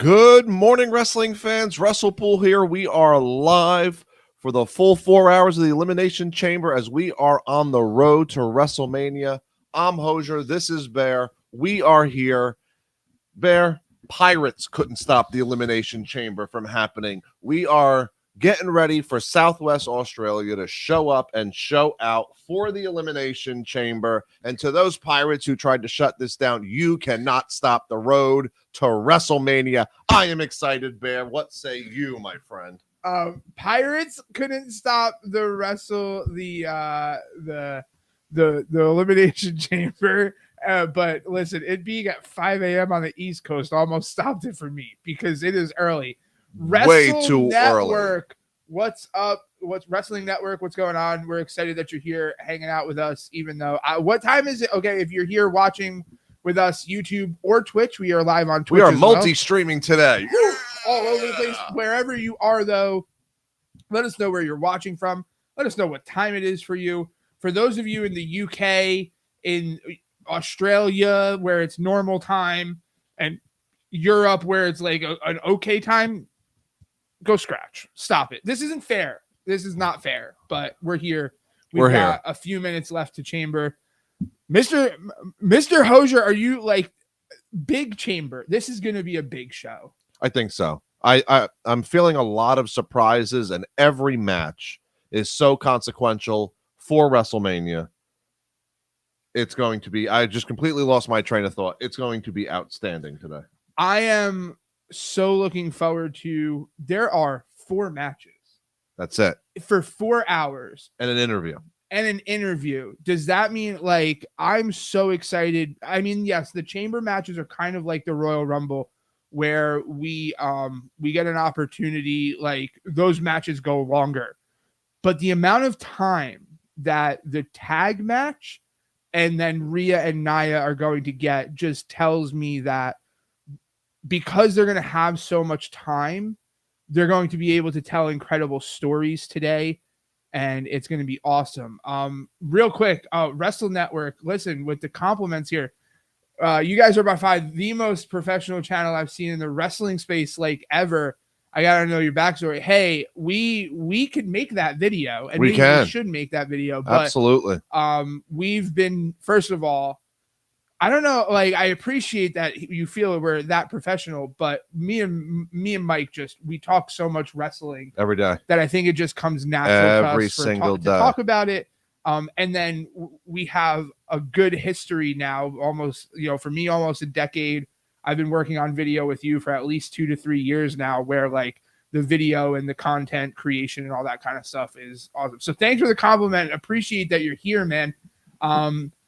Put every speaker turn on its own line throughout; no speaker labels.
Good morning, wrestling fans. WrestlePool here. We are live for the full 4 hours of the Elimination Chamber as we are on the road to WrestleMania. I'm Hosier. This is Bear. We are here. Bear, Pirates couldn't stop the Elimination Chamber from happening. We are getting ready for Southwest Australia to show up and show out for the Elimination Chamber. And to those Pirates who tried to shut this down, you cannot stop the road to WrestleMania. I am excited, Bear. What say you, my friend?
Pirates couldn't stop the Elimination Chamber. But listen, it being at 5 a.m. on the East Coast almost stopped it for me because it is early.
Way too
Network,
early.
What's up? What's Wrestling Network? What's going on? We're excited that you're here hanging out with us, even though what time is it? Okay, if you're here watching with us, YouTube or Twitch, we are live on Twitch.
We are multi-streaming today.
All over the place. Wherever you are, though, let us know where you're watching from. Let us know what time it is for you. For those of you in the UK, in Australia, where it's normal time, and Europe, where it's like an okay time, go scratch. Stop it. This isn't fair. This is not fair, but we're here. We've got a few minutes left to chamber. Mr. Hosier, are you like big chamber? This is going to be a big show.
I think so. I'm feeling a lot of surprises, and every match is so consequential for WrestleMania. It's going to be, I just completely lost my train of thought. It's going to be outstanding today.
I am so looking forward to, there are 4 matches.
That's it.
For 4 hours.
And an interview. Does that mean, like, I'm so excited? I mean, yes, the chamber matches are kind of like the Royal Rumble, where we get an opportunity, like those matches go longer. But the amount of time that the tag match and then Rhea and Nia are going to get just tells me that because they're going to have so much time, they're going to be able to tell incredible stories today, and it's going to be awesome. Real quick, Wrestle Network, listen, with the compliments here, you guys are by far the most professional channel I've seen in the wrestling space, like, ever. I gotta know your backstory. Hey, we could make that video, and we should make that video. But, absolutely.
We've been, first of all, I don't know, like, I appreciate that you feel we're that professional, but me and Mike we talk so much wrestling
every day
that I think it just comes natural
every single day
to talk about it. And then we have a good history now, almost, for me, almost a decade. I've been working on video with you for at least 2 to 3 years now, where like the video and the content creation and all that kind of stuff is awesome. So thanks for the compliment. Appreciate that you're here, man.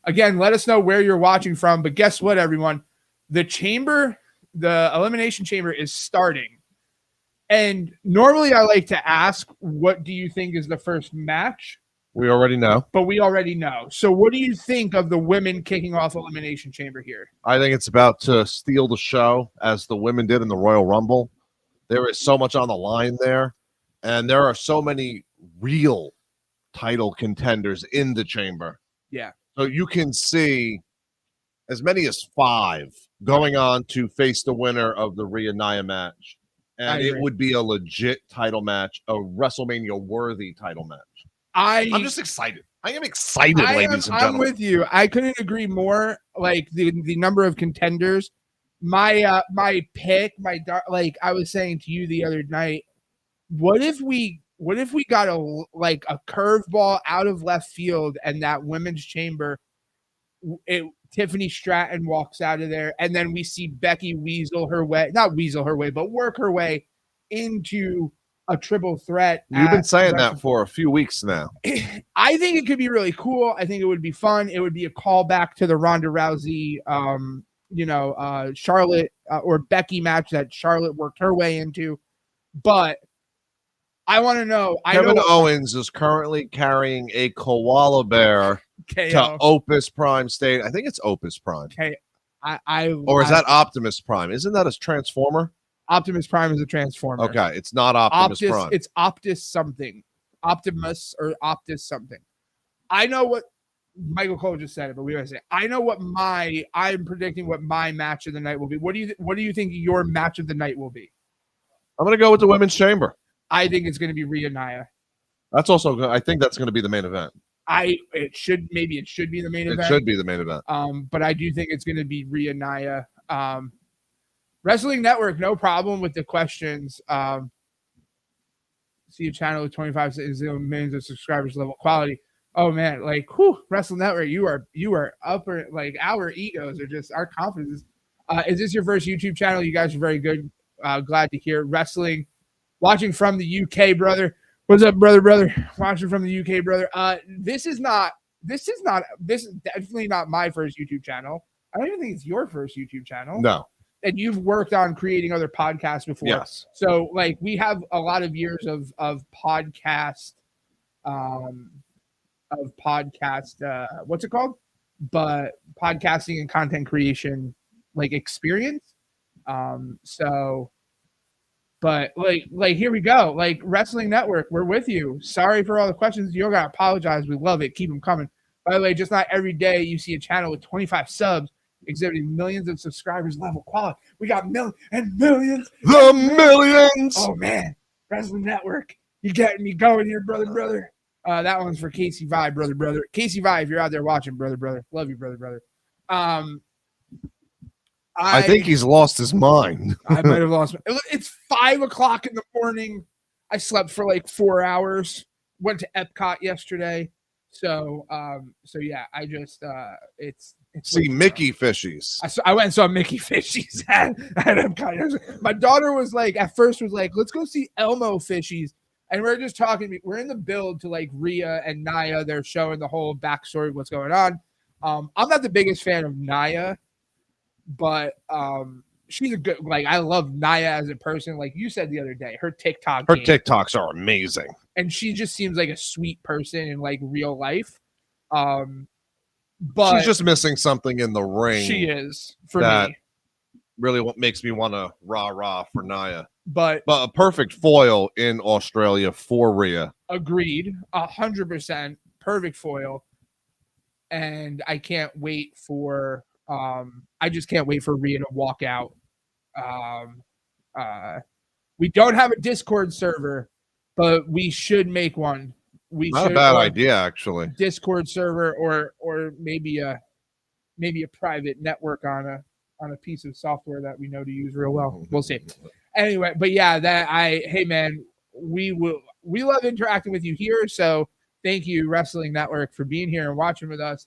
Again, let us know where you're watching from. But guess what, everyone? The Elimination Chamber is starting. And normally I like to ask, what do you think is the first match?
We already know.
But we already know. So what do you think of the women kicking off Elimination Chamber here?
I think it's about to steal the show, as the women did in the Royal Rumble. There is so much on the line there, and there are so many real title contenders in the chamber.
Yeah.
So you can see as many as 5 going on to face the winner of the Rhea Nia match. And it would be a legit title match, a WrestleMania-worthy title match. I'm just excited. I am excited, ladies and gentlemen.
I'm with you. I couldn't agree more. Like the number of contenders. My pick, like I was saying to you the other night, what if we got a curveball out of left field, and that women's chamber, Tiffany Stratton walks out of there, and then we see Becky work her way into a triple threat.
You've been saying that for a few weeks now.
I think it could be really cool. I think it would be fun. It would be a callback to the Ronda Rousey, Charlotte or Becky match that Charlotte worked her way into. But I want to know.
Kevin Owens is currently carrying a koala bear to Opus Prime State. I think it's Opus Prime. Or is that Optimus Prime? Isn't that a Transformer?
Optimus Prime is a Transformer.
Okay, it's not Optimus Prime.
It's Optus something. Optimus or Optus something. I know what Michael Cole just said it, but we always say, I know what I'm predicting what my match of the night will be. What do you think your match of the night will be?
I'm going to go with the women's chamber.
I think it's going to be Rhea Nia.
That's also good. I think that's going to be the main event.
It should be the main event.
It should be the main event.
But I do think it's going to be Rhea Nia. Wrestling Network, no problem with the questions. See a channel with 25 millions of subscribers, level quality. Oh man, like Wrestling Network, you are upper, like our egos are just, our confidence. Is this your first YouTube channel? You guys are very good. Glad to hear. Wrestling, watching from the UK, brother. What's up, brother? Watching from the UK, brother. This is definitely not my first YouTube channel. I don't even think it's your first YouTube channel.
No.
And you've worked on creating other podcasts before.
Yes.
So like we have a lot of years of podcast, what's it called? But podcasting and content creation, like experience. But here we go. Like Wrestling Network, we're with you. Sorry for all the questions. You don't gotta apologize. We love it. Keep them coming. By the way, just not every day you see a channel with 25 subs exhibiting millions of subscribers, level quality. We got millions and millions.
The millions.
Oh man, Wrestling Network, you getting me going here, brother. That one's for Casey Vibe, brother. Casey Vibe, if you're out there watching, brother. Love you, brother.
I think he's lost his mind.
I might have lost. It's 5 o'clock in the morning. I slept for like 4 hours. Went to Epcot yesterday. So yeah, I just it's
see Mickey Fishies.
I went and saw Mickey Fishies at Epcot. My daughter was like, at first was like, let's go see Elmo Fishies. And we're just talking. We're in the build to like Rhea and Nia. They're showing the whole backstory of what's going on. I'm not the biggest fan of Nia, but she's a good. Like I love Nia as a person. Like you said the other day, her
TikToks are amazing,
and she just seems like a sweet person in like real life. But
she's just missing something in the ring.
She is for me.
Really, what makes me want to rah for Nia.
But
a perfect foil in Australia for Rhea.
Agreed, 100% perfect foil, and I can't wait for. I just can't wait for Rhea to walk out. We don't have a Discord server, but we should make one.
Not a bad idea, actually.
Discord server, or maybe a private network on a piece of software that we know to use real well. We'll see. Anyway, but yeah, hey man, we love interacting with you here. So thank you, Wrestling Network, for being here and watching with us.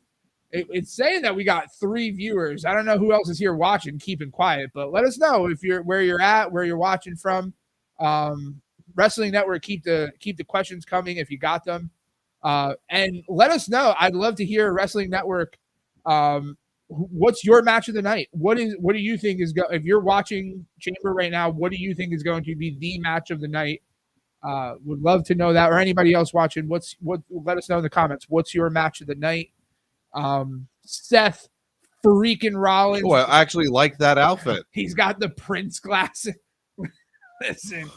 It's saying that we got 3 viewers. I don't know who else is here watching, keeping quiet, but let us know if where you're at, where you're watching from. Wrestling Network, keep the questions coming if you got them, and let us know. I'd love to hear Wrestling Network. What's your match of the night? What do you think is if you're watching Chamber right now? What do you think is going to be the match of the night? Would love to know that, or anybody else watching. Let us know in the comments. What's your match of the night? Seth freaking Rollins.
Oh, I actually like that outfit.
He's got the Prince glasses. Listen,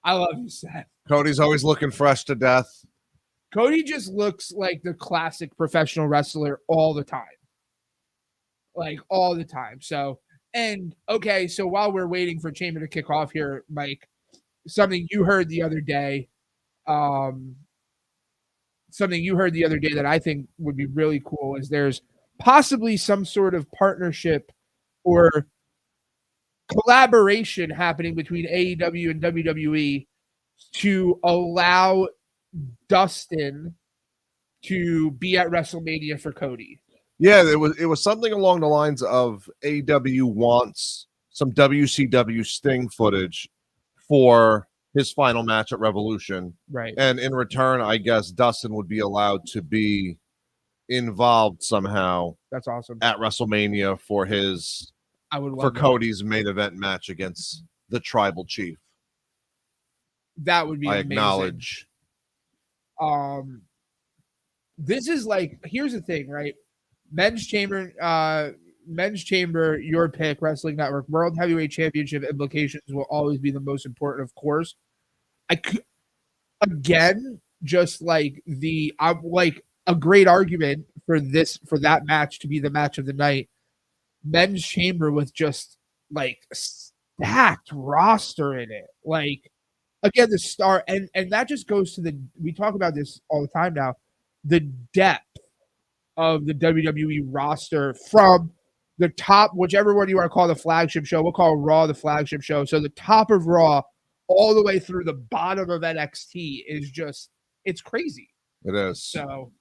I love you, Seth.
Cody's always looking fresh to death.
Cody just looks like the classic professional wrestler all the time. Like all the time. So while we're waiting for Chamber to kick off here, Mike, something you heard the other day that I think would be really cool is there's possibly some sort of partnership or collaboration happening between AEW and WWE to allow Dustin to be at WrestleMania for Cody.
Yeah, it was something along the lines of AEW wants some WCW Sting footage for his final match at Revolution.
Right.
And in return, I guess Dustin would be allowed to be involved somehow.
That's awesome.
At WrestleMania for Cody's main event match against the Tribal Chief.
That would be amazing.
Acknowledge.
This is like, here's the thing, right? Men's Chamber, your pick, Wrestling Network, World Heavyweight Championship implications will always be the most important, of course. Just like like a great argument for that match to be the match of the night. Men's Chamber with just like stacked roster in it. Like again, the star and that just goes to we talk about this all the time now, the depth of the WWE roster from the top, whichever one you want to call the flagship show. We'll call Raw the flagship show. So the top of Raw all the way through the bottom of NXT is just, it's crazy.
It is.
So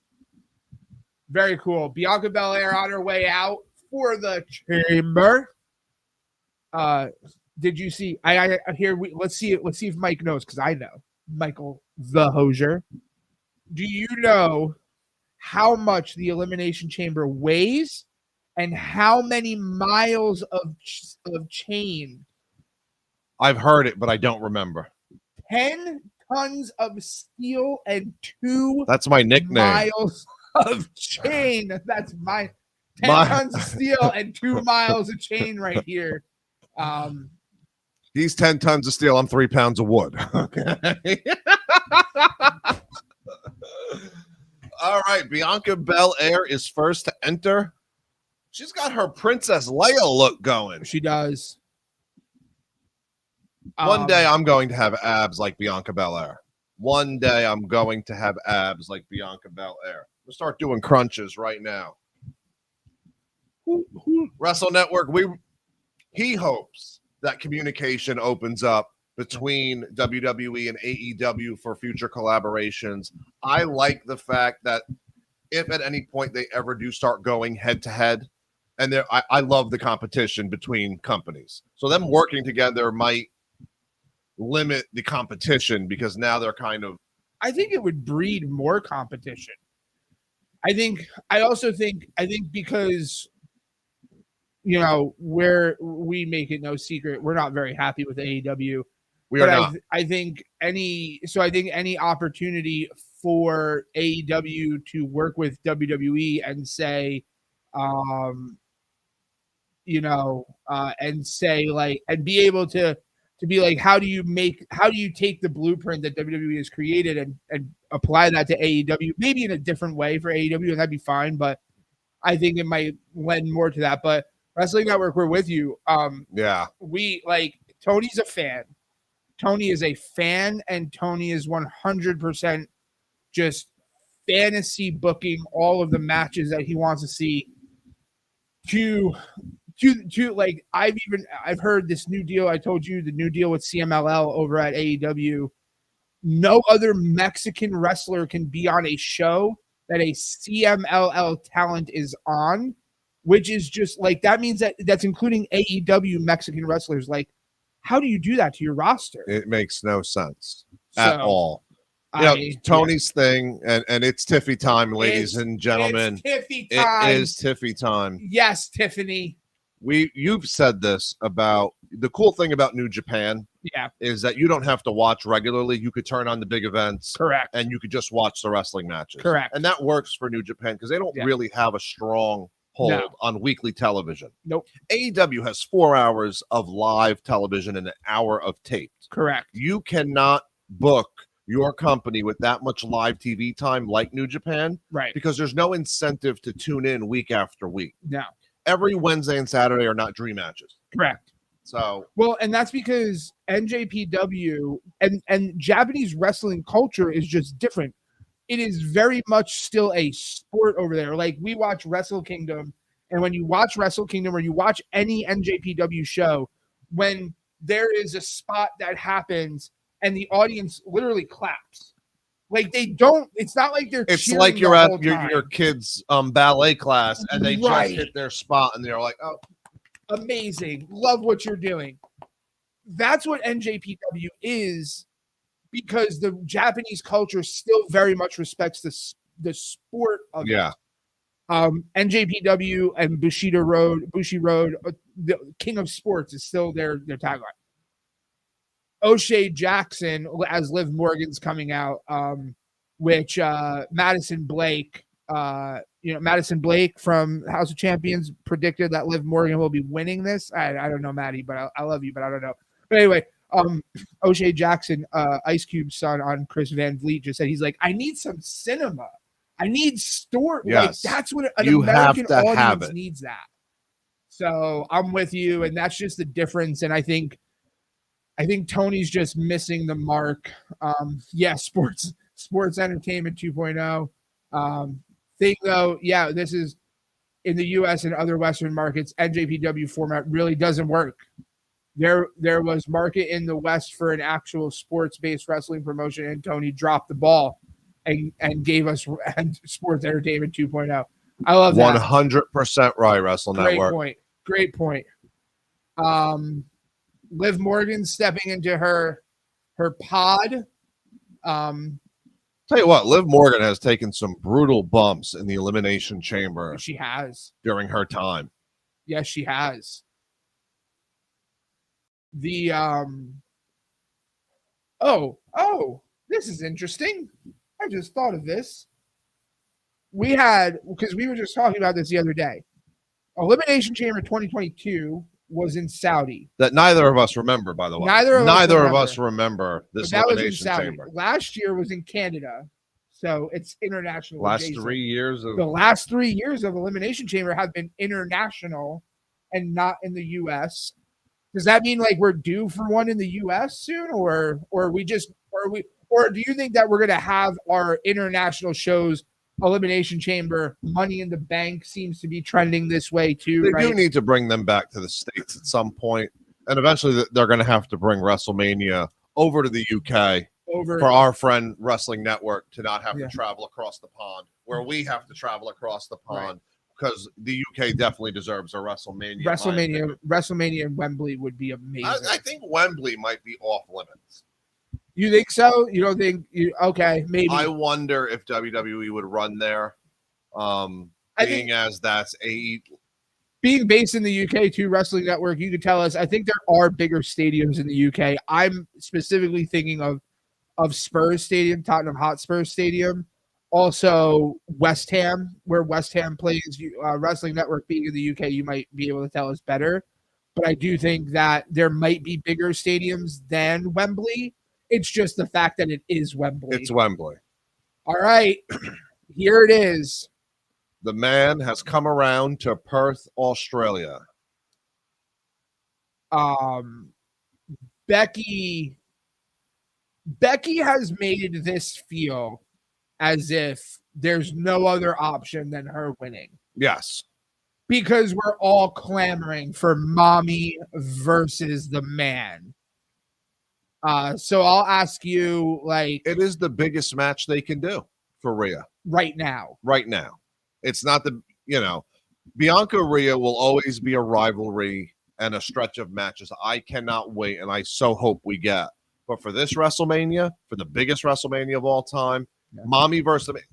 very cool. Bianca Belair on her way out for the Chamber. Did you see? I here. Let's see if Mike knows, because I know Michael the Hosier. Do you know how much the Elimination Chamber weighs and how many miles of chain?
I've heard it, but I don't remember.
10 tons of steel and 2
That's my nickname.
Miles of chain. That's my 10 tons of steel and 2 miles of chain right here.
He's 10 tons of steel. I'm 3 pounds of wood. Okay. All right. Bianca Belair is first to enter. She's got her Princess Leia look going.
She does.
One day I'm going to have abs like Bianca Belair. One day I'm going to have abs like Bianca Belair. We'll start doing crunches right now. Wrestle Network, he hopes that communication opens up between WWE and AEW for future collaborations. I like the fact that if at any point they ever do start going head to head, and I love the competition between companies. So them working together might limit the competition, because now they're kind of,
I think it would breed more competition. I think because, you know, we make it no secret, we're not very happy with AEW.
We are not.
I think any opportunity for AEW to work with WWE and say, and say like, and be able to be like, how do you take the blueprint that WWE has created and apply that to AEW, maybe in a different way for AEW, and that'd be fine. But I think it might lend more to that. But Wrestling Network, we're with you.
Yeah.
We like, Tony's a fan. Tony is a fan, and Tony is 100% just fantasy booking all of the matches that he wants to see. To like, I've heard this new deal. I told you the new deal with CMLL over at AEW. No other Mexican wrestler can be on a show that a CMLL talent is on, which is just like, that means that's including AEW Mexican wrestlers. Like, how do you do that to your roster?
It makes no sense at all. Tony's thing, and it's Tiffy time, ladies and gentlemen.
It's Tiffy time.
It is Tiffy time.
Yes, Tiffany.
You've said this about the cool thing about New Japan.
Yeah.
Is that you don't have to watch regularly. You could turn on the big events.
Correct.
And you could just watch the wrestling matches.
Correct.
And that works for New Japan because they don't really have a strong hold on weekly television.
Nope.
AEW has 4 hours of live television and an hour of taped.
Correct.
You cannot book your company with that much live TV time like New Japan.
Right.
Because there's no incentive to tune in week after week.
No.
Every Wednesday and Saturday are not dream matches.
Correct.
So,
well, and that's because NJPW and Japanese wrestling culture is just different. It is very much still a sport over there. Like, we watch Wrestle Kingdom, and when you watch Wrestle Kingdom or you watch any NJPW show, when there is a spot that happens and the audience literally claps. Like, they don't, it's not like they're
it's
cheering
like you're
the
at
whole
your
time.
kids' ballet class and they just hit their spot and they're like, oh,
amazing. Love what you're doing. That's what NJPW is, because the Japanese culture still very much respects the sport of it. NJPW and Bushi Road, the King of Sports is still their tagline. O'Shea Jackson as Liv Morgan's coming out, which Madison Blake from House of Champions predicted that Liv Morgan will be winning this. I don't know, Maddie, but I love you, but I don't know. But anyway, O'Shea Jackson, Ice Cube's son on Chris Van Vliet, just said, he's like, I need some cinema. I need story.
Yes.
Like that's what an
You have
American
to have
audience
it.
needs. That. So I'm with you, and that's just the difference. And I think Tony's just missing the mark. Yeah, sports entertainment 2.0. Thing though, yeah, this is in the US and other Western markets, NJPW format really doesn't work. There was market in the West for an actual sports-based wrestling promotion, and Tony dropped the ball and gave us sports entertainment 2.0. I love that.
100% right, Wrestle Network.
Great point. Liv Morgan stepping into her pod.
Tell you what, Liv Morgan has taken some brutal bumps in the Elimination Chamber.
She has.
During her time.
Yes, she has. The this is interesting. I just thought of this. We had, because we were just talking about this the other day. Elimination Chamber 2022 was in Saudi.
That neither of us remember, by the way. Neither of us remember this Elimination Chamber.
Last year was in Canada, so it's international.
The last 3 years
of Elimination Chamber have been international and not in the U.S. Does that mean like we're due for one in the U.S. soon, or do you think that we're gonna have our international shows? Elimination Chamber, Money in the Bank seems to be trending this way too.
They do need to bring them back to the States at some point, and eventually they're going to have to bring WrestleMania over to the UK for our friend Wrestling Network to not have to travel across the pond, where we have to travel across the pond, because the UK definitely deserves a WrestleMania.
WrestleMania in Wembley would be amazing.
I think Wembley might be off limits.
You think so? You don't think? Okay, maybe.
I wonder if WWE would run there. Being
based in the UK too, Wrestling Network. You could tell us. I think there are bigger stadiums in the UK. I'm specifically thinking of Spurs Stadium, Tottenham Hotspur Stadium. Also West Ham, where West Ham plays. Wrestling Network being in the UK, you might be able to tell us better. But I do think that there might be bigger stadiums than Wembley. It's just the fact that it is Wembley.
It's Wembley.
All right. Here it is.
The man has come around to Perth, Australia.
Becky has made this feel as if there's no other option than her winning.
Yes.
Because we're all clamoring for Mommy versus the man. So I'll ask you, like,
it is the biggest match they can do for Rhea
right now.
It's not Bianca Rhea will always be a rivalry and a stretch of matches I cannot wait, and I so hope we get. But for this WrestleMania, for the biggest WrestleMania of all time, Mommy versus the man.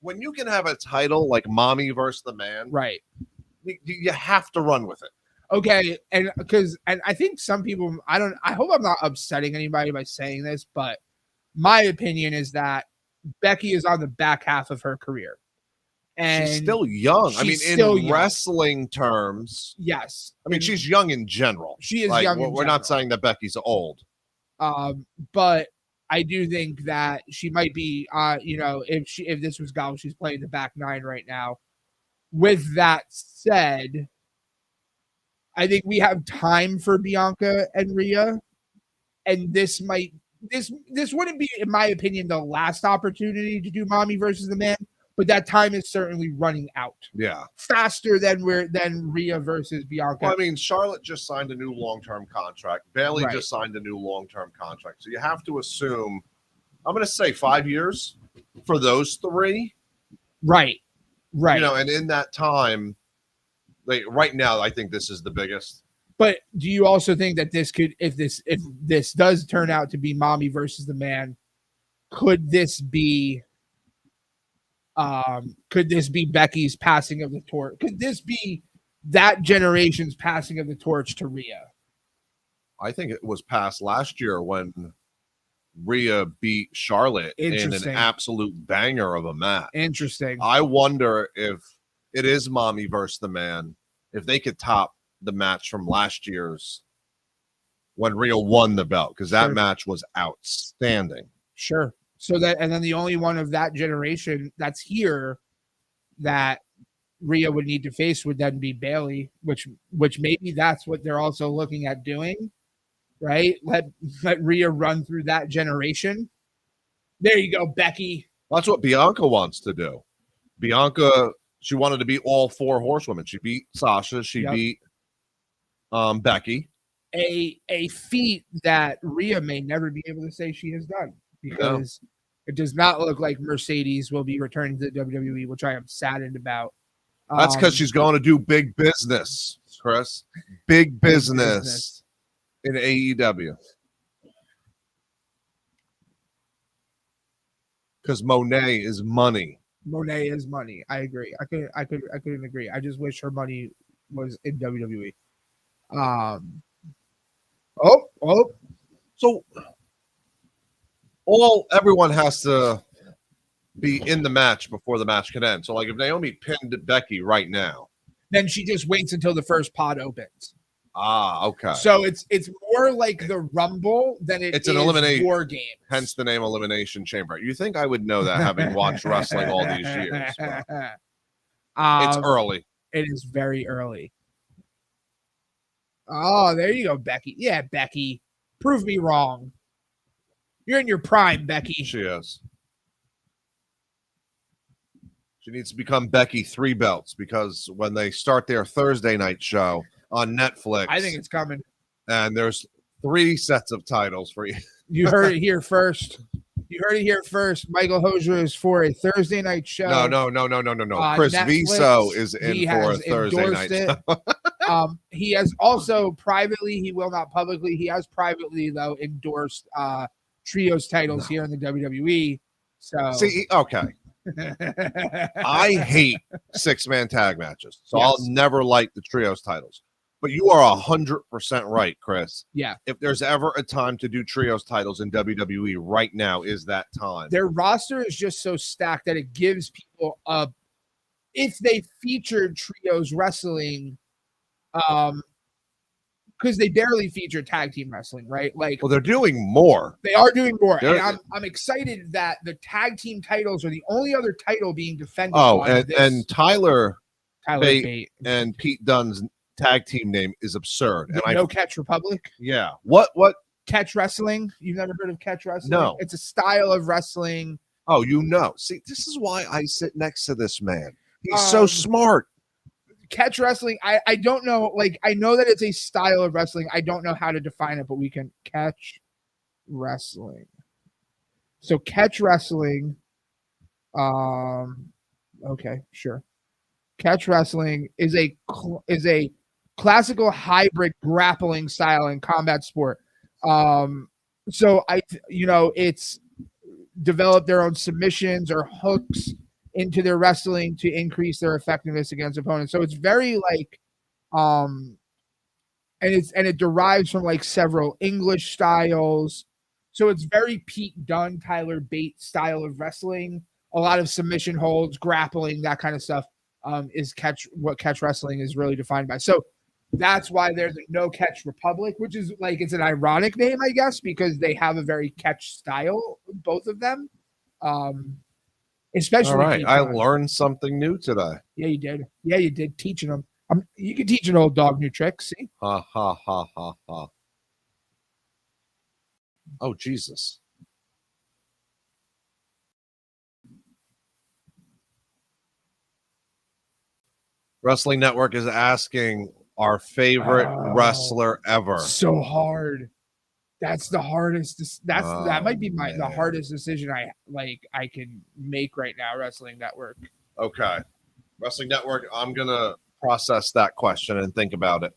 When you can have a title like Mommy versus the man,
right?
You have to run with it.
Okay, and I think some people, I hope I'm not upsetting anybody by saying this, but my opinion is that Becky is on the back half of her career. And
she's still young. In wrestling terms,
yes.
She's young in general.
She is young.
We're not saying that Becky's old.
But I do think that she might be, if this was golf, she's playing the back nine right now. With that said, I think we have time for Bianca and Rhea, and this wouldn't be, in my opinion, the last opportunity to do Mommy versus the man, but that time is certainly running out.
Yeah,
faster than Rhea versus Bianca.
Well, Charlotte just signed a new long-term contract. Bayley just signed a new long-term contract. So you have to assume, I'm going to say 5 years for those three.
Right.
And in that time. Right now, I think this is the biggest.
But do you also think that this could, if this does turn out to be Mommy versus the man, could this be Becky's passing of the torch? Could this be that generation's passing of the torch to Rhea?
I think it was passed last year when Rhea beat Charlotte in an absolute banger of a match.
Interesting.
I wonder if it is Mommy versus the man, if they could top the match from last year's when Rhea won the belt, because that match was outstanding.
Sure. So that, and then the only one of that generation that's here that Rhea would need to face would then be Bayley, which maybe that's what they're also looking at doing, right? Let Rhea run through that generation. There you go, Becky.
That's what Bianca wants to do. Bianca, she wanted to beat all 4 horsewomen. She beat Sasha. She beat Becky.
A feat that Rhea may never be able to say she has done, because it does not look like Mercedes will be returning to the WWE, which I am saddened about.
That's because she's going to do big business, Chris. Big business in AEW. Because Monet is money.
Monet is money. I agree. I couldn't agree. I just wish her money was in WWE.
So everyone has to be in the match before the match can end. So, like, if Naomi pinned Becky right now,
then she just waits until the first pod opens.
Okay.
So it's more like the Rumble than it's an elimination War Games.
Hence the name Elimination Chamber. You think I would know that, having watched wrestling all these years? It's early.
It is very early. Oh, there you go, Becky. Yeah, Becky. Prove me wrong. You're in your prime, Becky.
She is. She needs to become Becky 3 belts, because when they start their Thursday night show on Netflix,
I think it's coming.
And there's 3 sets of titles for you.
You heard it here first. Michael Hosier is for a Thursday night show.
No. Chris
Netflix,
Viso is in for a Thursday night show.
He has also privately, he will not publicly, he has privately, though, endorsed trios titles here in the WWE. So
see, okay. I hate 6-man tag matches, so yes. I'll never like the trios titles. But you are 100% right, Chris.
Yeah.
If there's ever a time to do trios titles in WWE, right now is that time.
Their roster is just so stacked that it gives people if they featured trios wrestling, because they barely feature tag team wrestling, right? Like,
well, they're doing more.
They are doing more, and I'm excited that the tag team titles are the only other title being defended.
Oh, and Tyler Bate and Pete Dunne's tag team name is absurd. And
No Catch Republic.
Yeah. What?
Catch Wrestling? You've never heard of Catch Wrestling?
No.
It's a style of wrestling.
Oh, see, this is why I sit next to this man. He's so smart.
Catch Wrestling, I don't know. Like, I know that it's a style of wrestling. I don't know how to define it, but we can Catch Wrestling. So Catch Wrestling. Okay, sure. Catch Wrestling is a classical hybrid grappling style in combat sport. So it's developed their own submissions or hooks into their wrestling to increase their effectiveness against opponents. So it's very like, and it derives from like several English styles. So it's very Pete Dunne, Tyler Bate style of wrestling. A lot of submission holds, grappling, that kind of stuff. Is what Catch Wrestling is really defined by. So that's why there's a No Catch Republic, which is like, it's an ironic name, I guess, because they have a very catch style, both of them. Especially.
All right, I learned something new today.
Yeah, you did. Yeah, you did. Teaching them. You can teach an old dog new tricks. See?
Ha ha ha ha ha. Oh, Jesus. Wrestling Network is asking our favorite wrestler ever.
So hard. That's the hardest. That might be the hardest decision I can make right now. Wrestling Network.
Okay, Wrestling Network. I'm gonna process that question and think about it.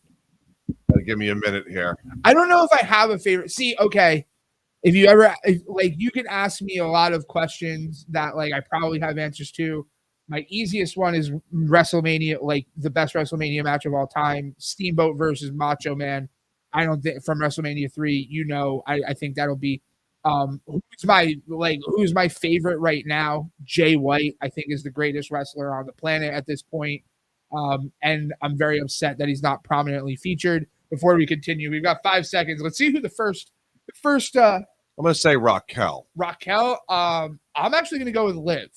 Give me a minute here.
I don't know if I have a favorite. See, okay, if you can ask me a lot of questions that like I probably have answers to. My easiest one is WrestleMania, like the best WrestleMania match of all time, Steamboat versus Macho Man. I don't think from WrestleMania 3, I think that'll be who's my favorite right now? Jay White, I think, is the greatest wrestler on the planet at this point. And I'm very upset that he's not prominently featured. Before we continue, we've got 5 seconds. Let's see who the first
I'm going to say Raquel.
Raquel. I'm actually going to go with Liv.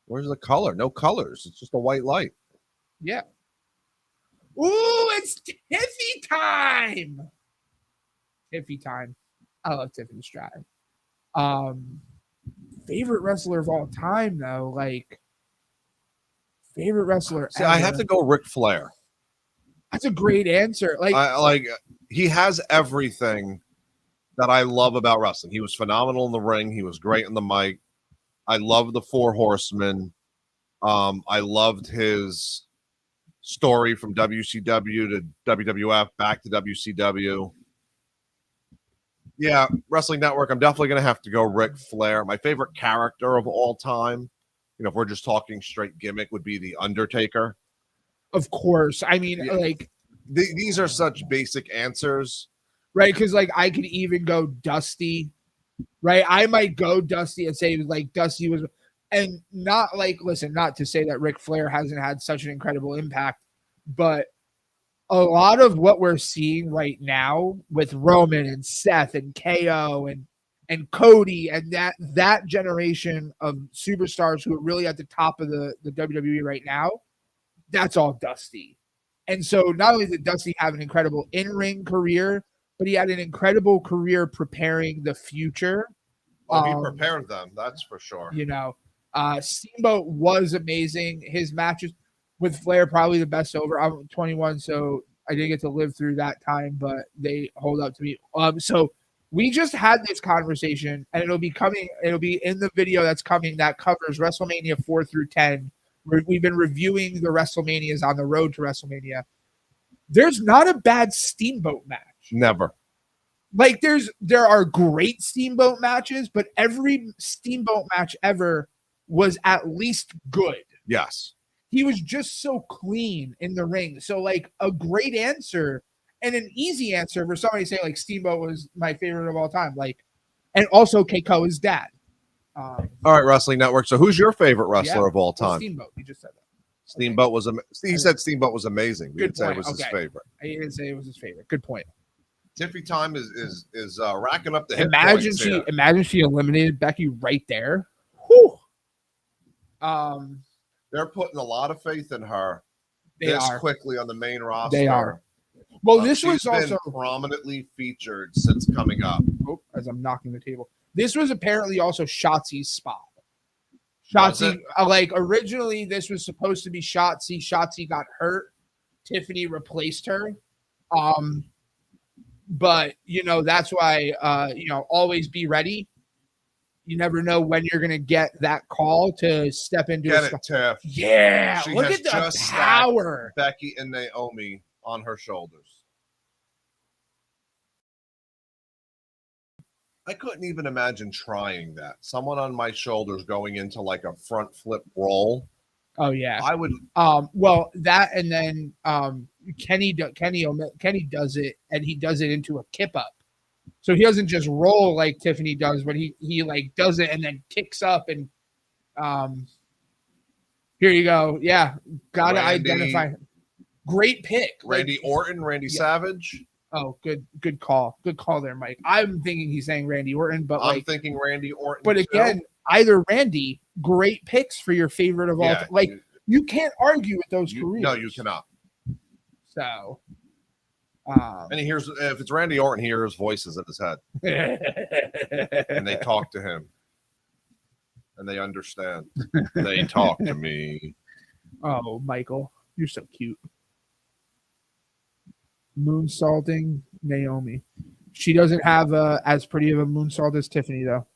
Where's the color? No colors. It's just a white light.
Yeah. Ooh, it's Tiffy time. Tiffy time. I love Tiffany Stratton. Favorite wrestler of all time, though. Like, favorite wrestler.
See, I have to go Ric Flair.
That's a great answer.
Like he has everything that I love about wrestling. He was phenomenal in the ring. He was great in the mic. I love the Four Horsemen. I loved his story from WCW to WWF, back to WCW. Yeah, Wrestling Network. I'm definitely going to have to go Ric Flair. My favorite character of all time, you know, if we're just talking straight gimmick, would be The Undertaker.
Of course. I mean,
Yeah.
like,
these are such basic answers.
right? Because, like, I could even go Dusty, right? I might go Dusty and say, like, Dusty was, and not like, listen, not to say that Ric Flair hasn't had such an incredible impact, but a lot of what we're seeing right now with Roman and Seth and KO and Cody and that generation of superstars who are really at the top of the WWE right now, that's all Dusty. And so not only did Dusty have an incredible in-ring career, but he had an incredible career preparing the future.
Oh, he prepared them, that's for sure.
You know, Steamboat was amazing. His matches with Flair, probably the best over. I'm 21, so I didn't get to live through that time, but they hold up to me. So we just had this conversation, and it'll be in the video that's coming that covers WrestleMania 4 through 10. We've been reviewing the WrestleManias on the road to WrestleMania. There's not a bad Steamboat match.
Never.
Like there are great Steamboat matches, but every Steamboat match ever was at least good.
Yes.
He was just so clean in the ring. So, like, a great answer and an easy answer for somebody saying, like, Steamboat was my favorite of all time. Like, and also Keikoa's dad.
All right, Wrestling Network. So, who's your favorite wrestler of all time?
Steamboat. You just said that.
Steamboat was. He said Steamboat was amazing. We didn't say it was his favorite.
I didn't say it was his favorite. Good point.
Tiffy time is racking up the hit
Imagine she eliminated Becky right there. Whew.
They're putting a lot of faith in her quickly on the main roster.
They are. Well, this
was
also
prominently featured since coming up.
Oh, as I'm knocking the table. This was apparently also Shotzi's spot. Shotzi, like, originally this was supposed to be Shotzi. Shotzi got hurt. Tiffany replaced her. But, you know, that's why, always be ready. You never know when you're going to get that call to step into
it, Tiff.
Yeah.
She
look
has
at the
just
power.
Becky and Naomi on her shoulders. I couldn't even imagine trying that. Someone on my shoulders going into like a front flip roll.
Oh yeah,
I would.
Well, that and then Kenny does it, and he does it into a kip up. So he doesn't just roll like Tiffany does, but he like does it and then kicks up and here you go. Yeah, gotta identify. Great pick,
Randy Orton, Randy Savage.
Oh, good call. Good call there, Mike. I'm thinking he's saying Randy Orton, but
I'm thinking Randy Orton.
But again, either Randy, great picks for your favorite of all time. Like, you can't argue with those careers.
No, you cannot.
So,
and if it's Randy Orton, he hears voices in his head. And they talk to him. And they understand. They talk to me.
Oh, Michael, you're so cute. Moonsaulting Naomi. She doesn't have as pretty of a moonsault as Tiffany, though.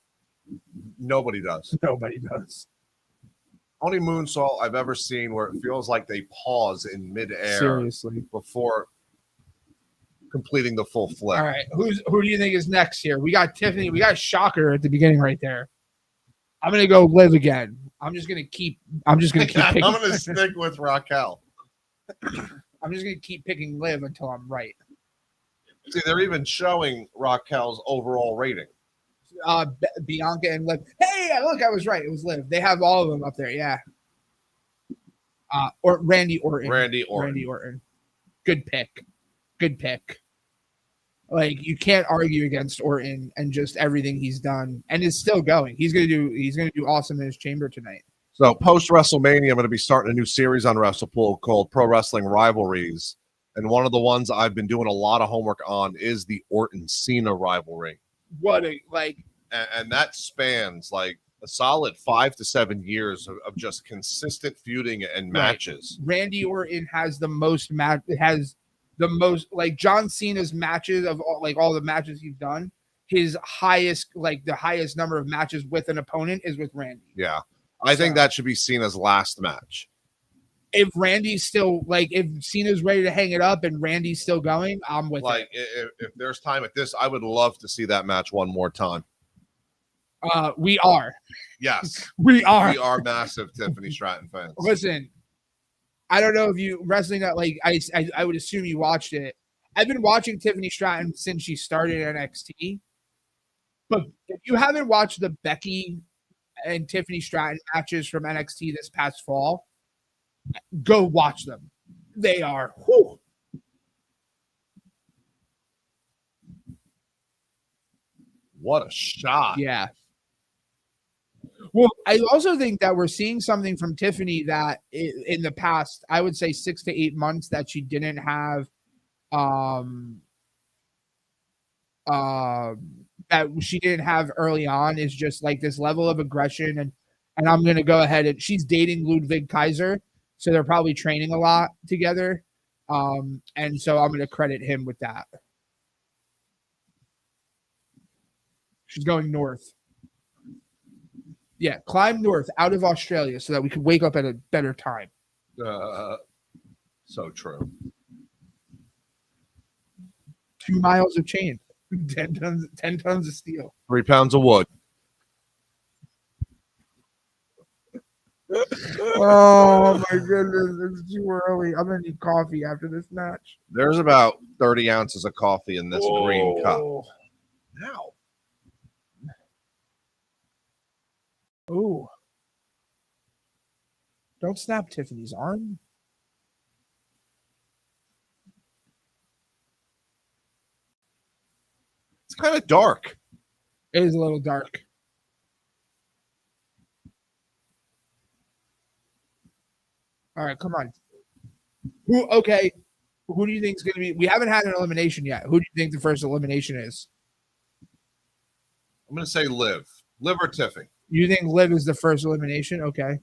Nobody does.
Nobody does.
Only moonsault I've ever seen where it feels like they pause in midair.
Seriously.
Before completing the full flip.
All right. Who do you think is next here? We got Tiffany. We got Shocker at the beginning right there. I'm gonna go Liv again. I'm just gonna keep picking.
I'm gonna stick with Raquel.
I'm just gonna keep picking Liv until I'm right.
See, they're even showing Raquel's overall rating.
Bianca and Liv. Hey, look, I was right. It was Liv. They have all of them up there. Yeah. Or Randy Orton.
Randy Orton.
Good pick. Like, you can't argue against Orton and just everything he's done, and is still going. He's gonna do awesome in his chamber tonight.
So post WrestleMania, I'm going to be starting a new series on WrestlePool called Pro Wrestling Rivalries. And one of the ones I've been doing a lot of homework on is the Orton Cena rivalry. And that spans like a solid 5 to 7 years of just consistent feuding and matches.
Right. Randy Orton has the most like John Cena's matches of all the matches he's done. His highest, the highest number of matches with an opponent is with Randy.
Yeah. I think that should be Cena's last match.
If Randy's still if Cena's ready to hang it up and Randy's still going, I'm with it.
If there's time at this, I would love to see that match one more time.
We are.
Yes.
We are.
We are massive Tiffany Stratton fans.
Listen, I don't know if you wrestling that I would assume you watched it. I've been watching Tiffany Stratton since she started NXT. But if you haven't watched the Becky and Tiffany Stratton matches from NXT this past fall, go watch them. They are whew.
What a shot.
Yeah. Well, I also think that we're seeing something from Tiffany that in the past, I would say 6 to 8 months, that she didn't have that she didn't have early on, is just like this level of aggression. And I'm going to go ahead, and she's dating Ludwig Kaiser. So they're probably training a lot together. And so I'm going to credit him with that. She's going north. Yeah, climb north out of Australia so that we can wake up at a better time.
So true.
2 miles of chain, 10 tons of steel,
3 pounds of wood.
Oh my goodness, it's too early. I'm gonna need coffee after this match.
There's about 30 ounces of coffee in this green cup. Now.
Oh. Don't snap Tiffany's arm.
It's kind of dark.
It is a little dark. All right, come on. Who do you think is going to be? We haven't had an elimination yet. Who do you think the first elimination is?
I'm going to say Liv. Liv or Tiffany.
You think Liv is the first elimination? Okay.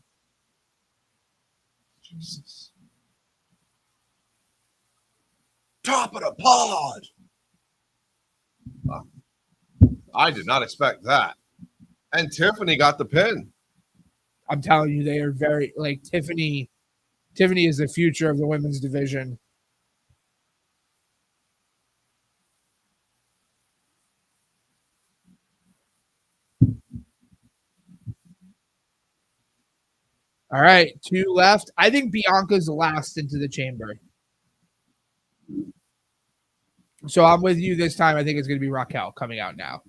Jesus. Top of the pod. I did not expect that. And Tiffany got the pin.
I'm telling you, they are very Tiffany. Tiffany is the future of the women's division. All right, 2 left. I think Bianca's last into the chamber. So I'm with you this time. I think it's going to be Raquel coming out now.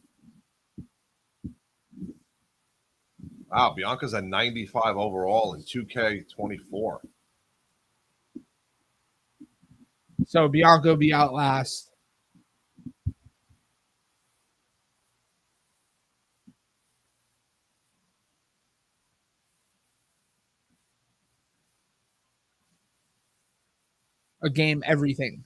Wow, Bianca's at 95 overall in 2K24.
So Bianca will be out last. A game, everything.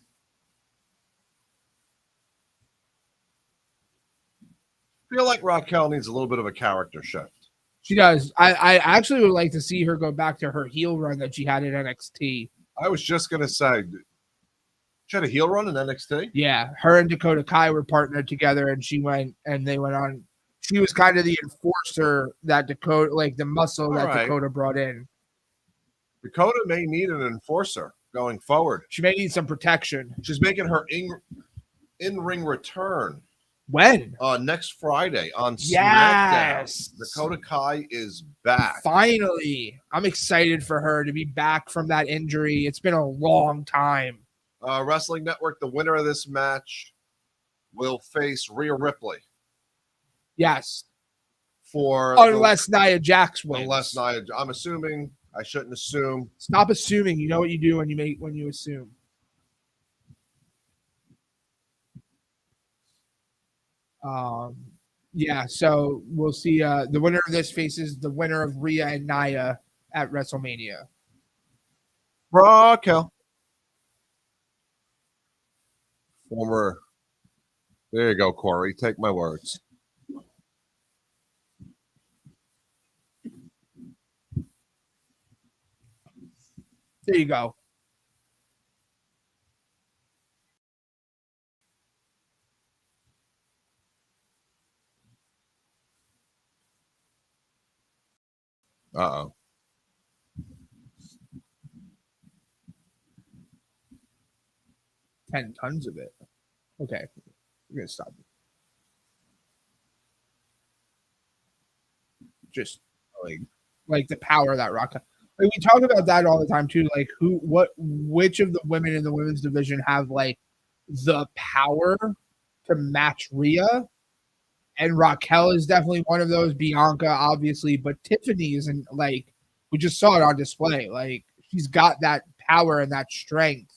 I feel like Raquel needs a little bit of a character shift.
She does. I actually would like to see her go back to her heel run that she had in NXT.
I was just going to say, she had a heel run in NXT?
Yeah, her and Dakota Kai were partnered together, and they went on. She was kind of the enforcer that Dakota, the muscle that Dakota brought in.
Dakota may need an enforcer going forward.
She may need some protection.
She's making her in-ring return.
When?
Next Friday on
Yes.
SmackDown. Dakota Kai is back.
Finally. I'm excited for her to be back from that injury. It's been a long time.
Wrestling Network, the winner of this match will face Rhea Ripley.
Yes.
Unless
Nia Jax wins.
I'm assuming. I shouldn't assume.
Stop assuming. You know what you do when you assume. Yeah, so we'll see. The winner of this faces the winner of Rhea and Nia at WrestleMania.
Raquel. Former. There you go, Corey. Take my words.
There you go.
Uh-oh.
Tons of it. Okay. We're gonna stop. Just like the power of that rock. Like we talk about that all the time too. Like which of the women in the women's division have like the power to match Rhea? And Raquel is definitely one of those. Bianca, obviously, but Tiffany isn't like we just saw it on display. Like she's got that power and that strength.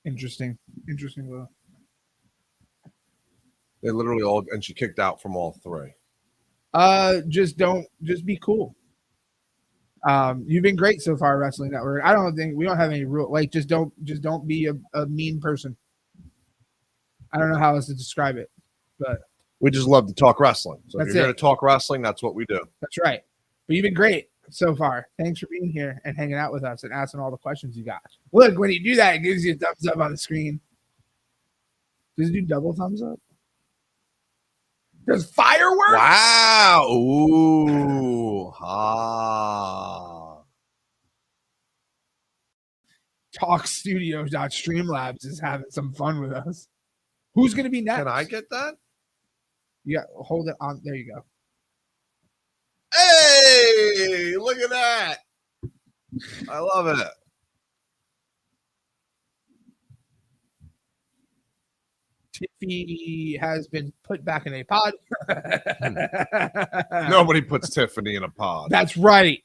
Interesting. Will.
They literally all, and she kicked out from all three.
Just be cool. You've been great so far, Wrestling Network. I don't think we don't have any rule. Like, just don't be a mean person. I don't know how else to describe it, but
we just love to talk wrestling. So if you're here to talk wrestling, that's what we do.
That's right. But you've been great so far. Thanks for being here and hanging out with us and asking all the questions you got. Look, when you do that, it gives you a thumbs up on the screen. Does it do double thumbs up? There's fireworks?
Wow. Ooh. Ah.
TalkStudios.Streamlabs is having some fun with us. Who's going to be next?
Can I get that?
Yeah, hold it on. There you go.
Hey, look at that. I love it.
Tiffany has been put back in a pod.
Nobody puts Tiffany in a pod.
That's right.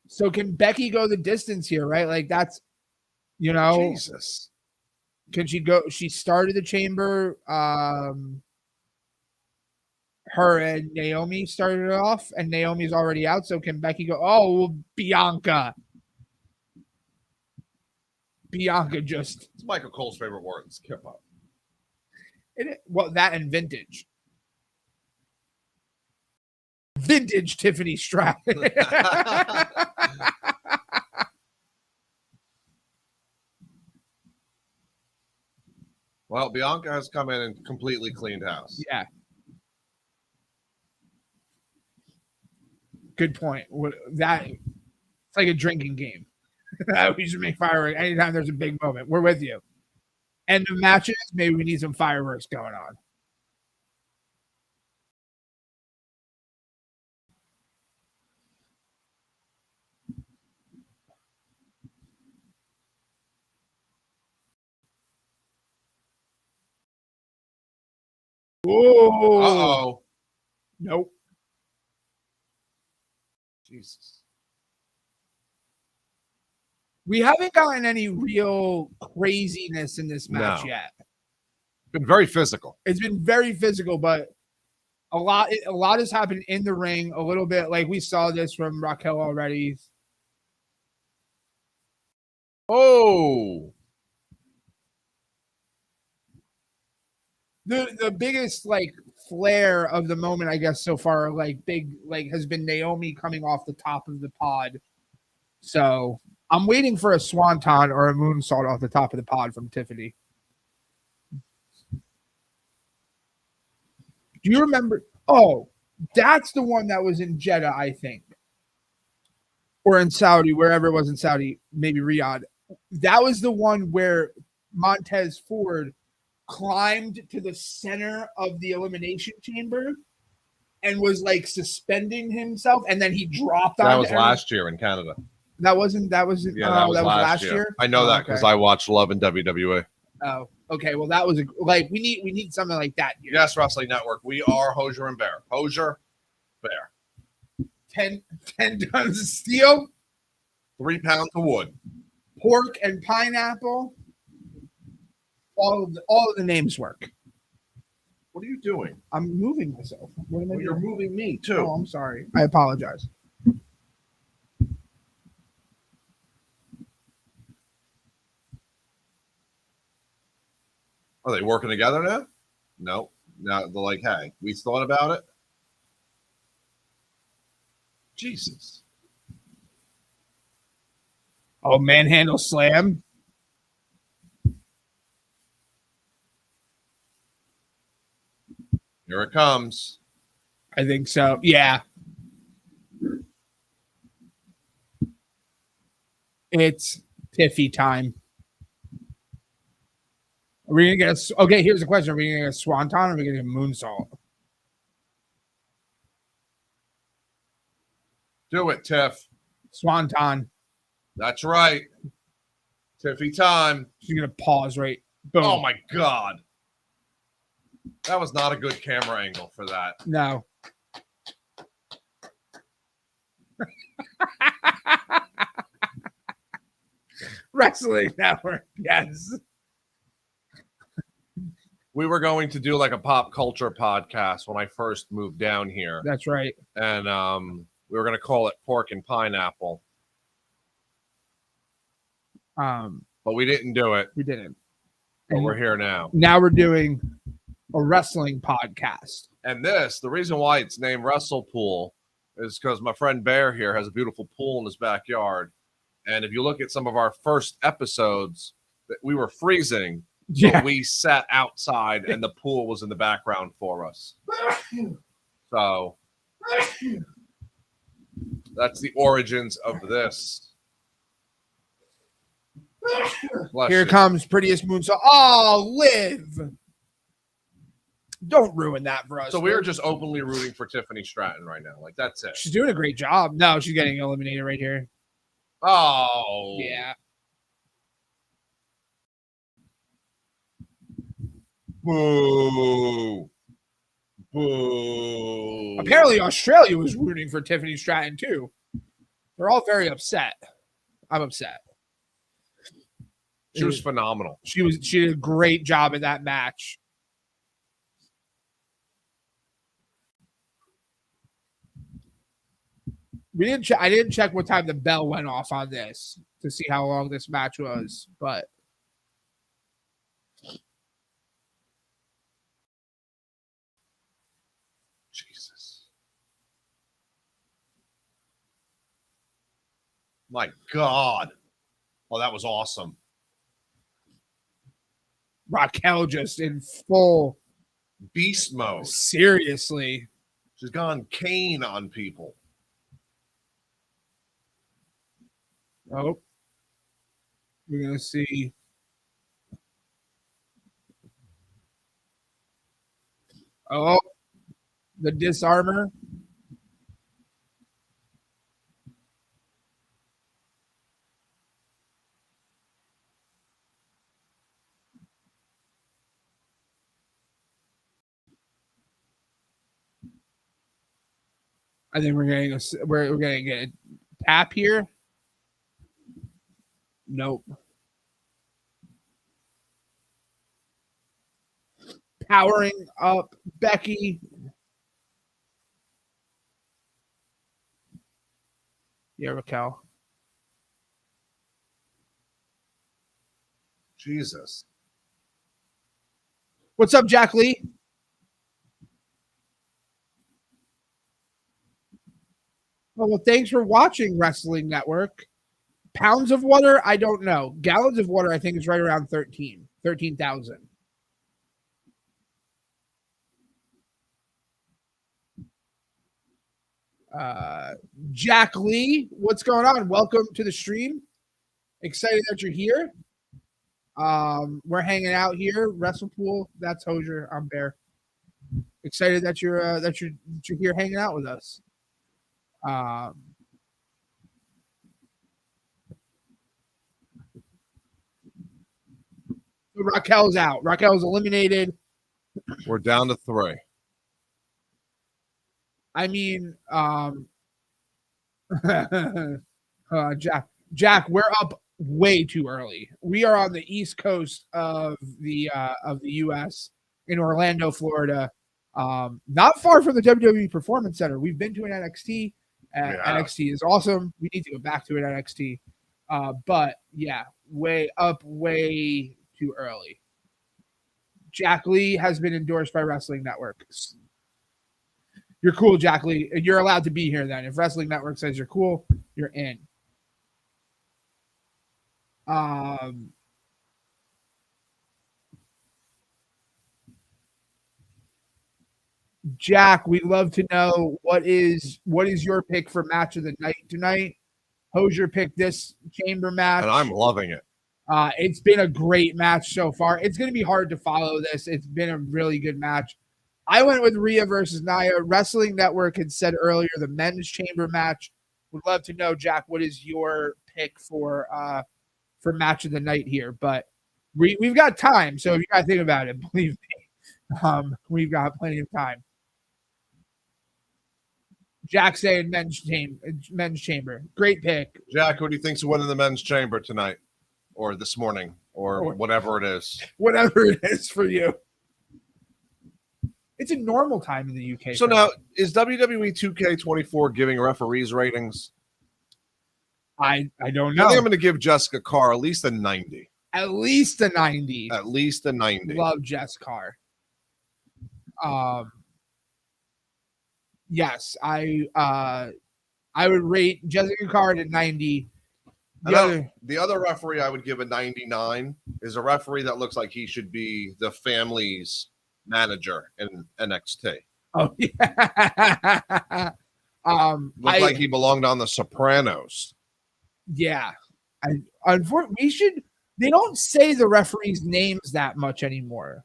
So can Becky go the distance here, right? Like that's,
Jesus.
Can she go? She started the chamber. Her and Naomi started it off, and Naomi's already out. So can Becky go? Oh, Bianca. Bianca just.
It's Michael Cole's favorite words. Kip up.
Well, that and vintage. Vintage Tiffany Stratton.
Well, Bianca has come in and completely cleaned house.
Yeah. Good point. It's like a drinking game. We should make fireworks anytime there's a big moment. We're with you. End of matches, maybe we need some fireworks going on. Whoa.
Uh-oh.
Nope.
Jesus.
We haven't gotten any real craziness in this match yet.
It's been very physical.
It's been very physical, but a lot has happened in the ring. A little bit like we saw this from Raquel already.
Oh.
The biggest like flare of the moment, I guess, so far, like big, like has been Naomi coming off the top of the pod. So I'm waiting for a swanton or a moonsault off the top of the pod from Tiffany. Do you remember? Oh, that's the one that was in Jeddah, I think. Or in Saudi, wherever it was in Saudi, maybe Riyadh. That was the one where Montez Ford climbed to the center of the elimination chamber and was like suspending himself, and then he dropped.
That was last year in Canada.
That wasn't.
Yeah, that was last year. I know that because I watched Love in WWE.
Oh, okay. Well, that was we need something like that here.
Yes, Wrestling Network. We are Hosier and Bear. Hosier, Bear.
10 tons of steel,
3 pounds of wood,
pork and pineapple. All of the names work.
What are you doing?
I'm moving myself. What am I doing?
You're moving me too.
Oh, I'm sorry. I apologize.
Are they working together now? No. Now they're like, hey, we thought about it. Jesus.
Oh, manhandle slam.
Here it comes.
I think so. Yeah. It's Tiffy time. Are we gonna get okay? Here's the question: are we gonna get a swanton or are we gonna get a moonsault?
Do it, Tiff.
Swanton.
That's right. Tiffy time.
She's gonna pause right. Boom.
Oh my God. That was not a good camera angle for that.
No. Wrestling Network. Yes.
We were going to do like a pop culture podcast when I first moved down here.
That's right.
And we were going to call it Pork and Pineapple. But we didn't do it.
We didn't.
But we're here now.
Now we're doing a wrestling podcast.
And the reason why it's named Wrestle Pool is because my friend Bear here has a beautiful pool in his backyard. And if you look at some of our first episodes, we were freezing.
Yeah.
But we sat outside and the pool was in the background for us. So that's the origins of this. Bless
Here
you.
comes prettiest moonsault. Oh, Liv. Don't ruin that for us.
So we're just openly rooting for Tiffany Stratton right now. Like, that's it.
She's doing a great job. No, she's getting eliminated right here.
Oh.
Yeah.
Boo. Boo.
Apparently, Australia was rooting for Tiffany Stratton, too. They're all very upset. I'm upset.
She was phenomenal.
She did a great job in that match. I didn't check what time the bell went off on this to see how long this match was, but
Jesus. My God. Oh, that was awesome.
Raquel just in full
beast mode.
Seriously.
She's gone Kane on people.
Oh. We're going to see. Oh. The disarmor. I think we're gonna get a tap here. Nope. Powering up Becky. Yeah, Raquel.
Jesus.
What's up, Jack Lee? Oh, well, thanks for watching Wrestling Network. Pounds of water, I don't know. Gallons of water, I think, is right around 13,000. Jack Lee, what's going on? Welcome to the stream. Excited that you're here. We're hanging out here. WrestlePool, that's Hosier. I'm Bear. Excited that you're here hanging out with us.
Raquel's out. Raquel's eliminated.
We're down to 3.
I mean, Jack, we're up way too early. We are on the East Coast of the U.S. in Orlando, Florida. Not far from the WWE Performance Center. We've been to an NXT. NXT is awesome. We need to go back to an NXT. But yeah, way too early. Jack Lee has been endorsed by Wrestling Network. You're cool, Jack Lee. You're allowed to be here then. If Wrestling Network says you're cool, you're in. Jack, we'd love to know what is your pick for match of the night tonight. Hosier picked this chamber match.
And I'm loving it.
It's been a great match so far. It's going to be hard to follow this. It's been a really good match. I went with Rhea versus Nia. Wrestling Network had said earlier the men's chamber match. Would love to know, Jack, what is your pick for match of the night here? But we've got time, so if you got to think about it, believe me, we've got plenty of time. Jack saying men's chamber. Great pick.
Jack, who do you think's winning the men's chamber tonight, or this morning, or whatever it is?
Whatever it is for you. It's a normal time in the UK.
So now, is WWE 2K24 giving referees ratings?
I don't know.
I think I'm going to give Jessica Carr at least a 90.
At least a 90.
At least a 90.
Love Jess Carr. Yes, I would rate Jessica Carr at 90.
The other referee I would give a 99 is a referee that looks like he should be the family's manager in NXT.
Oh yeah.
Looked like he belonged on The Sopranos.
Yeah. Unfortunately, they don't say the referees' names that much anymore.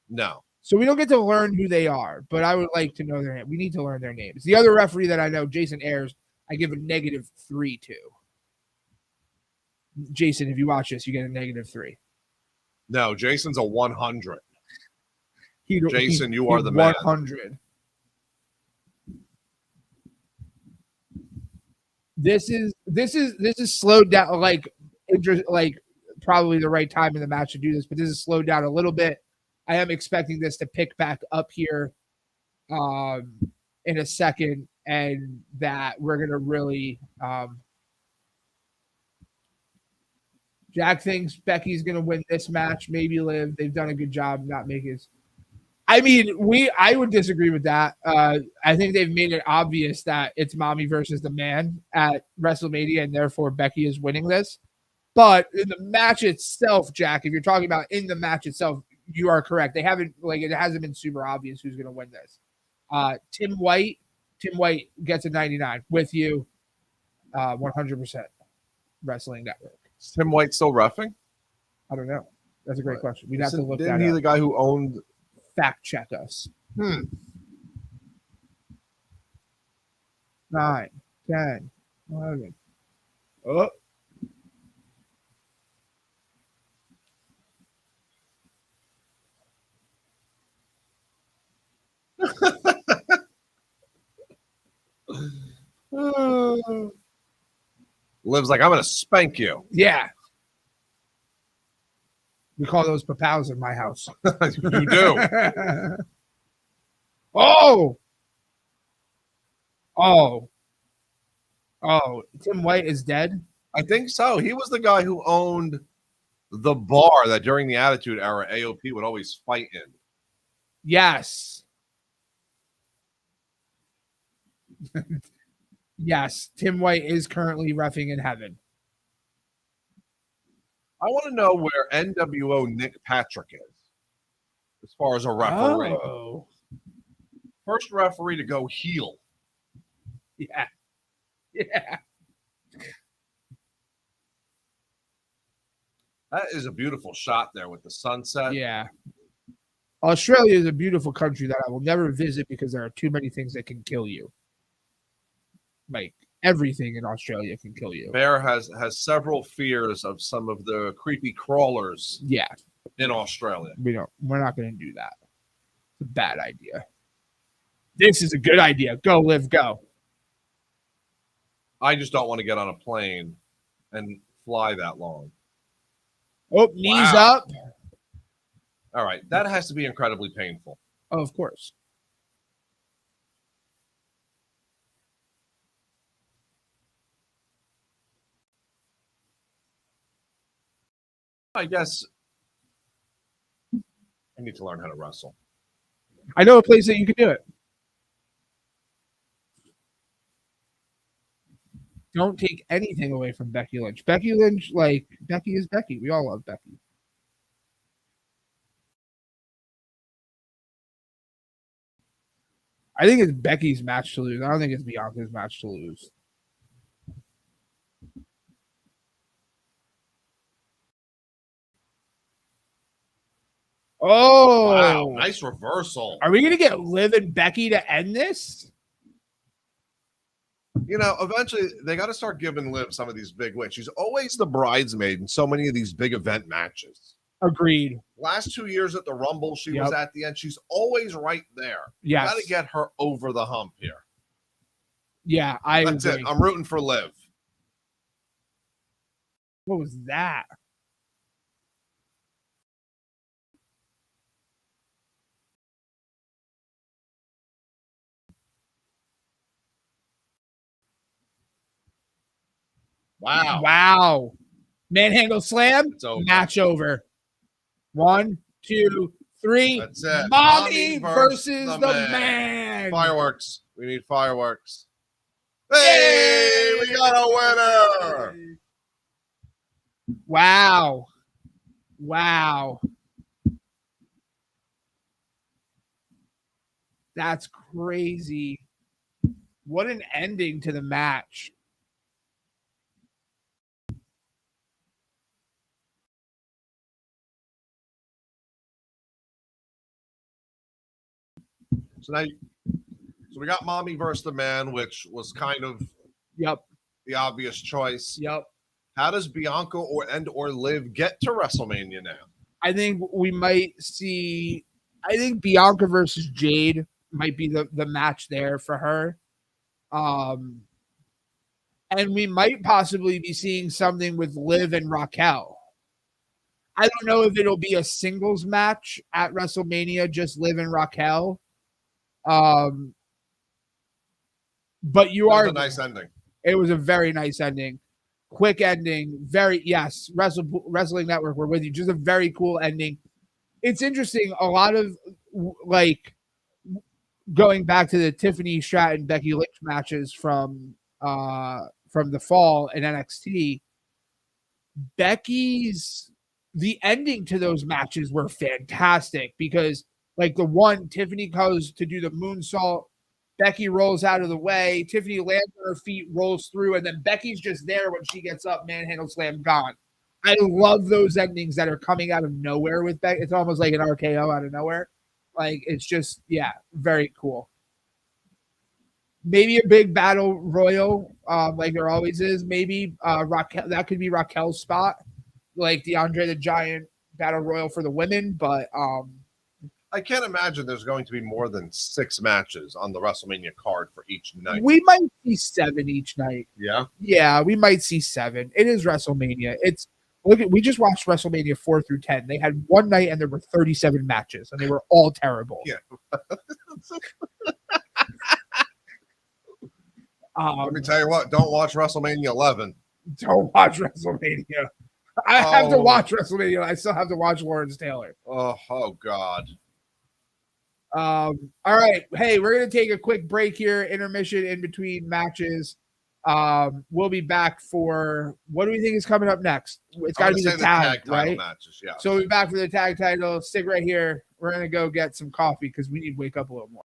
No.
So we don't get to learn who they are, but I would like to know their name. We need to learn their names. The other referee that I know, Jason Ayers, I give a -3 to. Jason, if you watch this, you get a -3.
No, Jason's a 100. Jason, you are the
100.
man.
This is slowed down, like probably the right time in the match to do this, but this is slowed down a little bit. I am expecting this to pick back up here in a second, and that we're gonna really Jack thinks Becky's gonna win this match, maybe Liv. They've done a good job not making it. I mean, I would disagree with that. I think they've made it obvious that it's mommy versus the man at WrestleMania, and therefore Becky is winning this. But in the match itself, Jack, if you're talking about in the match itself, you are correct. They haven't, it hasn't been super obvious who's going to win this. Tim White gets a 99 with you, 100%. Wrestling Network.
Is Tim White still reffing?
I don't know. That's a great question. We'd have to look that up.
Isn't he the guy who owned?
Fact check us. 9, 10, 11. Oh.
Liv's like, I'm going to spank you.
Yeah. We call those papows in my house.
You do.
Oh. Tim White is dead?
I think so. He was the guy who owned the bar that during the Attitude Era, AOP would always fight in.
Yes. Yes. Tim White is currently reffing in heaven.
I want to know where NWO Nick Patrick is as far as a referee.
Oh.
First referee to go heel.
Yeah. Yeah.
That is a beautiful shot there with the sunset.
Yeah. Australia is a beautiful country that I will never visit because there are too many things that can kill you. Like, everything in Australia can kill you.
Bear has several fears of some of the creepy crawlers.
Yeah.
in Australia.
We're not going to do that. It's a bad idea. This is a good idea. Go, Liv, go.
I just don't want to get on a plane and fly that long.
Oh, knees
Wow.
up.
All right. That has to be incredibly painful.
Oh, of course.
I guess I need to learn how to wrestle.
I know a place that you can do it. Don't take anything away from Becky Lynch. Becky Lynch, like, Becky is Becky. We all love Becky. I think it's Becky's match to lose. I don't think it's Bianca's match to lose. Oh,
wow. Nice reversal.
Are we going to get Liv and Becky to end this?
You know, eventually they got to start giving Liv some of these big wins. She's always the bridesmaid in so many of these big event matches.
Agreed.
Last 2 years at the Rumble, she was at the end. She's always right there.
Yes.
Got to get her over the hump here.
Yeah,
That's
agree.
it. I'm rooting for Liv.
What was that?
Wow.
Wow. Manhandle slam.
It's over.
Match over. 1, 2, 3.
That's it.
Mommy versus the man.
Fireworks. We need fireworks. Hey, we got a winner.
Wow. Wow. That's crazy. What an ending to the match.
So we got Mommy versus the man, which was kind of the obvious choice. How does Bianca or Liv get to WrestleMania now?
I think we might see. I think Bianca versus Jade might be the match there for her. And we might possibly be seeing something with Liv and Raquel. I don't know if it'll be a singles match at WrestleMania, just Liv and Raquel. But you are
a nice ending.
It was a very nice ending. Quick ending. Wrestling Network, we're with you. Just a very cool ending. It's interesting. A lot of like going back to the Tiffany Stratton Becky Lynch matches from the fall in NXT. The ending to those matches were fantastic because like the one, Tiffany goes to do the moonsault, Becky rolls out of the way, Tiffany lands on her feet, rolls through, and then Becky's just there when she gets up, manhandle slam, gone. I love those endings that are coming out of nowhere with Becky. It's almost like an RKO out of nowhere. Like, it's just, very cool. Maybe a big battle royal, like there always is. Maybe Raquel, that could be Raquel's spot, like the Andre the Giant battle royal for the women, but
I can't imagine there's going to be more than 6 matches on the WrestleMania card for each night.
We might see 7 each night.
Yeah?
Yeah, we might see 7. It is WrestleMania. We just watched WrestleMania 4 through 10. They had one night and there were 37 matches, and they were all terrible.
Yeah. Let me tell you what, don't watch WrestleMania 11.
Don't watch WrestleMania. I have to watch WrestleMania. I still have to watch Lawrence Taylor.
Oh God.
All right. Hey, we're going to take a quick break here, intermission in between matches. We'll be back for, what do we think is coming up next? It's got to be the tag right?
Matches, yeah.
So we'll be back for the tag title. Stick right here. We're going to go get some coffee because we need to wake up a little more.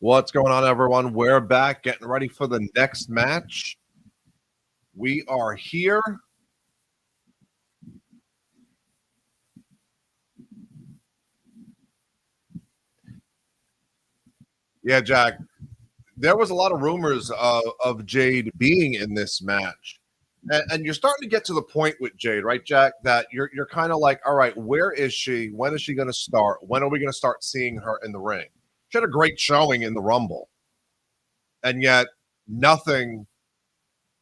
What's going on, everyone? We're back getting ready for the next match. We are here. Yeah, Jack. There was a lot of rumors of Jade being in this match. And you're starting to get to the point with Jade, right, Jack? That you're kind of like, all right, where is she? When is she going to start? When are we going to start seeing her in the ring? She had a great showing in the Rumble. And yet nothing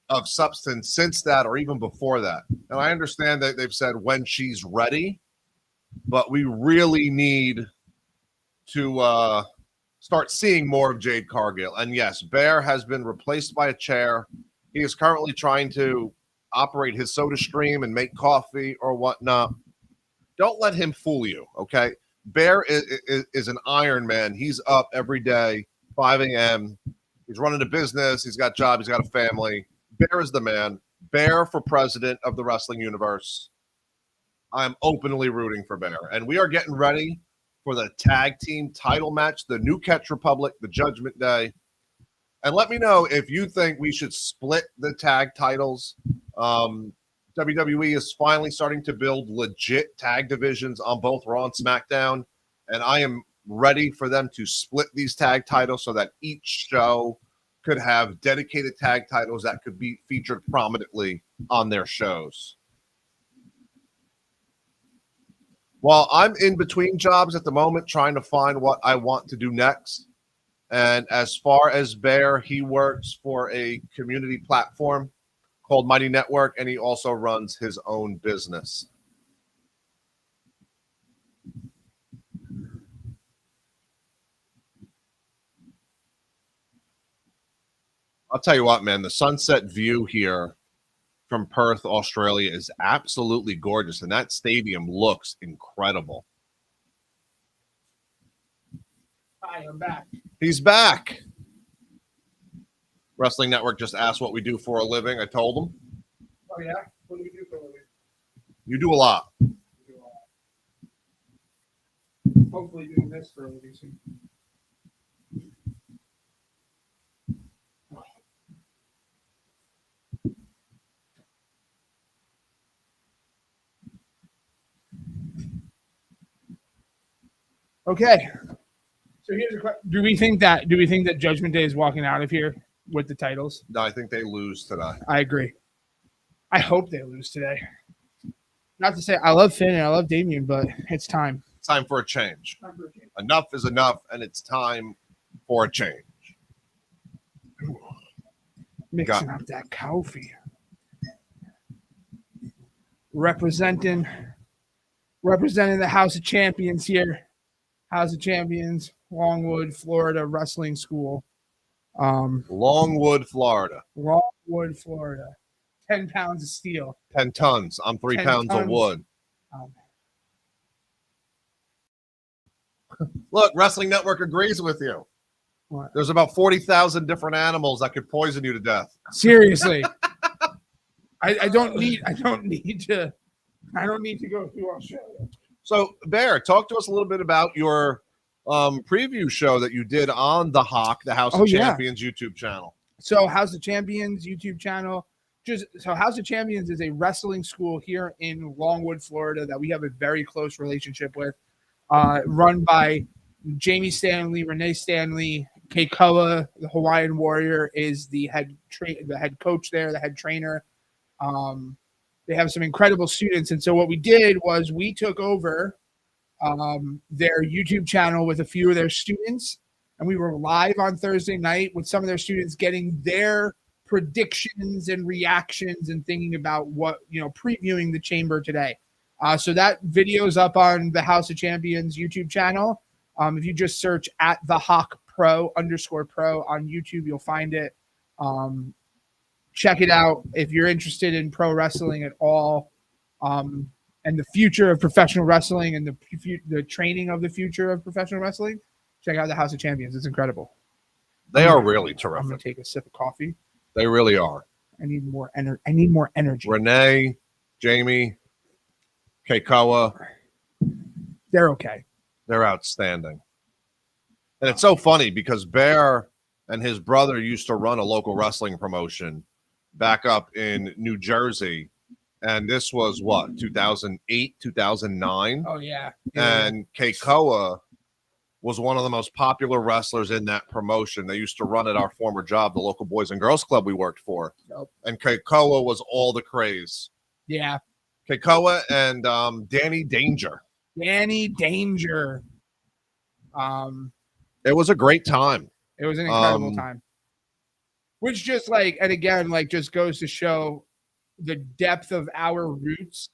of substance since that or even before that. And I understand that they've said when she's ready, but we really need to start seeing more of Jade Cargill. And yes, Bear has been replaced by a chair. He is currently trying to operate his soda stream and make coffee or whatnot. Don't let him fool you, okay? Bear is an Iron Man. He's up every day, 5 a.m. He's running a business. He's got a job. He's got a family. Bear is the man. Bear for president of the wrestling universe. I'm openly rooting for Bear. And we are getting ready for the tag team title match, the New Catch Republic, the Judgment Day. And let me know if you think we should split the tag titles. WWE is finally starting to build legit tag divisions on both Raw and SmackDown. And I am ready for them to split these tag titles so that each show could have dedicated tag titles that could be featured prominently on their shows. Well, I'm in between jobs at the moment trying to find what I want to do next. And as far as Bear, he works for a community platform called Mighty Network, and he also runs his own business. I'll tell you what, man, the sunset view here from Perth, Australia is absolutely gorgeous, and that stadium looks incredible.
Hi, I'm back.
He's back. Wrestling Network just asked what we do for a living. I told them.
Oh, yeah? What do we do for a living?
You do a lot.
Hopefully doing this for a living soon. Okay. So here's a question. Do we think that Judgment Day is walking out of here with the titles?
No, I think they lose today.
I agree. I hope they lose today. Not to say I love Finn and I love Damian, but it's time.
It's time for a change. Enough is enough, and it's time for a change.
Mixing up that coffee. Representing the House of Champions here. House of Champions, Longwood, Florida Wrestling School.
Longwood, Florida.
Longwood, Florida. 10 pounds of steel.
10 tons. I'm 3 pounds of wood. Look, Wrestling Network agrees with you.
What?
There's about 40,000 different animals that could poison you to death.
Seriously. I don't need to go through Australia.
So, Bear, talk to us a little bit about your preview show that you did on the Hawk, the House of Champions YouTube channel.
So, House of Champions YouTube channel. House of Champions is a wrestling school here in Longwood, Florida, that we have a very close relationship with. Run by Jamie Stanley, Renee Stanley, Keikoa, the Hawaiian Warrior, is the head coach there, the head trainer. They have some incredible students. And so what we did was we took over their YouTube channel with a few of their students, and we were live on Thursday night with some of their students getting their predictions and reactions and thinking about what, previewing the chamber today. So that video is up on the House of Champions YouTube channel. If you just search at the Hawk Pro _ on YouTube, you'll find it. Check it out if you're interested in pro wrestling at all, and the future of professional wrestling and the training of the future of professional wrestling. Check out the House of Champions. It's incredible.
They are really terrific.
I'm gonna take a sip of coffee.
They really are.
I need more energy.
Renee, Jamie, Keikoa.
They're okay.
They're outstanding. And it's so funny because Bear and his brother used to run a local wrestling promotion back up in New Jersey. And this was what, 2008, 2009?
Oh, yeah.
And Keikoa was one of the most popular wrestlers in that promotion. They used to run at our former job, the local Boys and Girls Club we worked for.
Yep.
And Keikoa was all the craze.
Yeah.
Keikoa and Danny Danger.
Danny Danger.
It was a great time.
It was an incredible time. Which just like, and again, like just goes to show the depth of our roots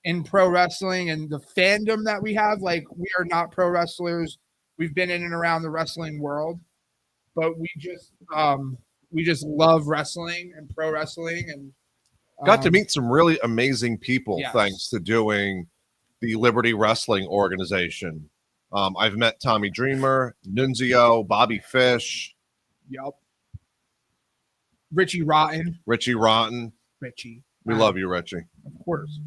in pro wrestling and the fandom that we have. Like, we are not pro wrestlers. We've been in and around the wrestling world, but we just love wrestling and pro wrestling, and
got to meet some really amazing people
yes.
thanks to doing the Liberty Wrestling organization. I've met Tommy Dreamer, Nunzio, Bobby Fish.
Yep. Richie Rotten.
Richie Rotten.
Richie.
We love you, Richie.
Of course.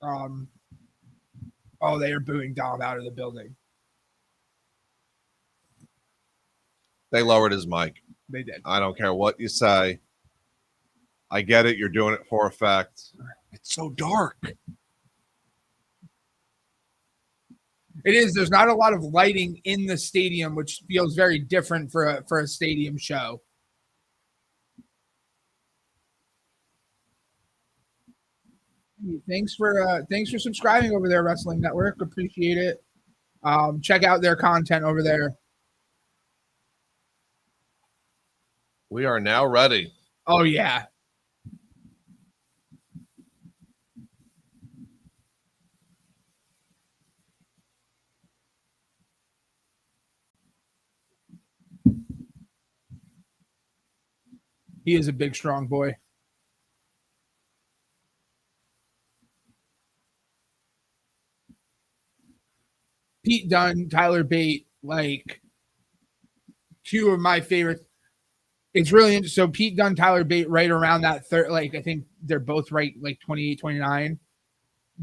Oh, they are booing Dom out of the building.
They lowered his mic.
They did.
I don't care what you say. I get it. You're doing it for effect. It's so dark.
It is. There's not a lot of lighting in the stadium, which feels very different for a stadium show. Thanks for subscribing over there, Wrestling Network. Appreciate it. Check out their content over there.
We are now ready.
Oh yeah. He is a big, strong boy. Pete Dunne, Tyler Bate, like two of my favorites. It's really interesting. So Pete Dunne, Tyler Bate, right around that third, like I think they're both right, like 28, 29.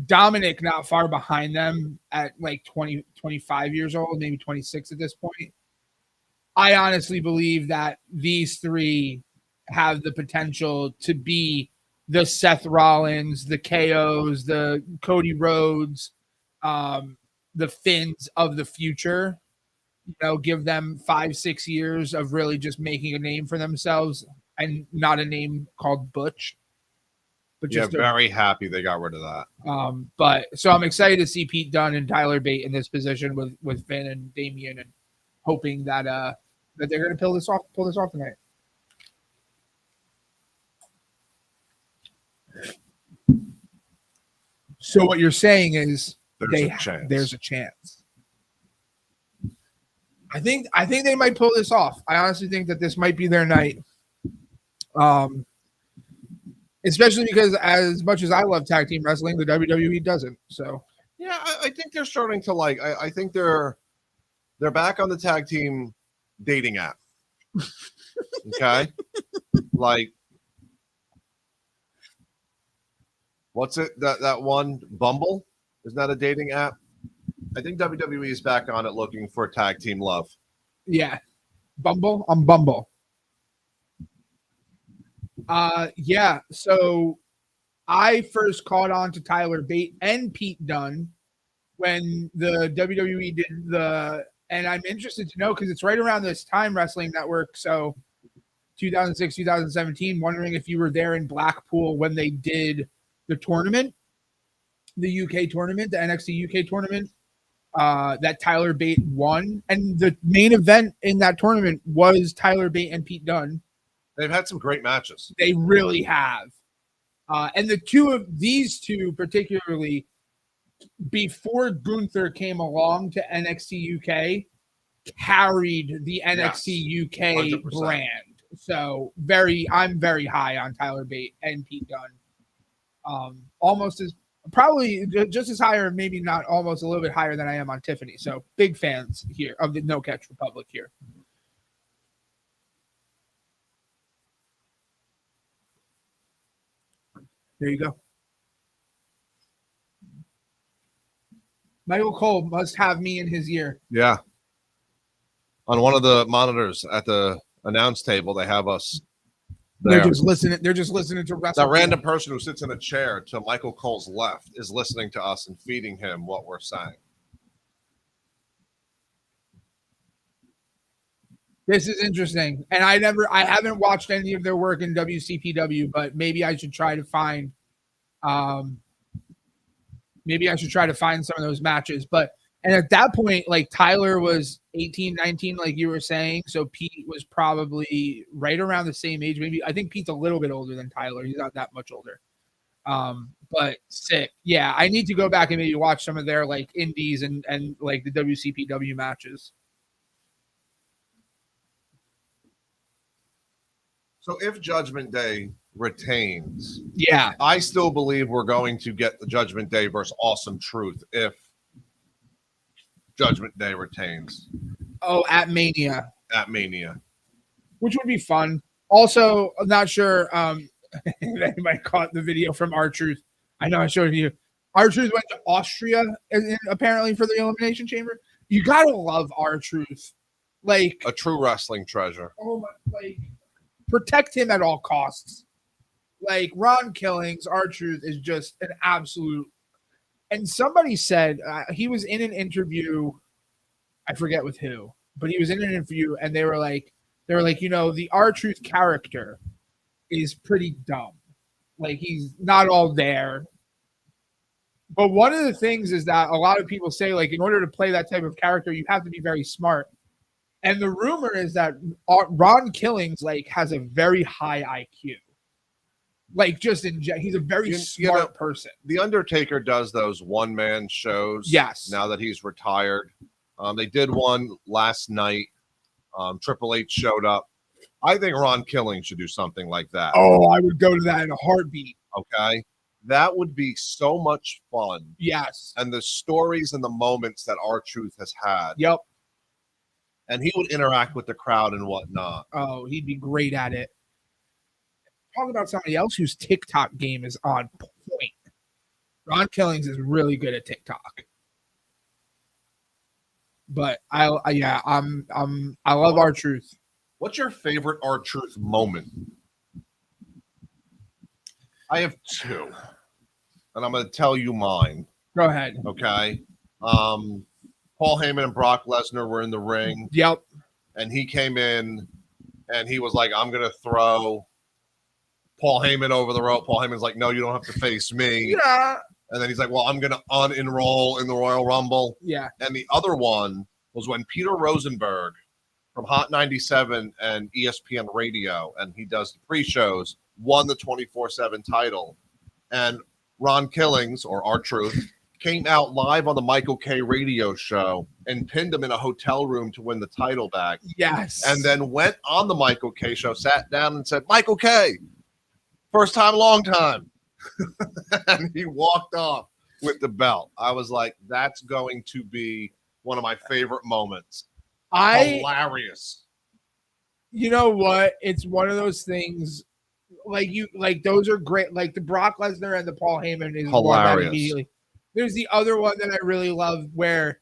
Dominic not far behind them at like 20, 25 years old, maybe 26 at this point. I honestly believe that these three have the potential to be the Seth Rollins, the KOs, the Cody Rhodes, the Finns of the future. You know, give them 5-6 years of really just making a name for themselves, and not a name called Butch. But
Yeah,
just
very happy they got rid of that.
But so I'm excited to see Pete Dunne and Tyler Bate in this position with Finn and Damian, and hoping that that they're going to pull this off tonight. So what you're saying is there's a chance. I think they might pull this off. I honestly think that this might be their night. Especially because as much as I love tag team wrestling, the WWE doesn't. So
yeah, I think they're starting to like. I think they're back on the tag team dating app. Okay, like what's it that one Bumble? Isn't that a dating app? I think WWE is back on it looking for tag team love.
Yeah. Bumble? I'm Bumble. Yeah. So I first caught on to Tyler Bate and Pete Dunne when the WWE did and I'm interested to know because it's right around this time, Wrestling Network. So 2006, 2017, wondering if you were there in Blackpool when they did the tournament, the UK tournament, the NXT UK tournament. That Tyler Bate won, and the main event in that tournament was Tyler Bate and Pete Dunne.
They've had some great matches.
They really have. And the two of these two, particularly, before Gunther came along to NXT UK, carried the NXT UK
100%.
brand. So I'm very high on Tyler Bate and Pete Dunne. Almost as probably just as high, or maybe not, almost a little bit higher than I am on Tiffany. So big fans here of the No Catch Republic here. There you go. Michael Cole must have me in his ear.
Yeah. on one of the monitors at the announce table. They have us.
They're
There.
just listening. They're just listening to wrestling.
That random person who sits in a chair to Michael Cole's left is listening to us and feeding him what we're saying.
This is interesting, and I haven't watched any of their work in WCPW, but maybe I should try to find, some of those matches. And at that point, like Tyler was 18, 19, like you were saying, so Pete was probably right around the same age. Maybe I think Pete's a little bit older than Tyler. He's not that much older. But sick. Yeah, I need to go back and maybe watch some of their like indies and like the WCPW matches.
So if Judgment Day retains,
Yeah,
I still believe we're going to get the Judgment Day versus Awesome Truth if Judgment Day retains.
Oh, at Mania.
At Mania.
Which would be fun. Also, I'm not sure anybody caught the video from R-Truth. I know I showed it to you. R-Truth went to Austria apparently for the Elimination Chamber. You gotta love R-Truth. Like
A true wrestling treasure.
oh my, like protect him at all costs. Like Ron Killings, R-Truth is just an absolute. And somebody said he was in an interview. I forget with who, but he was in an interview, and they were like, you know, the R-Truth character is pretty dumb. Like he's not all there. But one of the things is that a lot of people say, like, in order to play that type of character, you have to be very smart. And the rumor is that Ron Killings like has a very high IQ. Like just he's a very smart person.
The Undertaker does those one-man shows.
Yes.
Now that he's retired. They did one last night. Triple H showed up. I think Ron Killing should do something like that.
Oh, I would go to that in a heartbeat.
Okay. That would be so much fun.
Yes.
And the stories and the moments that R-Truth has had.
Yep.
And he would interact with the crowd and whatnot.
Oh, he'd be great at it. Talk about somebody else whose TikTok game is on point. Ron Killings is really good at TikTok. But I love R-Truth.
What's your favorite R-Truth moment? I have two. And I'm going to tell you mine.
Go ahead.
Okay. Paul Heyman and Brock Lesnar were in the ring.
Yep.
And he came in and he was like, I'm going to throw Paul Heyman over the rope. Paul Heyman's like, no, you don't have to face me.
Yeah.
And then he's like, well, I'm going to unenroll in the Royal Rumble.
Yeah.
And the other one was when Peter Rosenberg from Hot 97 and ESPN Radio, and he does the pre-shows, won the 24/7 title. And Ron Killings, or R-Truth, came out live on the Michael K radio show and pinned him in a hotel room to win the title back.
Yes.
And then went on the Michael K show, sat down and said, Michael K, first time, long time. And he walked off with the belt. I was like, that's going to be one of my favorite moments. Hilarious.
You know what? It's one of those things like those are great. Like the Brock Lesnar and the Paul Heyman is hilarious. Immediately. There's the other one that I really love where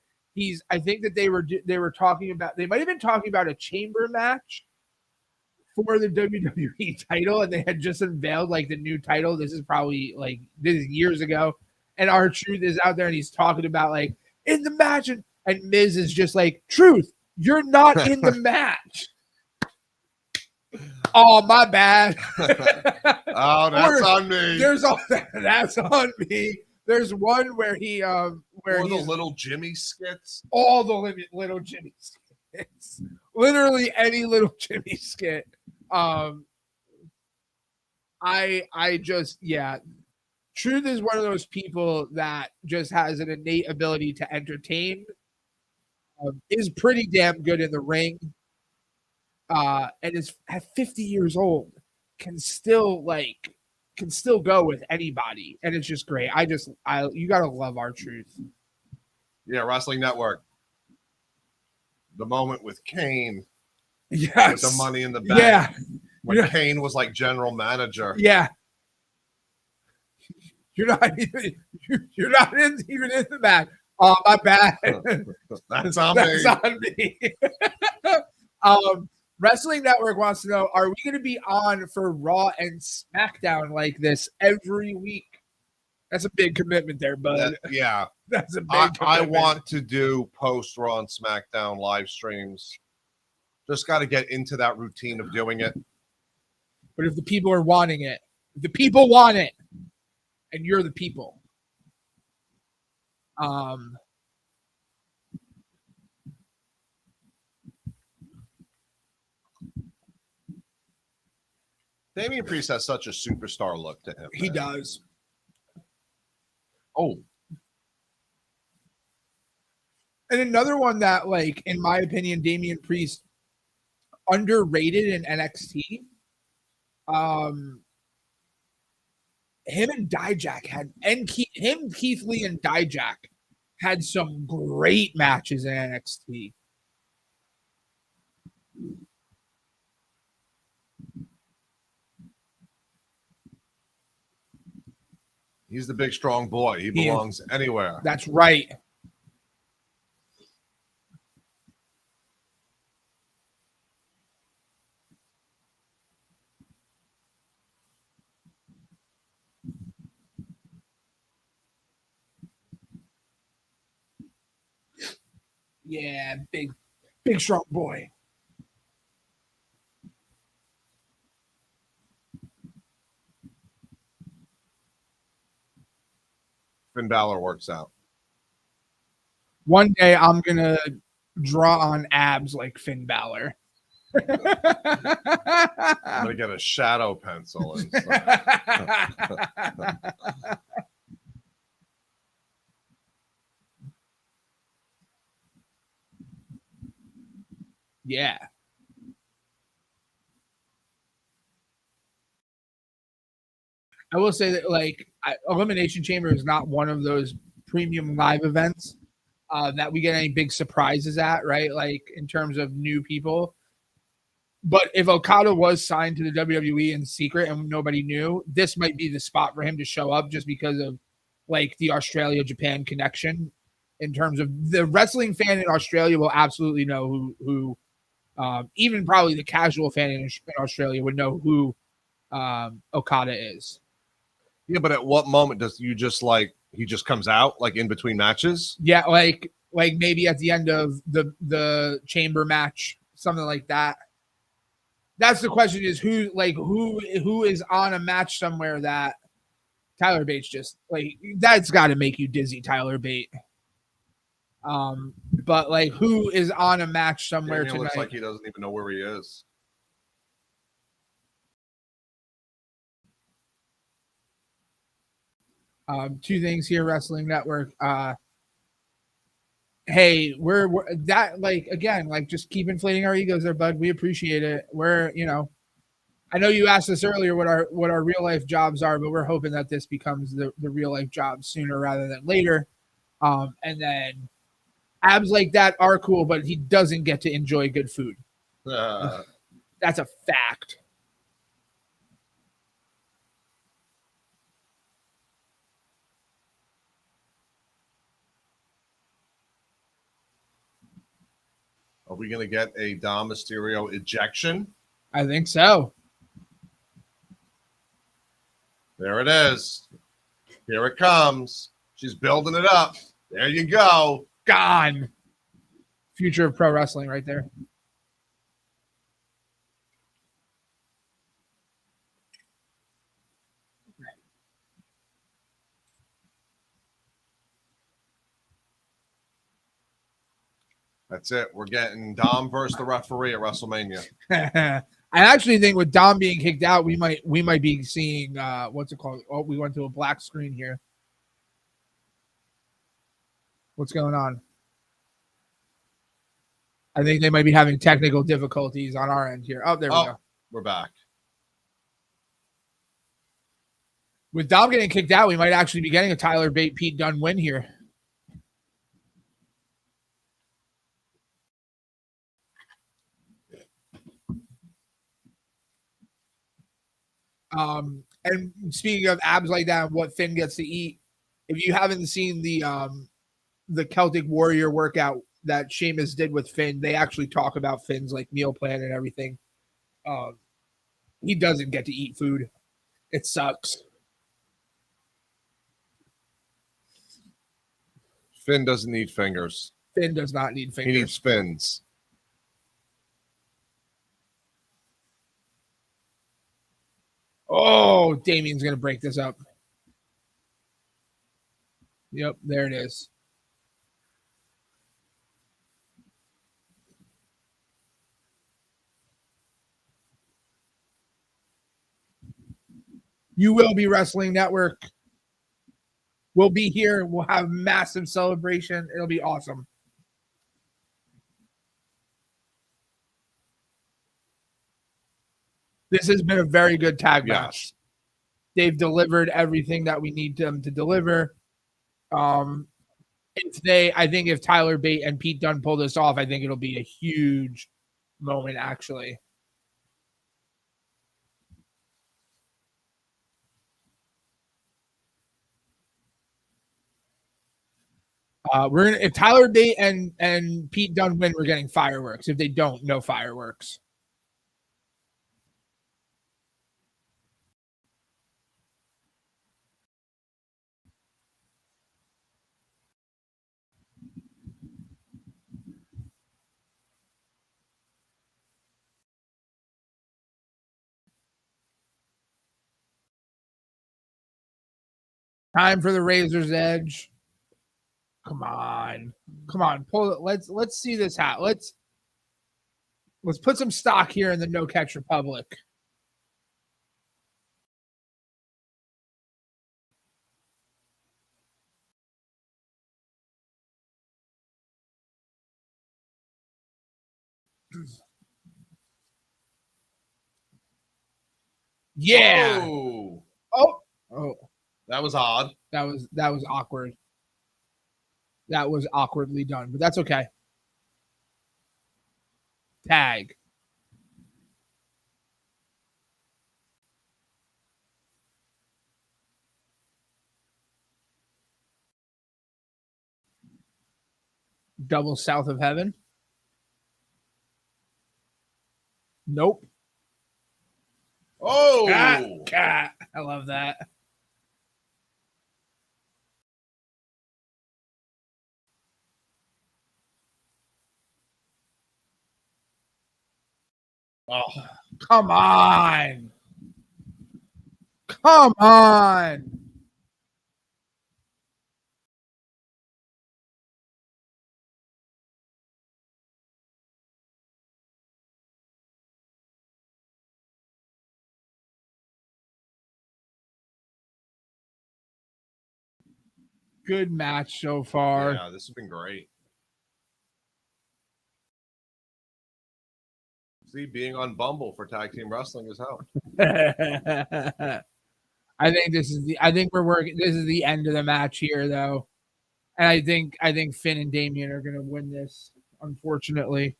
I think that they were talking about, they might have been talking about a chamber match for the WWE title, and they had just unveiled like the new title. This is years ago. And R-Truth is out there and he's talking about like in the match, and Miz is just like, Truth, you're not in the match. Oh, my bad.
Oh, that's on me.
That's on me. There's one where
the little Jimmy skits.
All the little Jimmy skits. Literally any little Jimmy skit. Truth is one of those people that just has an innate ability to entertain. Is pretty damn good in the ring. And is at 50 years old, can still go with anybody, and it's just great. You gotta love R-Truth.
Yeah, Wrestling Network. The moment with Kane.
Yes.
With the Money in the Bank.
Yeah.
When Kane was like general manager.
Yeah. You're not even in the match. Oh, my bad.
That's on
That's
me.
on me. Wrestling Network wants to know: are we going to be on for Raw and SmackDown like this every week? That's a big commitment there, bud.
Yeah.
That's a big
I
commitment.
want to do post Raw and SmackDown live streams. Just got to get into that routine of doing it.
But if the people are wanting it, if the people want it, and you're the people.
Damian Priest has such a superstar look to him.
He does.
Oh.
And another one that, like, in my opinion, Damian Priest underrated in NXT. Him and Dijak Keith Lee and Dijak had some great matches in NXT.
He's the big, strong boy. He belongs anywhere.
That's right. Yeah, big, strong boy.
Finn Balor works out.
One day I'm going to draw on abs like Finn Balor.
I'm going to get a shadow pencil.
Yeah. I will say that, like, Elimination Chamber is not one of those premium live events that we get any big surprises at, right? Like, in terms of new people. But if Okada was signed to the WWE in secret and nobody knew, this might be the spot for him to show up just because of, like, the Australia-Japan connection. In terms of the wrestling fan in Australia will absolutely know who even probably the casual fan in Australia would know who Okada is.
Yeah, but at what moment does he just comes out like in between matches?
Yeah, like maybe at the end of the chamber match, something like that. That's the question: is who is on a match somewhere that Tyler Bates just like that's got to make you dizzy, Tyler Bate. But like who is on a match somewhere tonight?
Looks like he doesn't even know where he is.
Two things here, Wrestling Network. Hey, we're that like again, like just keep inflating our egos there, bud. We appreciate it. I know you asked us earlier what our real life jobs are, but we're hoping that this becomes the real life job sooner rather than later. And then abs like that are cool, but he doesn't get to enjoy good food. That's a fact.
Are we going to get a Dom Mysterio ejection?
I think so.
There it is. Here it comes. She's building it up. There you go.
Gone. Future of pro wrestling right there.
That's it. We're getting Dom versus the referee at WrestleMania.
I actually think with Dom being kicked out, we might be seeing what's it called? Oh, we went to a black screen here. What's going on? I think they might be having technical difficulties on our end here. Oh, there we go.
We're back.
With Dom getting kicked out, we might actually be getting a Tyler Bate Pete Dunne win here. And speaking of abs like that, what Finn gets to eat, if you haven't seen the the Celtic Warrior workout that Sheamus did with Finn, they actually talk about Finn's like meal plan and everything. He doesn't get to eat food. It sucks.
Finn doesn't need fingers.
Finn does not need fingers.
He needs fins.
Oh, Damien's going to break this up. Yep, there it is. You will be Wrestling Network. We'll be here. We'll have massive celebration. It'll be awesome. This has been a very good tag match. They've delivered everything that we need them to deliver. I think if Tyler Bate and Pete Dunne pull this off, I think it'll be a huge moment, actually. If Tyler Bate and Pete Dunne win, we're getting fireworks. If they don't, no fireworks. Time for the Razor's Edge. Come on, pull it. Let's see this hat. Let's put some stock here in the No Catch Republic. Yeah. Oh.
That was odd.
That was awkward. That was awkwardly done, but that's okay. Tag. Double South of Heaven. Nope.
Oh,
cat. I love that. Oh, come on. Come on. Good match so far.
Yeah, this has been great. See, being on Bumble for tag team wrestling has helped.
I think we're working. This is the end of the match here, though, and I think Finn and Damien are going to win this. Unfortunately,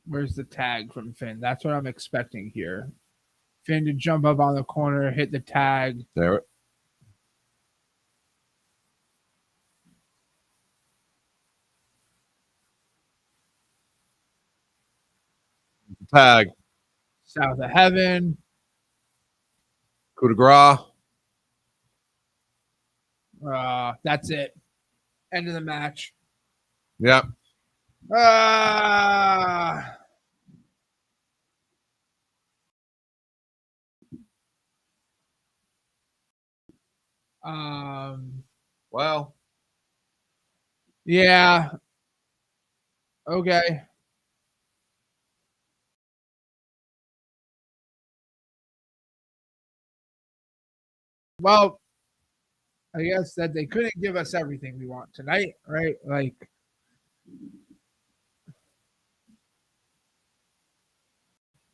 where's the tag from Finn? That's what I'm expecting here. Finn to jump up on the corner, hit the tag.
There. Tag.
South of Heaven.
Coup de grace.
That's it. End of the match.
Yep. Well.
Yeah. Okay. Well, I guess that they couldn't give us everything we want tonight, right? Like,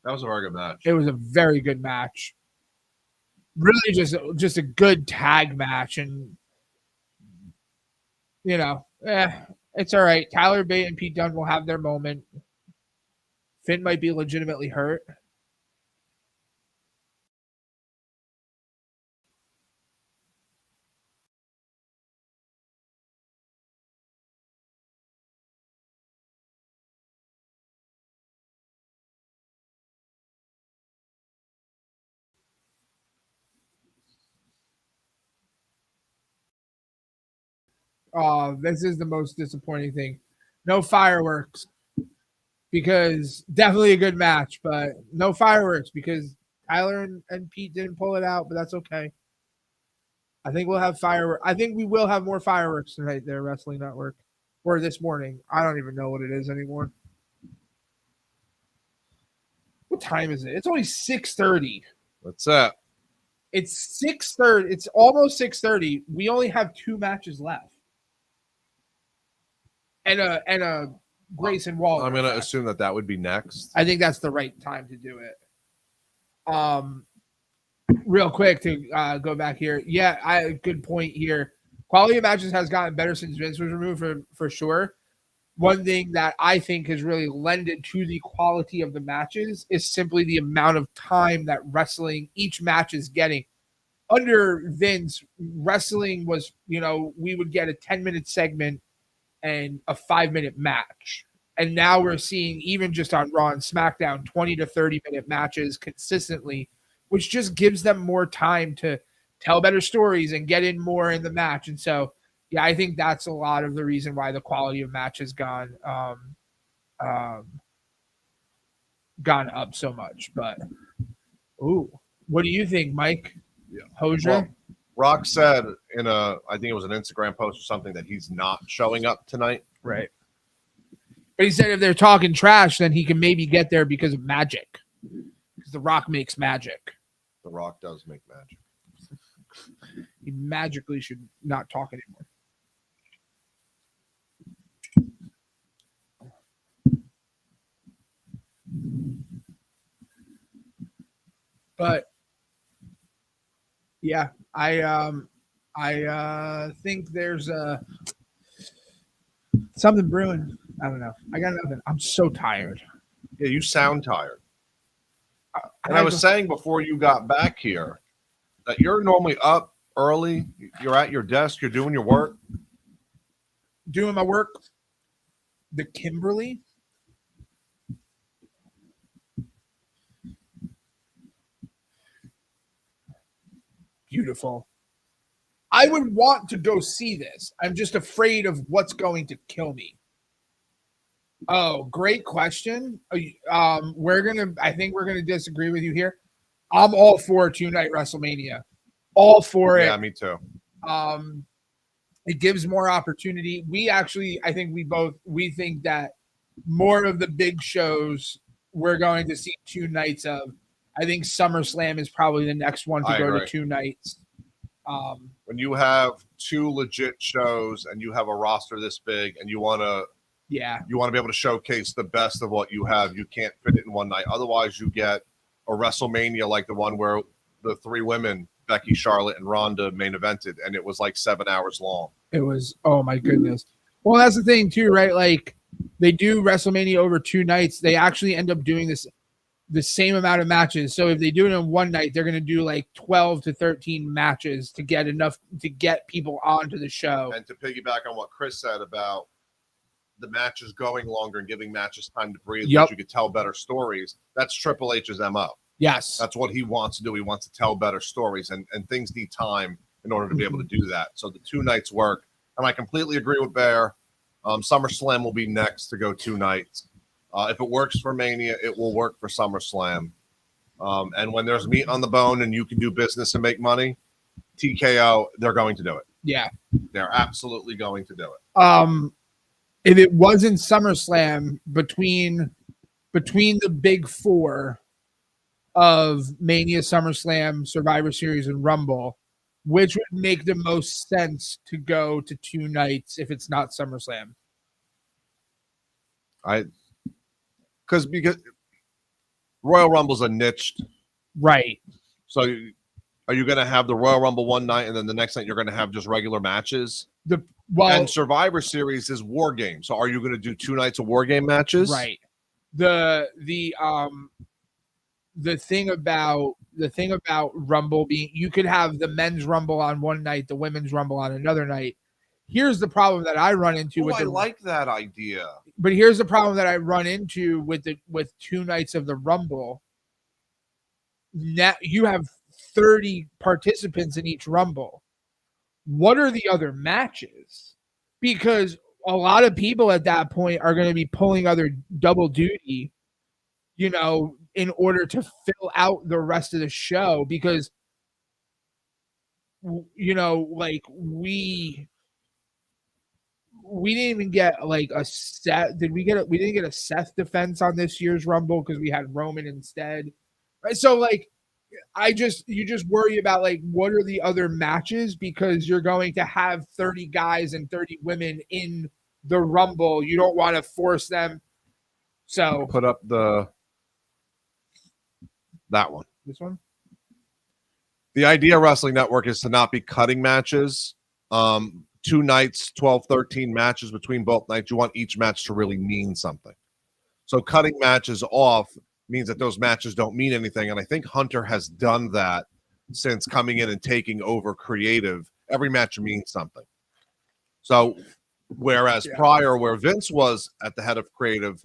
That was a very good match.
It was a very good match. Really just a good tag match. And, you know, it's all right. Tyler Bate and Pete Dunne will have their moment. Finn might be legitimately hurt. This is the most disappointing thing. No fireworks, because definitely a good match, but no fireworks because Tyler and Pete didn't pull it out, but that's okay. I think we'll have fireworks. I think we will have more fireworks tonight there, Wrestling Network, or this morning. I don't even know what it is anymore. What time is it? It's only 6:30.
What's that?
It's 6:30. It's almost 6:30. We only have 2 matches left. And a Grayson Waller.
I'm gonna assume that would be next.
I think that's the right time to do it. Real quick to go back here. Yeah, good point here. Quality of matches has gotten better since Vince was removed for sure. One thing that I think has really lended to the quality of the matches is simply the amount of time that each match is getting. Under Vince, wrestling was, we would get a 10-minute segment and a 5-minute match. And now we're seeing, even just on Raw and SmackDown, 20 to 30-minute matches consistently, which just gives them more time to tell better stories and get in more in the match. And so, yeah, I think that's a lot of the reason why the quality of match has gone up so much. But, what do you think, Mike?
Yeah.
Hosier?
Well, Rock said I think it was an Instagram post or something, that he's not showing up tonight.
Right. But he said if they're talking trash, then he can maybe get there because of magic. Because The Rock makes magic.
The Rock does make magic.
He magically should not talk anymore. But yeah, I think there's something brewing. I don't know. I got nothing. I'm so tired.
Yeah, you sound tired. And I was saying before you got back here that you're normally up early. You're at your desk. You're doing your work.
Doing my work. The Kimberly. Beautiful. I would want to go see this. I'm just afraid of what's going to kill me. Oh, great question. I think we're gonna disagree with you here. I'm all for 2-night WrestleMania. All for it.
Yeah, me too.
It gives more opportunity. I think we think that more of the big shows we're going to see 2 nights of. I think SummerSlam is probably the next one to go to 2 nights.
When you have 2 legit shows and you have a roster this big and you want to be able to showcase the best of what you have, you can't fit it in one night. Otherwise, you get a WrestleMania like the one where the 3 women, Becky, Charlotte, and Ronda, main evented, and it was like 7 hours long.
It was, oh my goodness. Well, that's the thing too, right? Like, they do WrestleMania over 2 nights. They actually end up doing the same amount of matches. So if they do it in one night, they're going to do like 12 to 13 matches to get enough to get people onto the show.
And to piggyback on what Chris said about the matches going longer and giving matches time to breathe, so you could tell better stories. That's Triple H's MO.
Yes.
That's what he wants to do. He wants to tell better stories, and things need time in order to be able to do that. So the 2 nights work. And I completely agree with Bear. SummerSlam will be next to go 2 nights. If it works for Mania, it will work for SummerSlam. And when there's meat on the bone and you can do business and make money, TKO, they're going to do it.
Yeah.
They're absolutely going to do it.
If it wasn't SummerSlam, between the big 4 of Mania, SummerSlam, Survivor Series, and Rumble, which would make the most sense to go to 2 nights if it's not SummerSlam?
Because Royal Rumble's a niched.
Right.
So are you going to have the Royal Rumble one night and then the next night you're going to have just regular matches? And Survivor Series is War Game. So are you going to do 2 nights of War Game matches?
Right. The thing about Rumble being, you could have the men's Rumble on one night, the women's Rumble on another night. Here's the problem that I run into
I like that idea.
But here's the problem that I run into with 2 nights of the Rumble. Now you have 30 participants in each Rumble. What are the other matches? Because a lot of people at that point are going to be pulling other double duty, in order to fill out the rest of the show. Because, like we didn't even get like a Seth. We didn't get a Seth defense on this year's Rumble because we had Roman instead. Right. So like, you just worry about like, what are the other matches, because you're going to have 30 guys and 30 women in the Rumble. You don't want to force them. So
put up that one.
This one.
The idea of Wrestling Network is to not be cutting matches. 2 nights, 12, 13 matches between both nights. You want each match to really mean something. So cutting matches off means that those matches don't mean anything. And I think Hunter has done that since coming in and taking over creative. Every match means something. So whereas prior, where Vince was at the head of creative,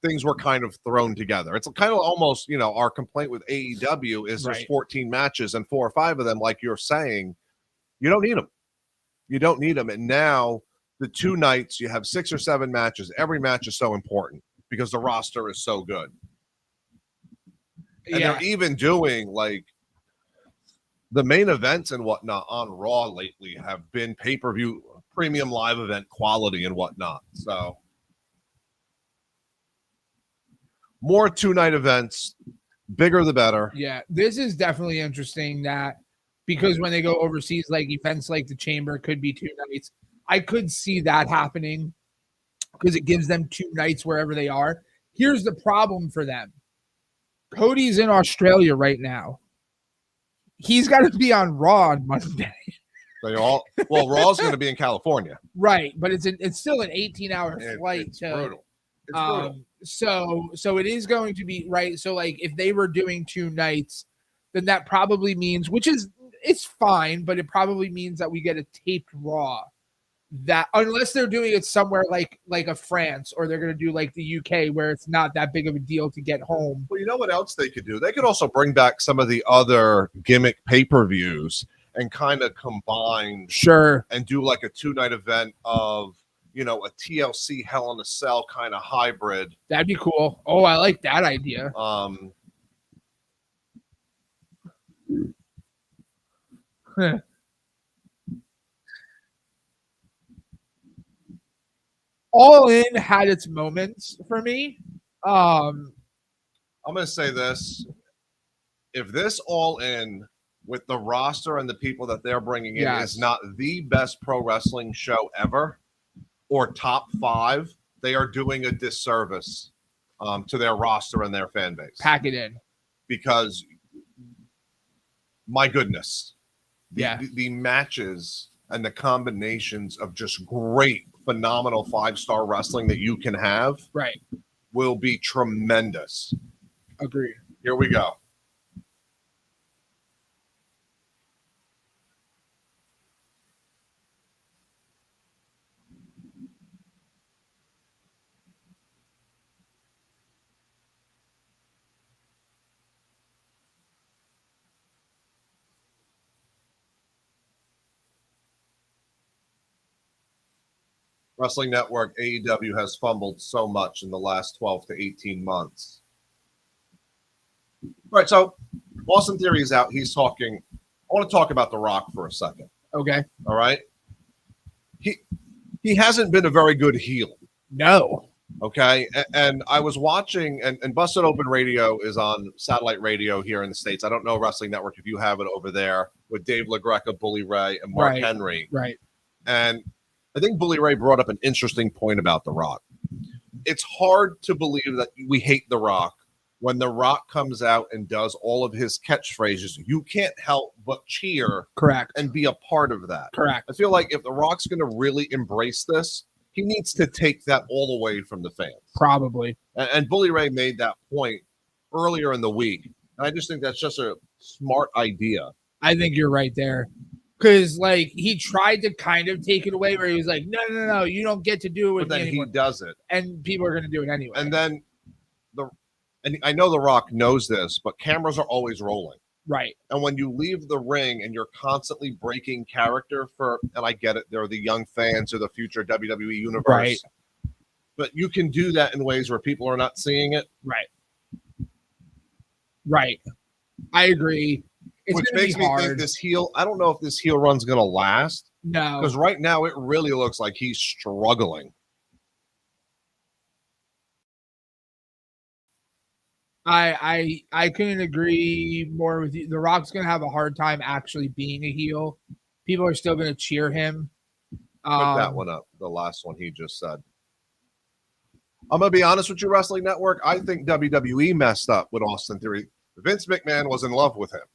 things were kind of thrown together. It's kind of almost, our complaint with AEW is there's 14 matches and 4 or 5 of them, like you're saying, you don't need them. You don't need them. And now the 2 nights, you have 6 or 7 matches. Every match is so important because the roster is so good. And they're even doing like the main events and whatnot on Raw lately have been pay-per-view premium live event quality and whatnot. So more 2-night events, bigger the better.
Yeah, this is definitely interesting because when they go overseas, like events like the Chamber could be 2 nights. I could see that happening because it gives them 2 nights wherever they are. Here's the problem for them. Cody's in Australia right now. He's got to be on Raw on Monday.
Raw's going to be in California.
Right, but it's still an 18-hour flight.
It's brutal. It's brutal.
So it is going to be right. So like if they were doing 2 nights, then that probably means, it's fine, but it probably means that we get a taped Raw. That unless they're doing it somewhere like a France, or they're going to do like the UK where it's not that big of a deal to get home.
Well, you know what else they could do? They could also bring back some of the other gimmick pay-per-views and kind of combine and do like a 2-night event of, a TLC Hell in a Cell kind of hybrid.
That'd be cool. Oh, I like that idea. All In had its moments for me.
I'm going to say this. If this All In with the roster and the people that they're bringing in is not the best pro wrestling show ever or top 5, they are doing a disservice to their roster and their fan base.
Pack it in.
Because, my goodness, the matches and the combinations of just great, phenomenal 5-star wrestling that you can have will be tremendous.
Agreed.
Here we go. Wrestling Network, AEW has fumbled so much in the last 12 to 18 months. All right, so Austin Theory is out. He's talking. I want to talk about The Rock for a second.
Okay.
All right. He hasn't been a very good heel.
No.
Okay. And I was watching, and Busted Open Radio is on satellite radio here in the States. I don't know Wrestling Network if you have it over there, with Dave LaGreca, Bully Ray, and Mark Henry.
Right.
And I think Bully Ray brought up an interesting point about The Rock. It's hard to believe that we hate The Rock when The Rock comes out and does all of his catchphrases, you can't help but cheer
Correct.
and be a part of that.
Correct.
I feel like if The Rock's going to really embrace this, he needs to take that all away from the fans.
Probably.
And Bully Ray made that point earlier in the week. And I just think that's just a smart idea.
I think you're right there. Because, like, he tried to kind of take it away where he was like, no, you don't get to do it with
But then
me anymore.
he does it.
And people are going to do it anyway.
And then, and I know The Rock knows this, but cameras are always rolling.
Right.
And when you leave the ring and you're constantly breaking character and I get it, they're the young fans of the future WWE universe.
Right.
But you can do that in ways where people are not seeing it.
Right. Right. I agree. It's
Which
gonna
makes
be
me
hard.
think this heel, I don't know if this heel run's going to last.
No.
Because right now it really looks like he's struggling.
I couldn't agree more with you. The Rock's going to have a hard time actually being a heel. People are still going to cheer him.
Put that one up, the last one he just said. I'm going to be honest with you, Wrestling Network. I think WWE messed up with Austin Theory. Vince McMahon was in love with him.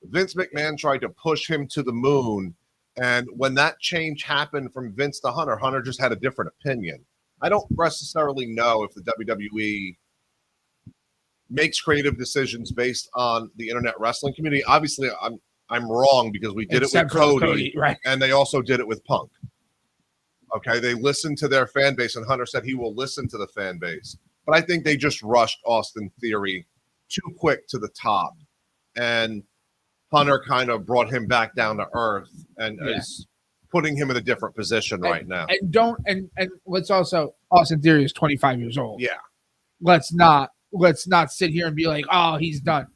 Vince McMahon tried to push him to the moon. And when that change happened from Vince to Hunter, Hunter just had a different opinion. I don't necessarily know if the WWE makes creative decisions based on the internet wrestling community. Obviously, I'm wrong because we did
Except
it with
for
Cody,
right?
And they also did it with Punk. Okay, they listened to their fan base, and Hunter said he will listen to the fan base. But I think they just rushed Austin Theory too quick to the top, and Hunter kind of brought him back down to earth and is putting him in a different position right now.
And let's also, Austin Theory is 25 years old.
Yeah,
let's not sit here and be like, oh, he's done.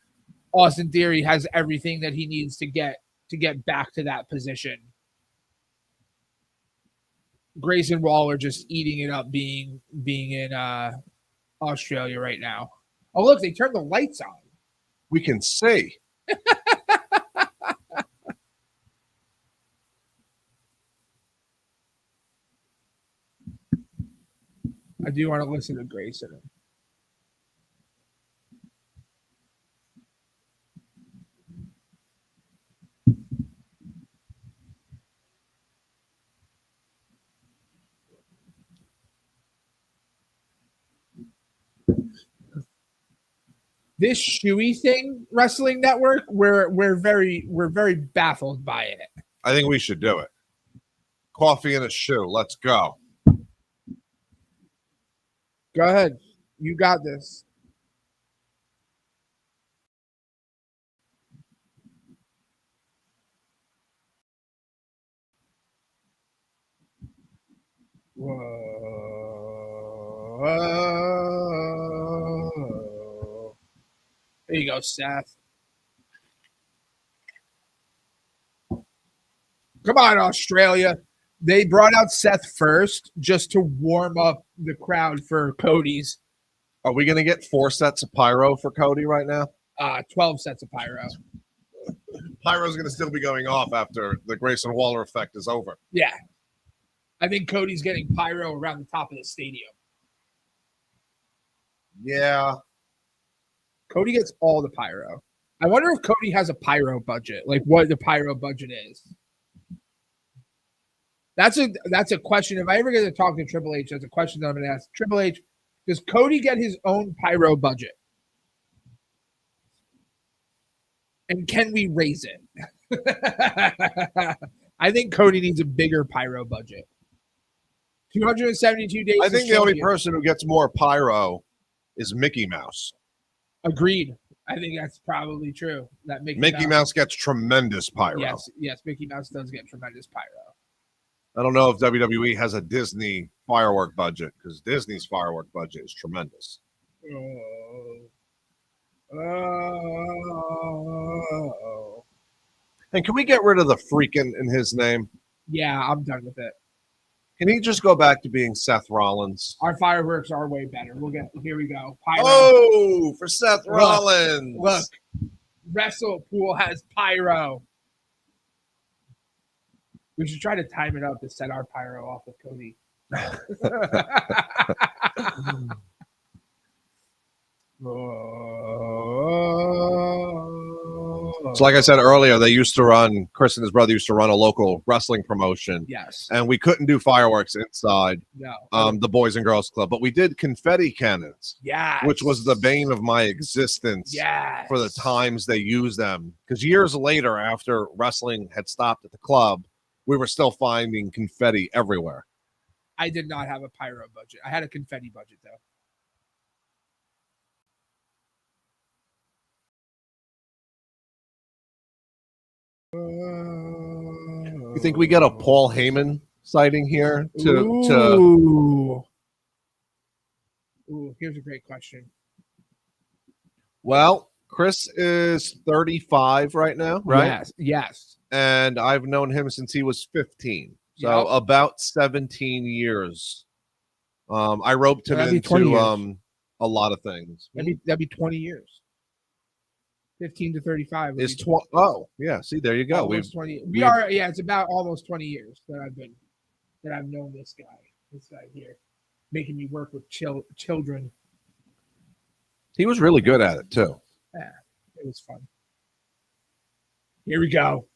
Austin Theory has everything that he needs to get back to that position. Grayson Waller just eating it up being in Australia right now. Oh, look, they turned the lights on.
We can see.
I do want to listen to Grayson. This shoey thing, Wrestling Network, we're very baffled by it.
I think we should do it. Coffee and a shoe. Let's go.
Go ahead. You got this. Whoa. There you go, Seth. Come on, Australia. They brought out Seth first just to warm up the crowd for Cody's.
Are we going to get 4 sets of pyro for Cody right now?
12 sets of pyro.
Pyro's going to still be going off after the Grayson Waller effect is over.
Yeah. I think Cody's getting pyro around the top of the stadium.
Yeah.
Cody gets all the pyro. I wonder if Cody has a pyro budget, like what the pyro budget is. That's a question. If I ever get to talk to Triple H, that's a question that I'm going to ask. Triple H, does Cody get his own pyro budget? And can we raise it? I think Cody needs a bigger pyro budget. 272 days.
I think the only person who gets more pyro is Mickey Mouse.
Agreed. I think that's probably true. That
Mickey Mouse gets tremendous pyro.
Yes, Mickey Mouse does get tremendous pyro.
I don't know if WWE has a Disney firework budget because Disney's firework budget is tremendous. And can we get rid of the freaking in his name?
Yeah, I'm done with it.
Can he just go back to being Seth Rollins?
Our fireworks are way better. Here we go. Pyro.
Oh, for Seth Rollins.
Look, WrestlePool has pyro. We should try to time it up to set our pyro off with Cody.
So like I said earlier, Chris and his brother used to run a local wrestling promotion.
Yes.
And we couldn't do fireworks inside
No.
the Boys and Girls Club, but we did confetti cannons.
Yes.
Which was the bane of my existence for the times they used them. Because years later, after wrestling had stopped at the club, we were still finding confetti everywhere.
I did not have a pyro budget. I had a confetti budget, though.
You think we get a Paul Heyman sighting here?
Ooh, here's a great question.
Well, Chris is 35 right now, right?
Yes.
And I've known him since he was 15. So about 17 years. I roped him into a lot of things.
That'd be 20 years. 15 to 35
is 20. Oh, yeah. See, there you go.
It's about almost 20 years that I've known this guy here, making me work with children.
He was really good at it too.
Yeah, it was fun. Here we go.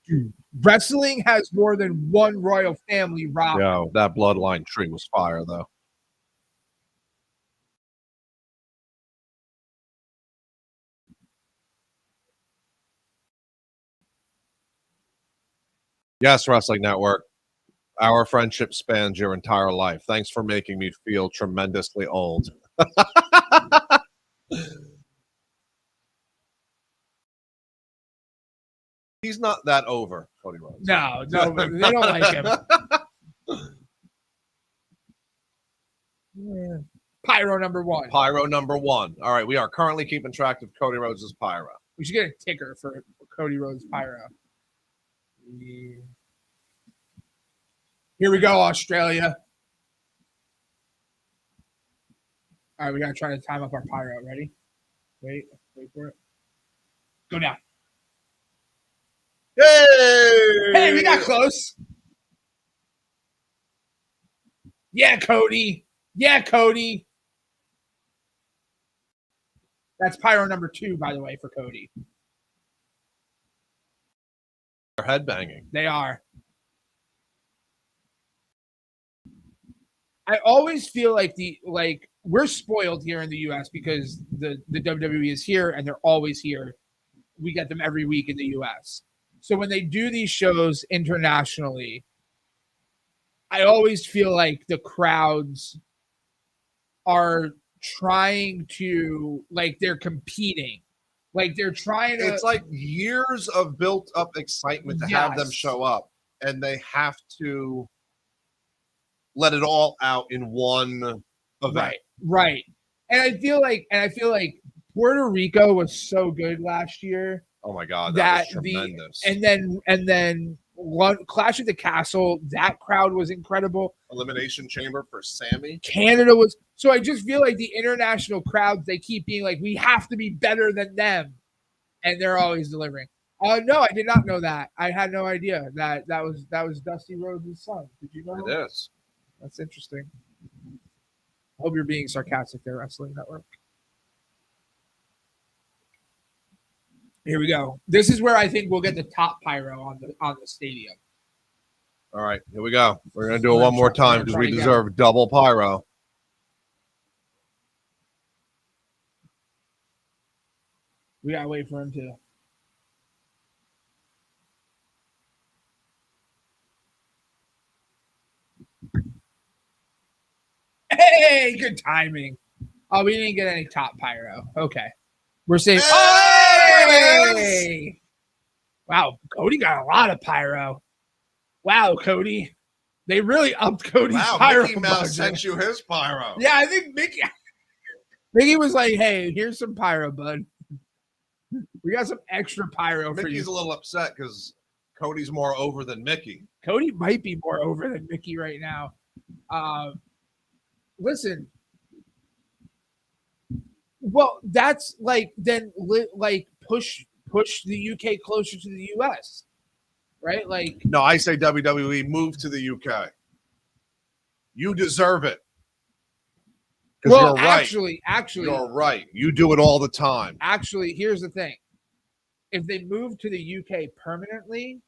Dude, wrestling has more than one royal family, Rob.
Yeah, that bloodline tree was fire, though. Yes, Wrestling Network. Our friendship spans your entire life. Thanks for making me feel tremendously old. He's not that over, Cody Rhodes.
No, they don't like him. Pyro number one.
Pyro number one. All right, we are currently keeping track of Cody Rhodes' pyro.
We should get a ticker for Cody Rhodes' pyro. Here we go, Australia. All right, we gotta try to time up our pyro. Ready? Wait for it. Go down. Hey, we got close. Yeah, Cody. That's pyro number 2, by the way, for Cody.
They're headbanging.
They are. I always feel like we're spoiled here in the US because the WWE is here and they're always here. We get them every week in the US. So when they do these shows internationally, I always feel like the crowds are trying to, they're competing. They're trying to.
It's like years of built up excitement to have them show up, and they have to let it all out in one event.
Right. And I feel like Puerto Rico was so good last year.
Oh my God, that was tremendous.
And then Clash at the Castle, that crowd was incredible.
Elimination Chamber for Sammy.
Canada was. So I just feel like the international crowds, they keep being like, we have to be better than them. And they're always delivering. No, I did not know that. I had no idea that was Dusty Rhodes' son. Did you know
that? It is.
That's interesting. I hope you're being sarcastic there, Wrestling Network. Here we go. This is where I think we'll get the top pyro on the stadium.
All right, here we go. We're gonna do it one more time because we deserve double pyro.
We gotta wait for him to. Hey, good timing. Oh, we didn't get any top pyro. Okay. We're saying, hey! Wow, Cody got a lot of pyro. Wow, Cody. They really upped Cody's pyro.
Mickey Mouse sent you his pyro.
Yeah, I think Mickey was like, hey, here's some pyro, bud. We got some extra pyro for you.
Mickey's a little upset because Cody's more over than Mickey.
Cody might be more over than Mickey right now. Listen. Well, that's push the UK closer to the US, right?
No, I say WWE move to the UK. You deserve it. Because
Well,
you're right.
actually,
You're right. You do it all the time.
actually, here's the thing: if they move to the UK permanently,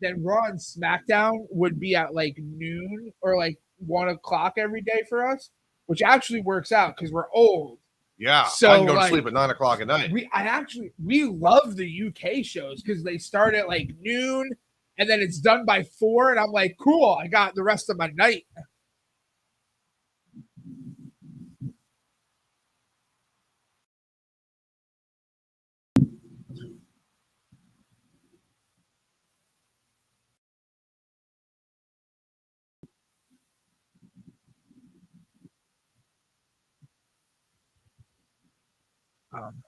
then Raw and SmackDown would be at like noon or like 1 o'clock every day for us, which actually works out because we're old.
Yeah.
So,
I can go to
like,
sleep at 9 o'clock at night.
We love the UK shows because they start at like noon and then it's done by 4, and I'm like, cool, I got the rest of my night. Um,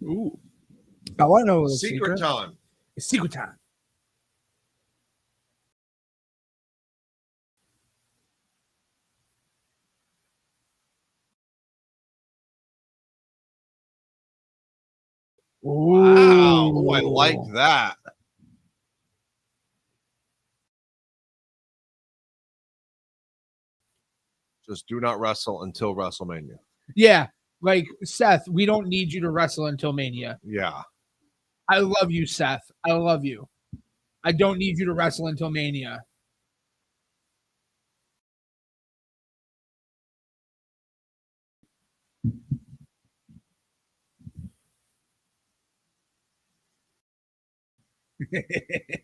Ooh, I want to know the
Secret time.
It's secret time.
Wow. Ooh, I like that. Just do not wrestle until WrestleMania.
Yeah, like Seth, we don't need you to wrestle until Mania.
Yeah.
I love you, Seth. I love you. I don't need you to wrestle until Mania.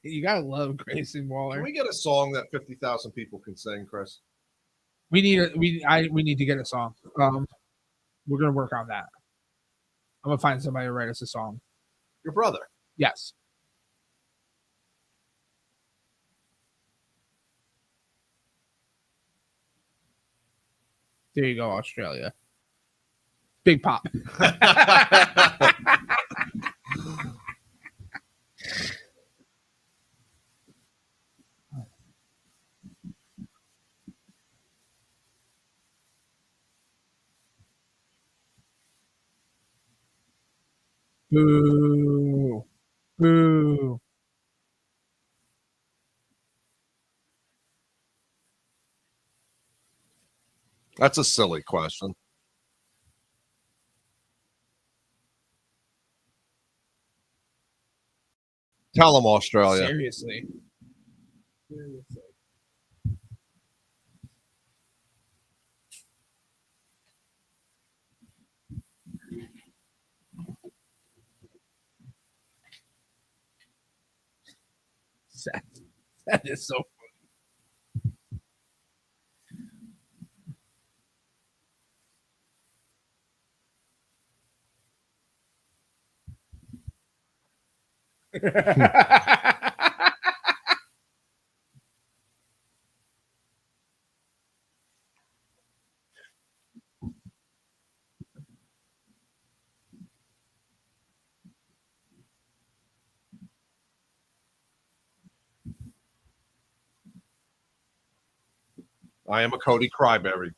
You gotta love Grayson Waller.
Can we get a song that 50,000 people can sing, Chris?
We need to get a song. We're gonna work on that. I'm gonna find somebody to write us a song.
Your brother.
Yes. There you go, Australia. Big pop. Boo. Boo.
That's a silly question. Tell them, Australia.
Seriously. That is so funny.
I am a Cody crybaby.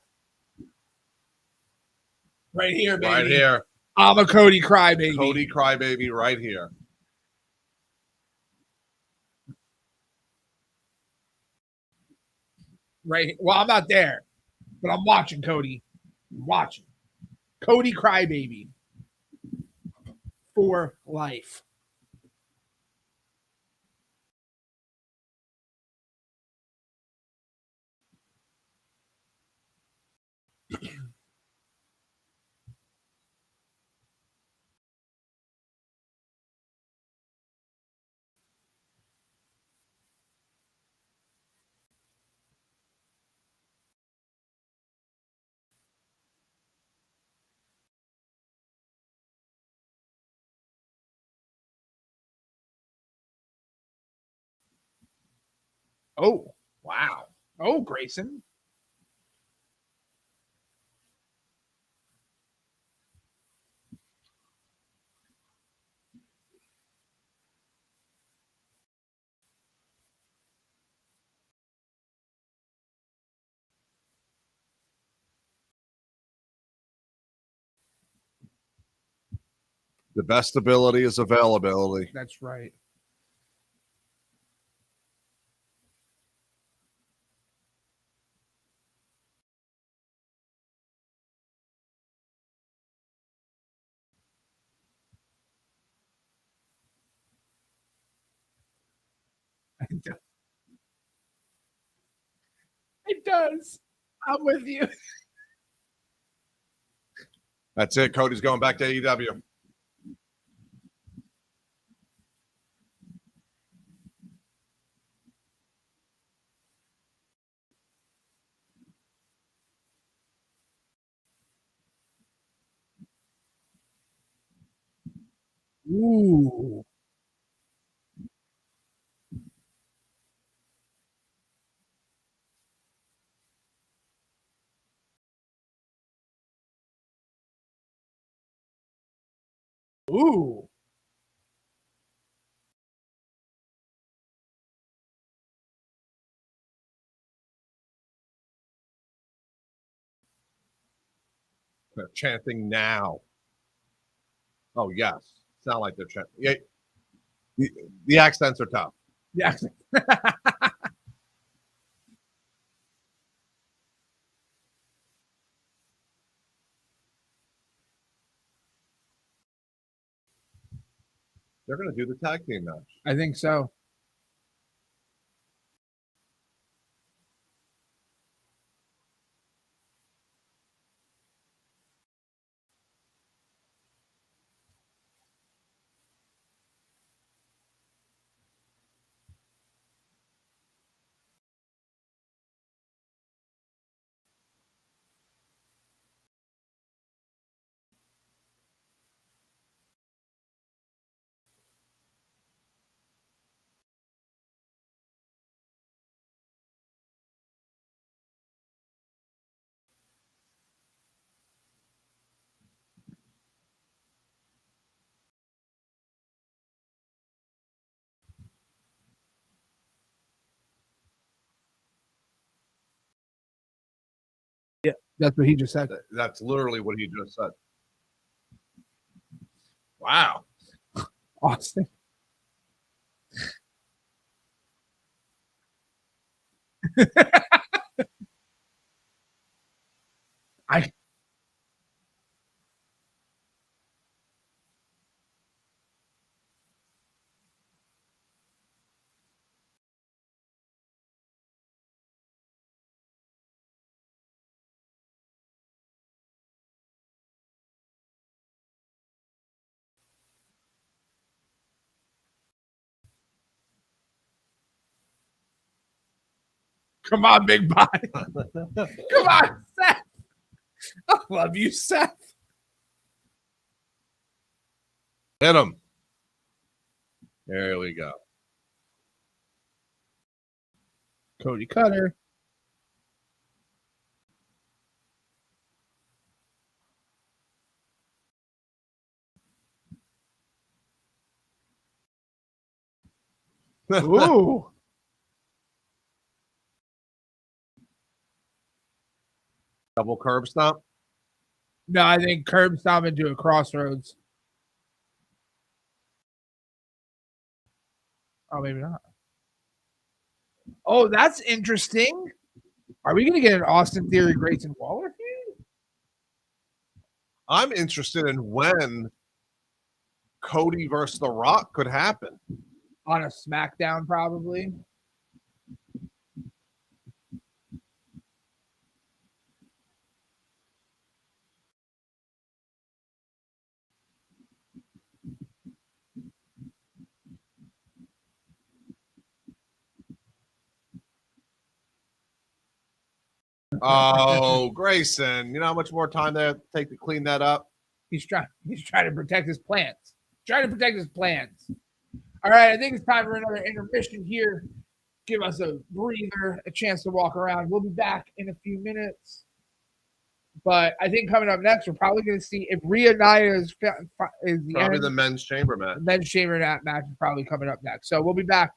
Right here, baby.
Right here.
I'm a Cody crybaby.
Cody crybaby right here.
Right. Well, I'm not there, but I'm watching Cody. I'm watching. Cody crybaby. For life.
Oh,
Wow.
oh, Grayson.
The best ability is availability.
That's right. It does. I'm with you.
That's it. Cody's going back to AEW.
Ooh. Ooh.
They're chanting now. Oh, yes. Sound like they're chanting. Yeah. The accents are tough.
Yeah.
They're going to do the tag team match.
I think so. Yeah, that's what he just said.
That's literally what he just said. Wow.
Austin. I come on, big body. Come on, Seth. I love you, Seth.
Hit him. There we go.
Cody Cutter. Ooh.
Double curb stomp.
No, I think curb stomp into a crossroads. Oh, maybe not. Oh, that's interesting. Are we going to get an Austin Theory Grayson Waller feud?
I'm interested in when Cody versus The Rock could happen.
On a SmackDown, probably.
Oh, Grayson. You know how much more time they take to clean that up?
He's trying to protect his plants. Trying to protect his plans. All right, I think it's time for another intermission here.
give us a breather, a chance to walk around. We'll be back in a few minutes. But I think coming up next, we're probably going to see if Rhea Nia is the
Probably
end.
the men's chamber match.
The men's chamber match is probably coming up next. So we'll be back.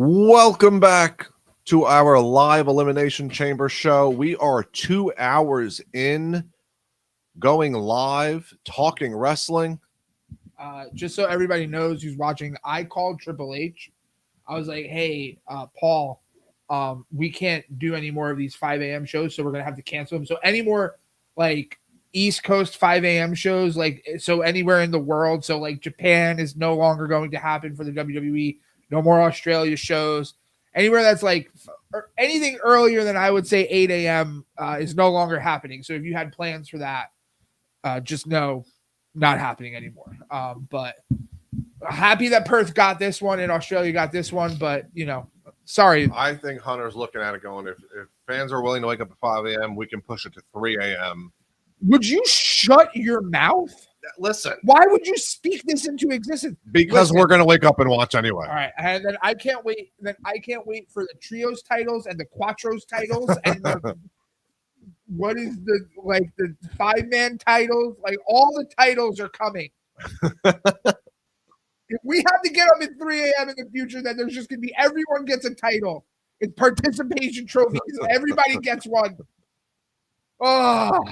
Welcome back to our live Elimination Chamber show. We are 2 hours in, going live, talking wrestling.
Just so everybody knows who's watching, I called Triple H. I was like, hey, Paul, we can't do any more of these 5 a.m. shows, so we're going to have to cancel them. So any more like East Coast 5 a.m. shows, like so anywhere in the world. So like Japan is no longer going to happen for the WWE. No more Australia shows. Anywhere that's like anything earlier than I would say 8 a.m. Is no longer happening. So if you had plans for that, just know not happening anymore. But happy that Perth got this one and Australia got this one. But, you know, sorry.
I think Hunter's looking at it going, if fans are willing to wake up at 5 a.m., we can push it to 3 a.m.
Would you shut your mouth?
Listen.
Why would you speak this into existence?
Because we're going to wake up and watch anyway.
All right. And then I can't wait. Then I can't wait for the trios titles and the quattros titles and the what is the 5-man titles? Like all the titles are coming. If we have to get them at 3 a.m. in the future, then there's just gonna be everyone gets a title. It's participation trophies. Everybody gets one. Oh.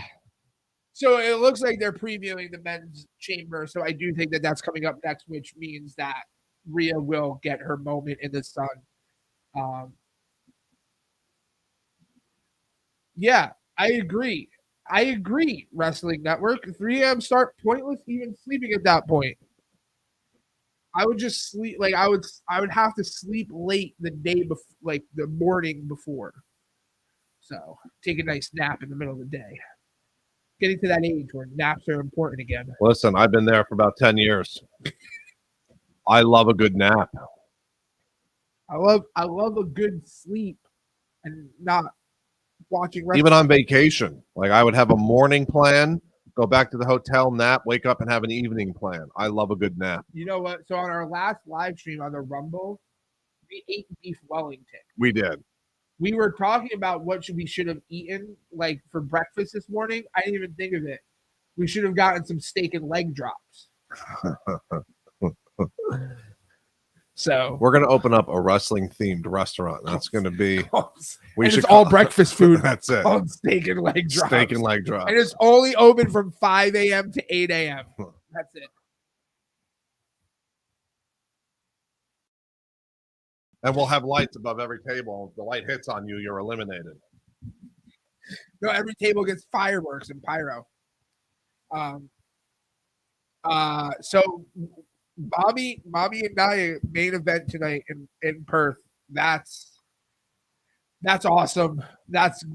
So it looks like they're previewing the men's chamber. So I do think that that's coming up next, which means that Rhea will get her moment in the sun. Yeah, I agree. Wrestling Network. 3 a.m. start, pointless even sleeping at that point. I would just sleep. Like I would have to sleep late the day before, like the morning before. So take a nice nap in the middle of the day. Getting to that age where naps are important again.
Listen, I've been there for about 10 years. I love a good nap.
I love a good sleep and not watching wrestling.
Even on vacation. Like I would have a morning plan, go back to the hotel, nap, wake up and have an evening plan. I love a good nap.
You know what? So on our last live stream on the Rumble, we ate beef Wellington.
We did.
We were talking about what we should have eaten like for breakfast this morning. I didn't even think of it. We should have gotten some steak and leg drops. So
we're going to open up a wrestling themed restaurant. That's going to be
it's all breakfast food.
That's it.
Called steak and leg drops.
Steak and leg drops.
And it's only open from 5 a.m. to 8 a.m. That's it.
And we'll have lights above every table. If the light hits on you, you're eliminated.
No, every table gets fireworks and pyro. So Bobby and Nia main event tonight in Perth. That's awesome. That's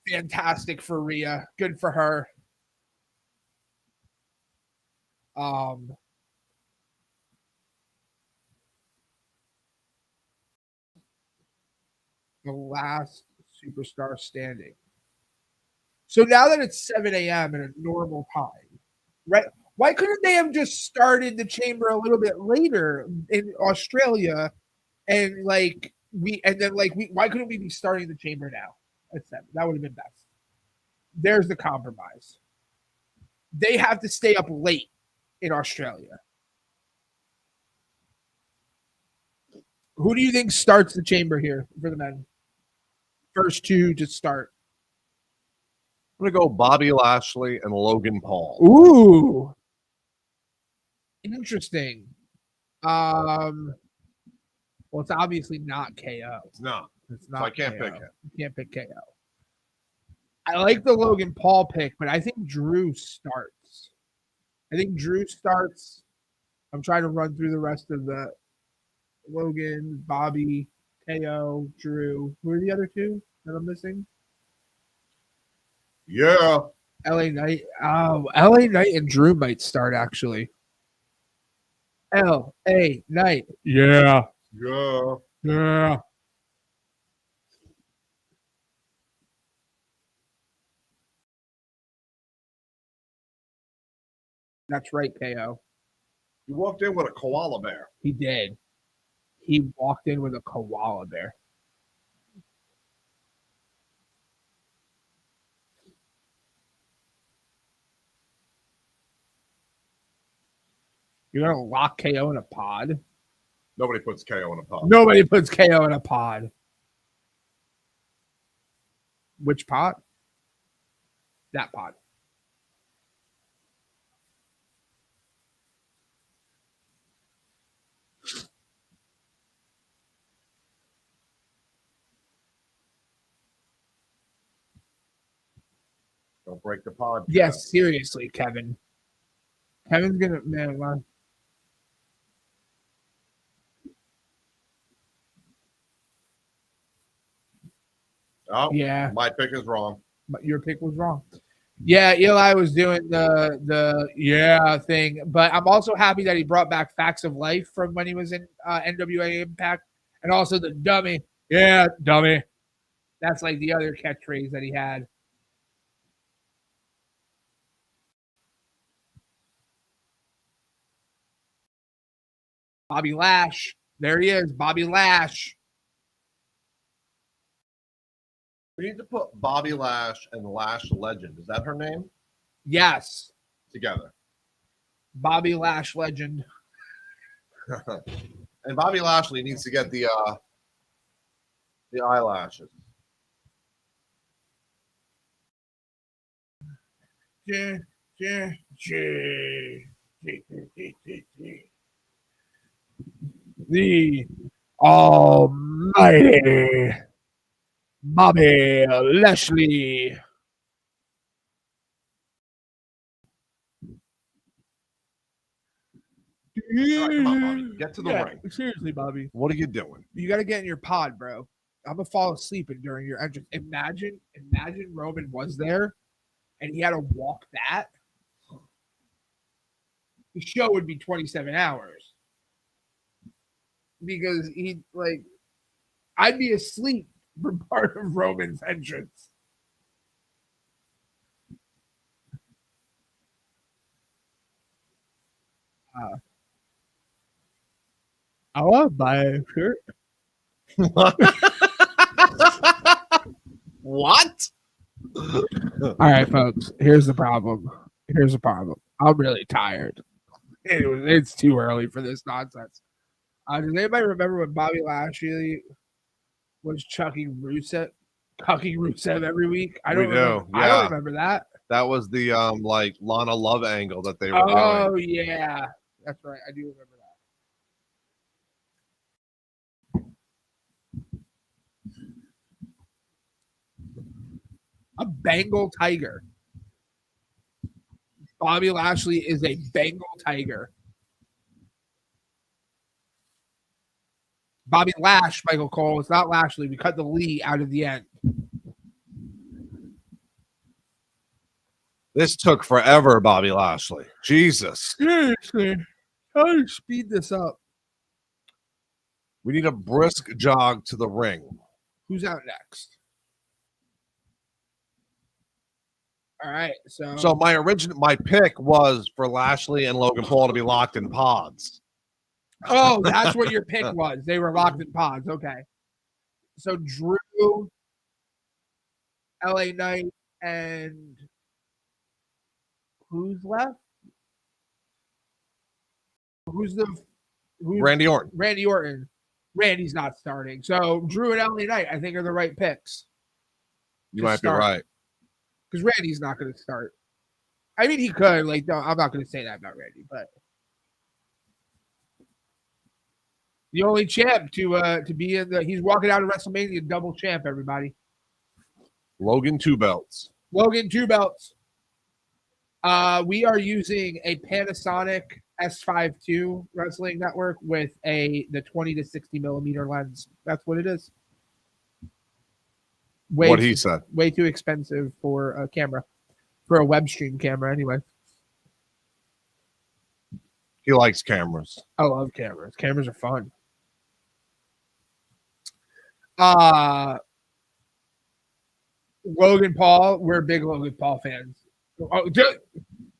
fantastic for Rhea. Good for her. The last superstar standing. So now that it's 7 a.m. at a normal time, right? Why couldn't they have just started the chamber a little bit later in Australia? And why couldn't we be starting the chamber now at 7? That would have been best. There's the compromise. They have to stay up late in Australia. Who do you think starts the chamber here for the men? First two to start.
I'm going to go Bobby Lashley and Logan Paul.
Ooh. Interesting. Well, it's obviously not KO.
It's not.
It's not.
So I can't
KO.
pick him.
You can't pick KO. I like the Logan Paul pick, but I think Drew starts. I'm trying to run through the rest of the Logan, Bobby, KO, Drew. Who are the other two that I'm missing?
Yeah.
LA Knight. Oh, LA Knight and Drew might start actually. LA Knight. Yeah.
Yeah.
Yeah. That's right, KO.
He walked in with a koala bear.
He did. He walked in with a koala bear. You're going to lock KO in a pod?
Nobody puts KO in a pod.
Nobody puts KO in a pod. Which pod? That pod.
Don't break the pod.
Yes, seriously, Kevin. Kevin's gonna man.
Oh,
yeah.
My pick is wrong.
But your pick was wrong. Yeah, Eli was doing the thing, but I'm also happy that he brought back Facts of Life from when he was in NWA Impact, and also the dummy. Yeah, dummy. That's like the other catchphrase that he had. Bobby Lash. There he is, Bobby Lash.
We need to put Bobby Lash and Lash Legend. Is that her name?
Yes.
Together.
Bobby Lash Legend.
And Bobby Lashley needs to get the eyelashes.
The almighty Bobby Lashley.
All right, come on, Bobby. Get to the ring.
Seriously, Bobby.
What are you doing?
You got to get in your pod, bro. I'm going to fall asleep during your entrance. Imagine Roman was there and he had to walk that. The show would be 27 hours. Because I'd be asleep for part of Roman's entrance. I want to buy a shirt.
What?
All right, folks. Here's the problem. I'm really tired. It's too early for this nonsense. Does anybody remember when Bobby Lashley was cucking Rusev every week? I don't remember that.
That was the like Lana Love angle that they were doing.
Oh yeah, that's right. I do remember that. A Bengal tiger. Bobby Lashley is a Bengal tiger. Bobby Lash, Michael Cole. It's not Lashley. We cut the Lee out of the end.
This took forever, Bobby Lashley. Jesus.
Seriously. How do you speed this up?
We need a brisk jog to the ring.
Who's out next? All right.
So my pick was for Lashley and Logan Paul to be locked in pods.
Oh, that's what your pick was. They were locked in pods. Okay. So Drew, LA Knight, and who's left?
Randy Orton.
Randy Orton. Randy's not starting. So Drew and LA Knight, I think, are the right picks.
You might be right.
Because Randy's not going to start. I mean, he could. No, I'm not going to say that about Randy, but the only champ to be in he's walking out of WrestleMania double champ, everybody.
Logan 2 belts.
Logan 2 belts. We are using a Panasonic S5 II wrestling network with the 20 to 60 millimeter lens. That's what it is.
What he said.
Way too expensive for a camera, for a web stream camera anyway.
He likes cameras.
I love cameras. Cameras are fun. Logan Paul, we're big Logan Paul fans. Oh,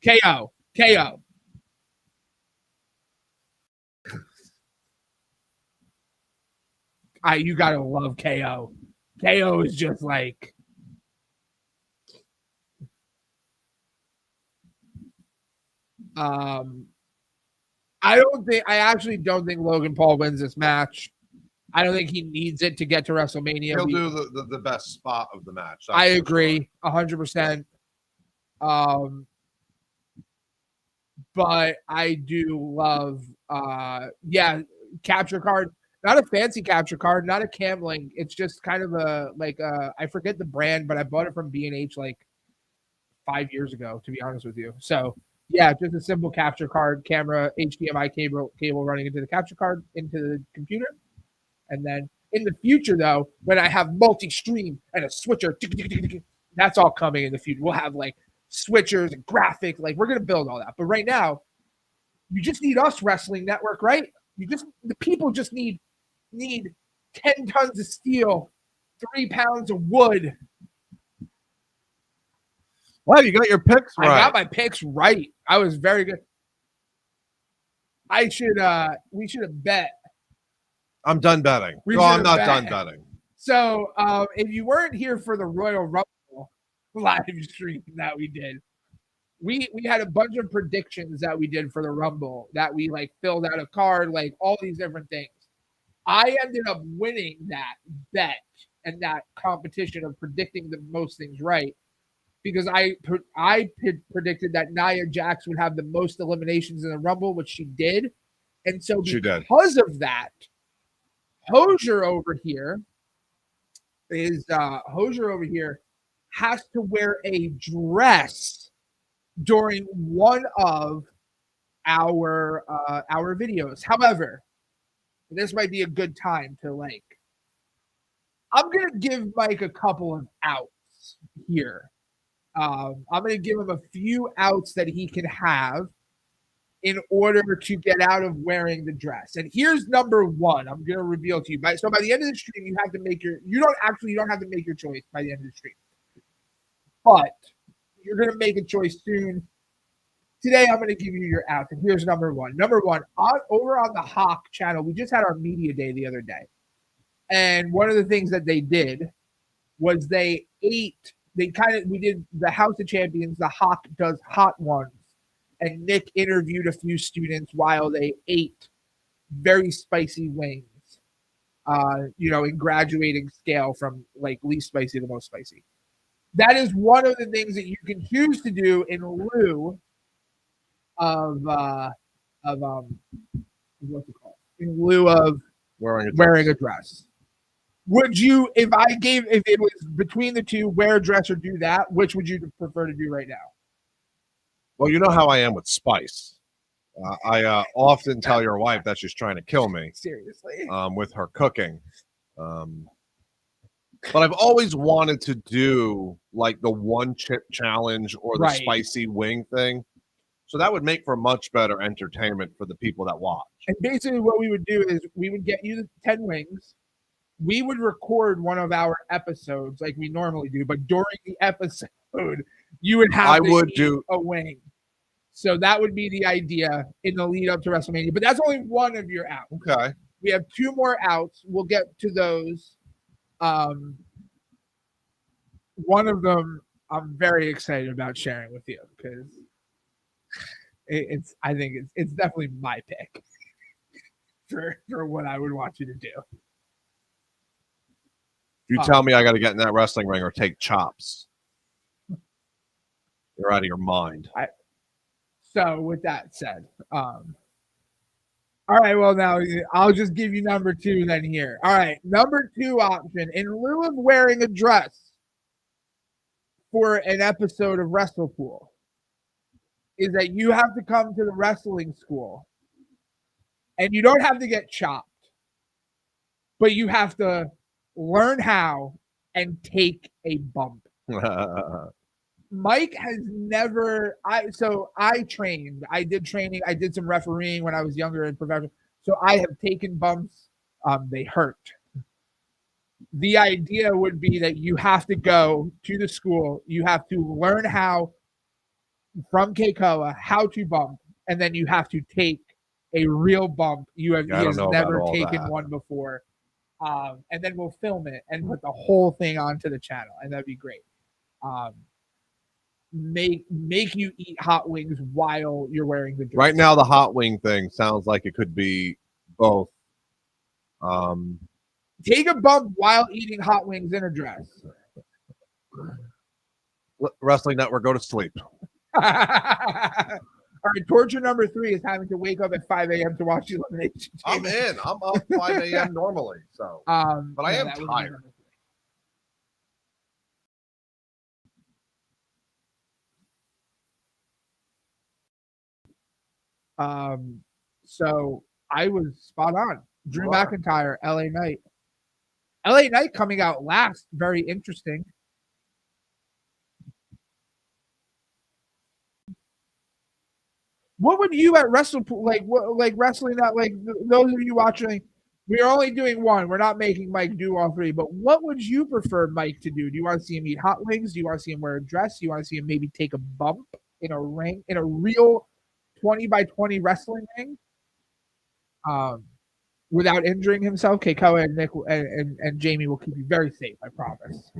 KO. You gotta love KO. KO is just like I actually don't think Logan Paul wins this match. I don't think he needs it to get to WrestleMania.
He'll do the best spot of the match.
I agree 100%. But I do love, capture card. Not a fancy capture card, not a cam link. It's just kind of I forget the brand, but I bought it from B&H like 5 years ago, to be honest with you. So yeah, just a simple capture card, camera, HDMI cable running into the capture card into the computer. And then in the future, though, when I have multi-stream and a switcher, that's all coming in the future. We'll have like switchers and graphics. Like we're gonna build all that. But right now, you just need us, Wrestling Network, right? The people just need 10 tons of steel, 3 pounds of wood.
Wow, you got your picks right.
I got my picks right. I was very good. We should have bet.
I'm done betting. No, I'm not done betting.
So if you weren't here for the Royal Rumble live stream that we did, we had a bunch of predictions that we did for the Rumble that we like filled out a card, like all these different things. I ended up winning that bet and that competition of predicting the most things right because I predicted that Nia Jax would have the most eliminations in the Rumble, which she did. And so because of that, Hosier over here has to wear a dress during one of our videos. However, this might be a good time to I'm gonna give Mike a couple of outs here. I'm gonna give him a few outs that he can have in order to get out of wearing the dress. And here's number one. I'm going to reveal to you. So by the end of the stream, you have to make you don't have to make your choice by the end of the stream. But you're going to make a choice soon. Today, I'm going to give you your outs. And here's number one. Number one, over on the Hawk channel, we just had our media day the other day. And one of the things that they did was we did the House of Champions, the Hawk does hot ones. And Nick interviewed a few students while they ate very spicy wings, in graduating scale from like least spicy to most spicy. That is one of the things that you can choose to do in lieu of what's it called? In lieu of wearing a dress. Would you, if it was between the two, wear a dress or do that, which would you prefer to do right now?
Well, you know how I am with spice. I often tell your wife that she's trying to kill me.
Seriously.
With her cooking. But I've always wanted to do like the one chip challenge or the spicy wing thing. So that would make for much better entertainment for the people that watch.
And basically what we would do is we would get you 10 wings. We would record one of our episodes like we normally do, but during the episode, you would have do a wing. So that would be the idea in the lead up to WrestleMania. But that's only one of your outs.
Okay.
We have 2 more outs. We'll get to those. One of them I'm very excited about sharing with you because I think it's definitely my pick for what I would want you to do.
You tell me I got to get in that wrestling ring or take chops. You're out of your mind.
So with that said, all right, well, now I'll just give you number 2 then here. All right, number 2 option, in lieu of wearing a dress for an episode of WrestlePool, is that you have to come to the wrestling school and you don't have to get chopped, but you have to learn how and take a bump. Mike has never. I trained. I did training. I did some refereeing when I was younger and professional. So I have taken bumps. They hurt. The idea would be that you have to go to the school. You have to learn how from Keikoa how to bump, and then you have to take a real bump. He has never taken one before. And then we'll film it and put the whole thing onto the channel, and that'd be great. make you eat hot wings while you're wearing the dress.
Right now, the hot wing thing sounds like it could be both.
Take a bump while eating hot wings in a dress.
Wrestling Network, go to sleep.
All right, torture number 3 is having to wake up at 5 a.m. to watch the Elimination
I'm
Chamber.
in. I'm up 5 a.m. normally, so. But I am tired.
So I was spot on. Drew
You are.
McIntyre, LA Knight. LA Knight coming out last, very interesting. What would you at wrestle like wrestling that, like those of you watching? We're only doing one. We're not making Mike do all 3. But what would you prefer Mike to do? Do you want to see him eat hot wings? Do you want to see him wear a dress? Do you want to see him maybe take a bump in a ring, in a real 20-by-20 wrestling ring? Without injuring himself. Keiko and Nick and Jamie will keep you very safe, I promise.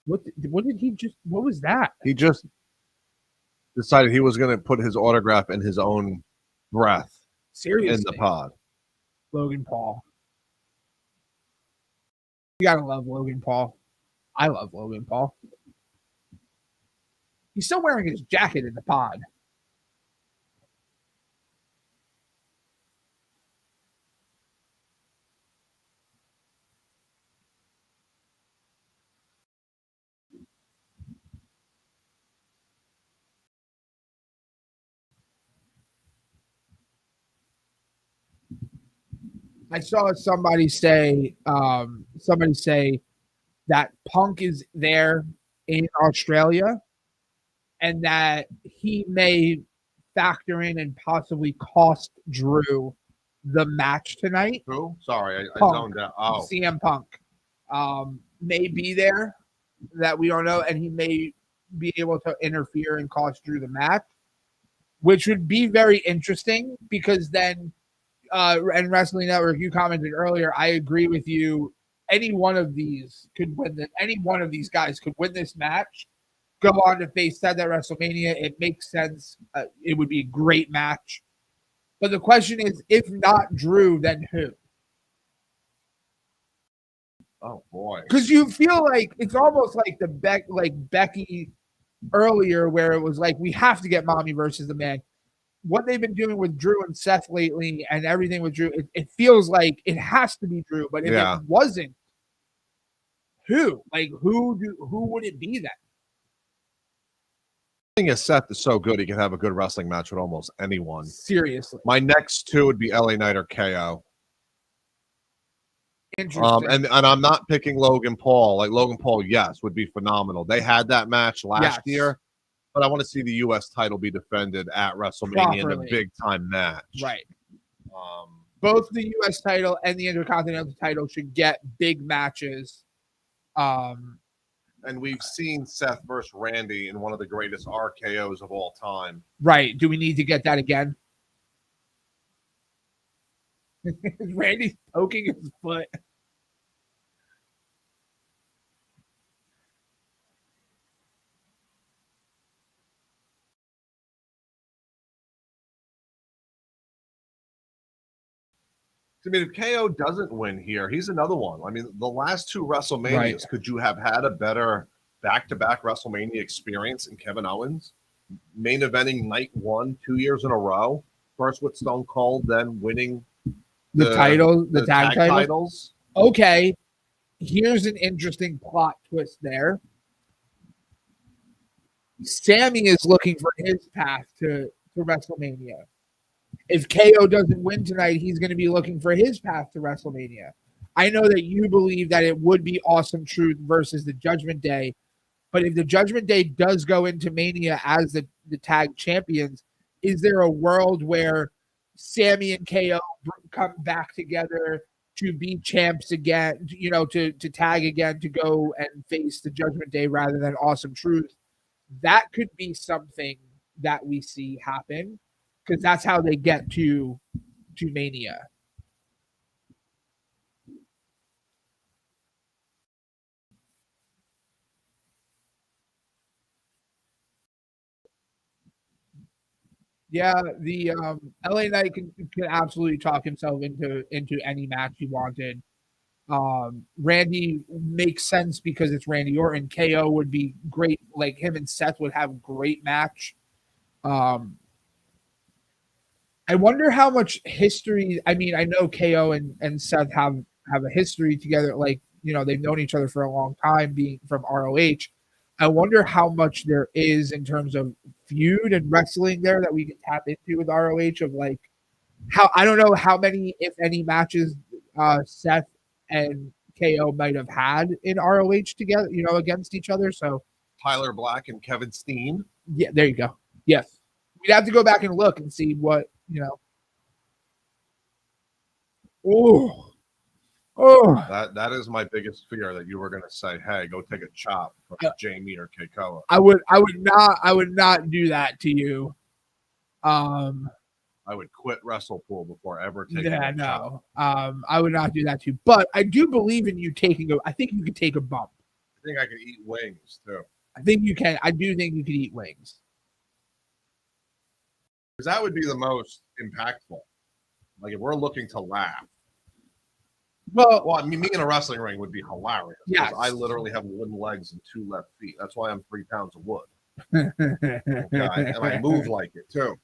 What did he just? What was that?
He just decided he was going to put his autograph in his own breath.
Seriously,
in the pod.
Logan Paul. You gotta love Logan Paul. I love Logan Paul. He's still wearing his jacket in the pod. I saw somebody say that Punk is there in Australia and that he may factor in and possibly cost Drew the match tonight.
Who? Sorry, I
Punk.
zoned out. Oh,
CM Punk may be there that we don't know, and he may be able to interfere and cost Drew the match, which would be very interesting because then and Wrestling Network, you commented earlier, I agree with you. Any one of these could win this. Any one of these guys could win this match, go on to face Seth at WrestleMania. It makes sense. It would be a great match. But the question is, if not Drew, then who?
oh boy.
Because you feel like it's almost like Becky earlier, where it was like we have to get Mommy versus the Man. What they've been doing with Drew and Seth lately, and everything with Drew, it feels like it has to be Drew. But if it wasn't, who? Like who would it be then?
The thing is, Seth is so good; he can have a good wrestling match with almost anyone.
Seriously,
my next 2 would be LA Knight or KO.
Interesting.
And I'm not picking Logan Paul. Like Logan Paul, yes, would be phenomenal. They had that match last year, but I want to see the U.S. title be defended at WrestleMania in a big time match.
Right. Both the U.S. title and the Intercontinental title should get big matches.
And we've seen Seth versus Randy in one of the greatest RKOs of all time.
Right. Do we need to get that again? Randy's poking his foot.
I mean, if KO doesn't win here, he's another one. I mean, the last 2 WrestleManias, could you have had a better back-to-back WrestleMania experience in Kevin Owens? Main eventing night 1 2 years in a row. First with Stone Cold, then winning
the title, the tag titles. Okay, here's an interesting plot twist there. Sammy is looking for his path to WrestleMania. If KO doesn't win tonight, he's going to be looking for his path to WrestleMania. I know that you believe that it would be Awesome Truth versus the Judgment Day, but if the Judgment Day does go into Mania as the tag champions, is there a world where Sammy and KO come back together to be champs again, to tag again, to go and face the Judgment Day rather than Awesome Truth? That could be something that we see happen, because that's how they get to Mania. Yeah, the LA Knight can absolutely talk himself into any match he wanted. Randy makes sense because it's Randy Orton. KO would be great. Like him and Seth would have a great match. Um, I wonder how much history. I mean, I know KO and Seth have a history together. Like, you know, they've known each other for a long time, being from ROH. I wonder how much there is in terms of feud and wrestling there that we can tap into with ROH. Of like how I don't know how many, if any, matches Seth and KO might have had in ROH together, you know, against each other. So
Tyler Black and Kevin Steen.
yeah, there you go. Yes, we'd have to go back and look and see what, you know. Oh,
That is my biggest fear, that you were going to say, "Hey, go take a chop from Jamie or Keikoa."
I would not do that to you.
I would quit WrestlePool before ever taking a chop.
I would not do that to you. But I do believe in you taking I think you could take a bump.
I think I could eat wings too.
I think you can. I do think you could eat wings.
Because that would be the most impactful. Like if we're looking to laugh. Well, I mean, me in a wrestling ring would be hilarious.
Yes.
I literally have wooden legs and 2 left feet. That's why I'm 3 pounds of wood. Okay? And I move like it too.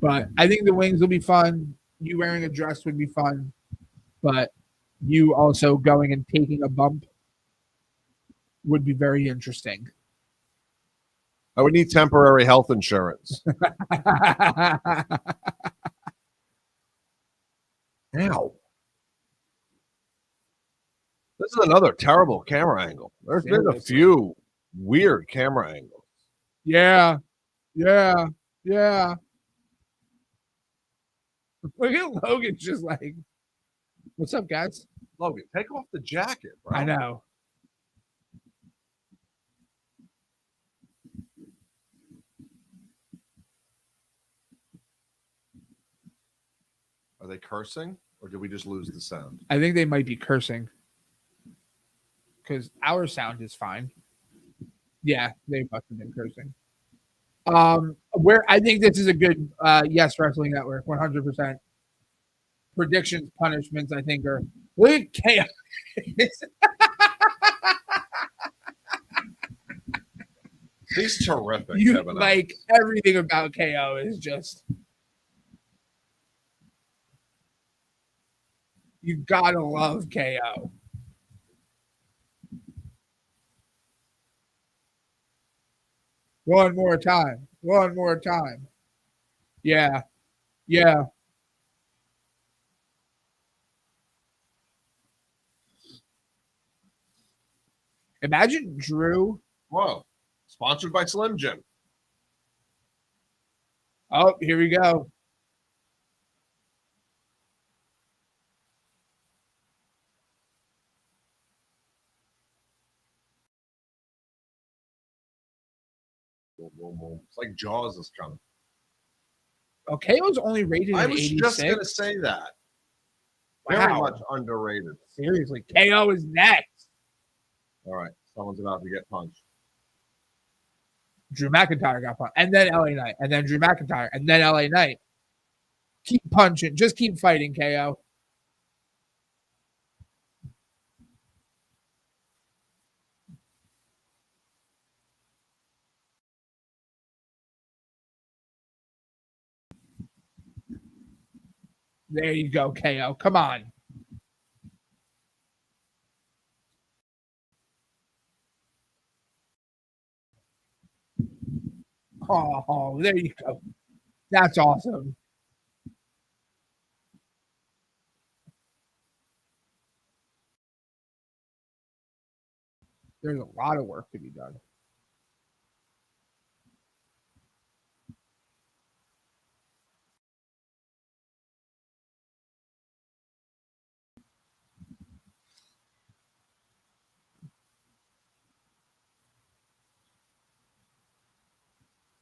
But I think the wings will be fun. You wearing a dress would be fun. But you also going and taking a bump would be very interesting.
I would need temporary health insurance. Ow. This is another terrible camera angle. There's been a few weird camera angles.
Yeah. Look at Logan just like, what's up, guys?
Logan, take off the jacket, bro.
I know.
Are they cursing, or did we just lose the sound?
I think they might be cursing because our sound is fine. Yeah, they must have been cursing. Where I think this is a good Yes Wrestling Network, 100%. Predictions, punishments, I think are look at chaos.
He's terrific.
You
Kevin
like
Owens.
everything about KO is just. You gotta love KO. One more time. Yeah. Imagine Drew.
Whoa. Sponsored by Slim Jim.
Oh, here we go.
It's like Jaws is coming.
Oh, KO's only rated
I
in
was
86.
just going to say that. Very much underrated.
Seriously, KO is next.
All right. Someone's about to get punched.
Drew McIntyre got punched. And then LA Knight. And then Drew McIntyre. And then LA Knight. Keep punching. Just keep fighting, KO. There you go, KO. Come on. Oh, there you go. That's awesome. There's a lot of work to be done.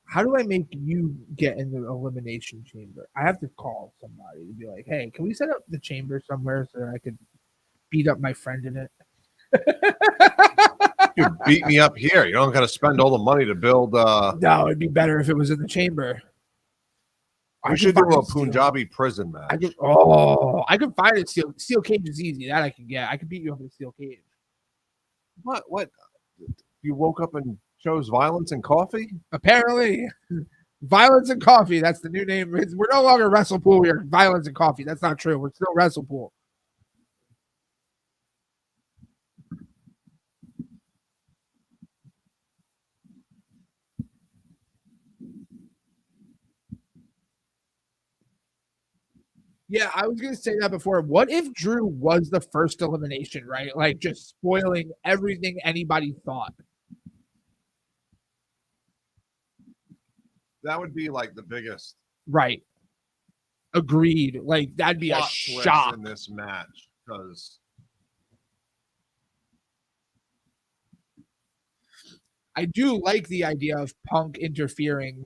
How do I make you get in the elimination chamber? I have to call somebody to be like, hey, can we set up the chamber somewhere so that I could beat up my friend in it?
You beat me up here. You don't got to spend all the money to build.
No, it'd be better if it was in the chamber.
We should do a Punjabi prison match.
I could find it. Steel cage is easy. That I can get. I could beat you up in a steel cage.
What? You woke up and chose violence and coffee?
Apparently, violence and coffee. That's the new name. We're no longer WrestlePool. We're violence and coffee. That's not true. We're still WrestlePool. Yeah, I was going to say that before. What if Drew was the first elimination, right? Like just spoiling everything anybody thought.
That would be like the biggest.
Right. Agreed. Like that'd be a shock
in this match because
I do like the idea of Punk interfering.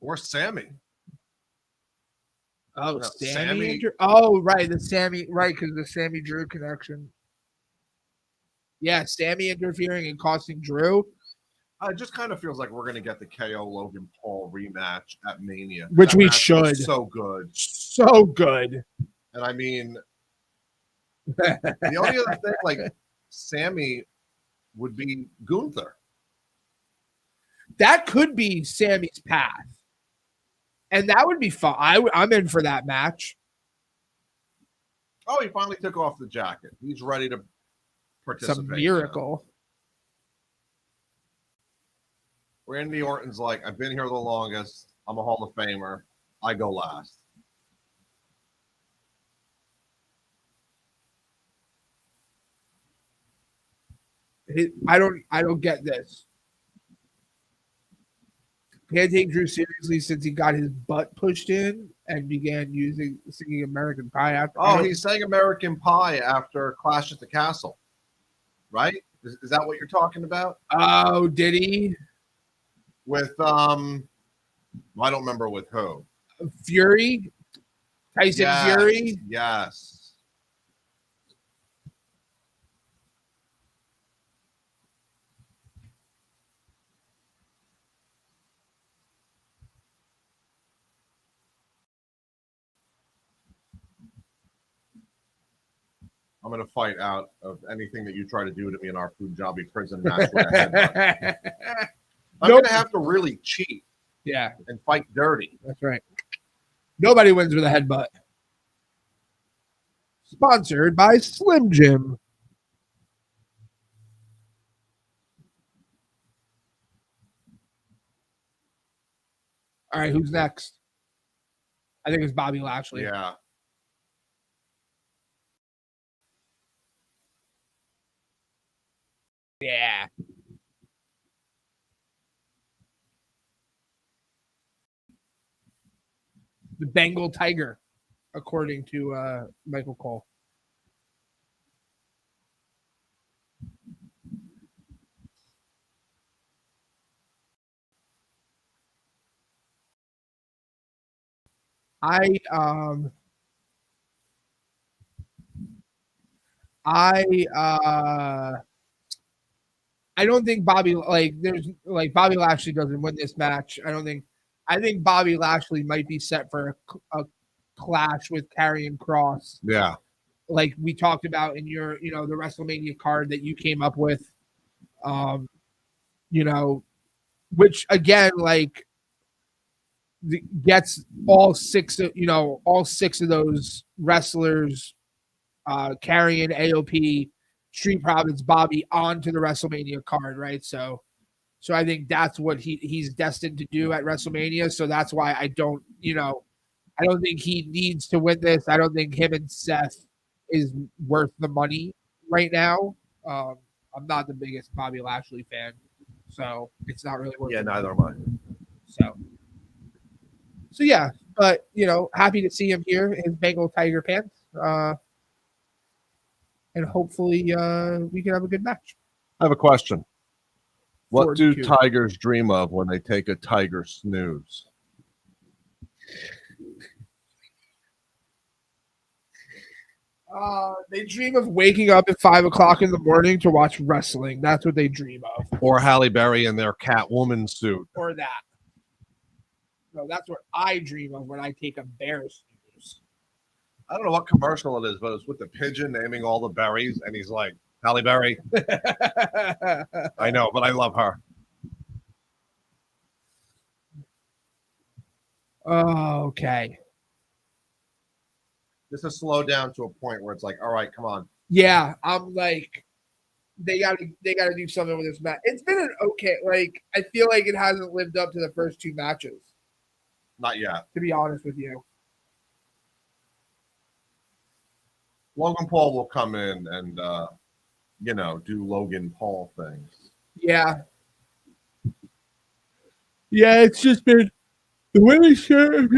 Or Sammy.
Oh, Sammy. Oh, right. The Sammy, right, because the Sammy Drew connection. Yeah, Sammy interfering and costing Drew.
It just kind of feels like we're going to get the KO Logan Paul rematch at Mania.
Which we should.
So good.
So good.
And I mean, the only other thing, like, Sammy would be Gunther.
That could be Sammy's path. And that would be fun. I'm in for that match.
Oh, he finally took off the jacket. He's ready to participate.
Some miracle.
Randy Orton's like, I've been here the longest. I'm a Hall of Famer. I go last.
I don't get this. Can't take Drew seriously since he got his butt pushed in and began singing American Pie after.
Oh, he sang American Pie after Clash at the Castle, right? Is that what you're talking about?
Oh, did he?
With I don't remember with who.
Fury, Tyson Fury.
Yes. I'm going to fight out of anything that you try to do to me in our Punjabi prison match. I'm going to have to really cheat.
Yeah.
And fight dirty.
That's right. Nobody wins with a headbutt. Sponsored by Slim Jim. All right, who's next? I think it's Bobby Lashley.
Yeah.
Yeah. The Bengal Tiger, according to Michael Cole. I don't think Bobby Bobby Lashley doesn't win this match. I think Bobby Lashley might be set for a clash with Karrion Kross.
Yeah.
Like we talked about in your, the WrestleMania card that you came up with. Which again, like gets all six of those wrestlers, Karrion, AOP, Street Profits, Bobby onto the WrestleMania card, right? So I think that's what he's destined to do at WrestleMania. So that's why I don't think he needs to win this. I don't think him and Seth is worth the money right now. I'm not the biggest Bobby Lashley fan, so it's not really worth it.
Yeah, neither am I.
So yeah, but happy to see him here in Bengal Tiger pants. And hopefully we can have a good match.
I have a question. What do
42.
tigers dream of when they take a tiger snooze?
They dream of waking up at 5 o'clock in the morning to watch wrestling. That's what they dream of.
Or Halle Berry in their Catwoman suit.
Or that. No, that's what I dream of when I take a Bears snooze.
I don't know what commercial it is, but it's with the pigeon naming all the berries, and he's like, Halle Berry. I know, but I love her.
Okay.
This is slowed down to a point where it's like, all right, come on.
Yeah, I'm like, they gotta do something with this match. It's been an okay, like, I feel like it hasn't lived up to the first two matches.
Not yet.
To be honest with you.
Logan Paul will come in and, do Logan Paul things.
Yeah. Yeah, it's just been the women's shirt.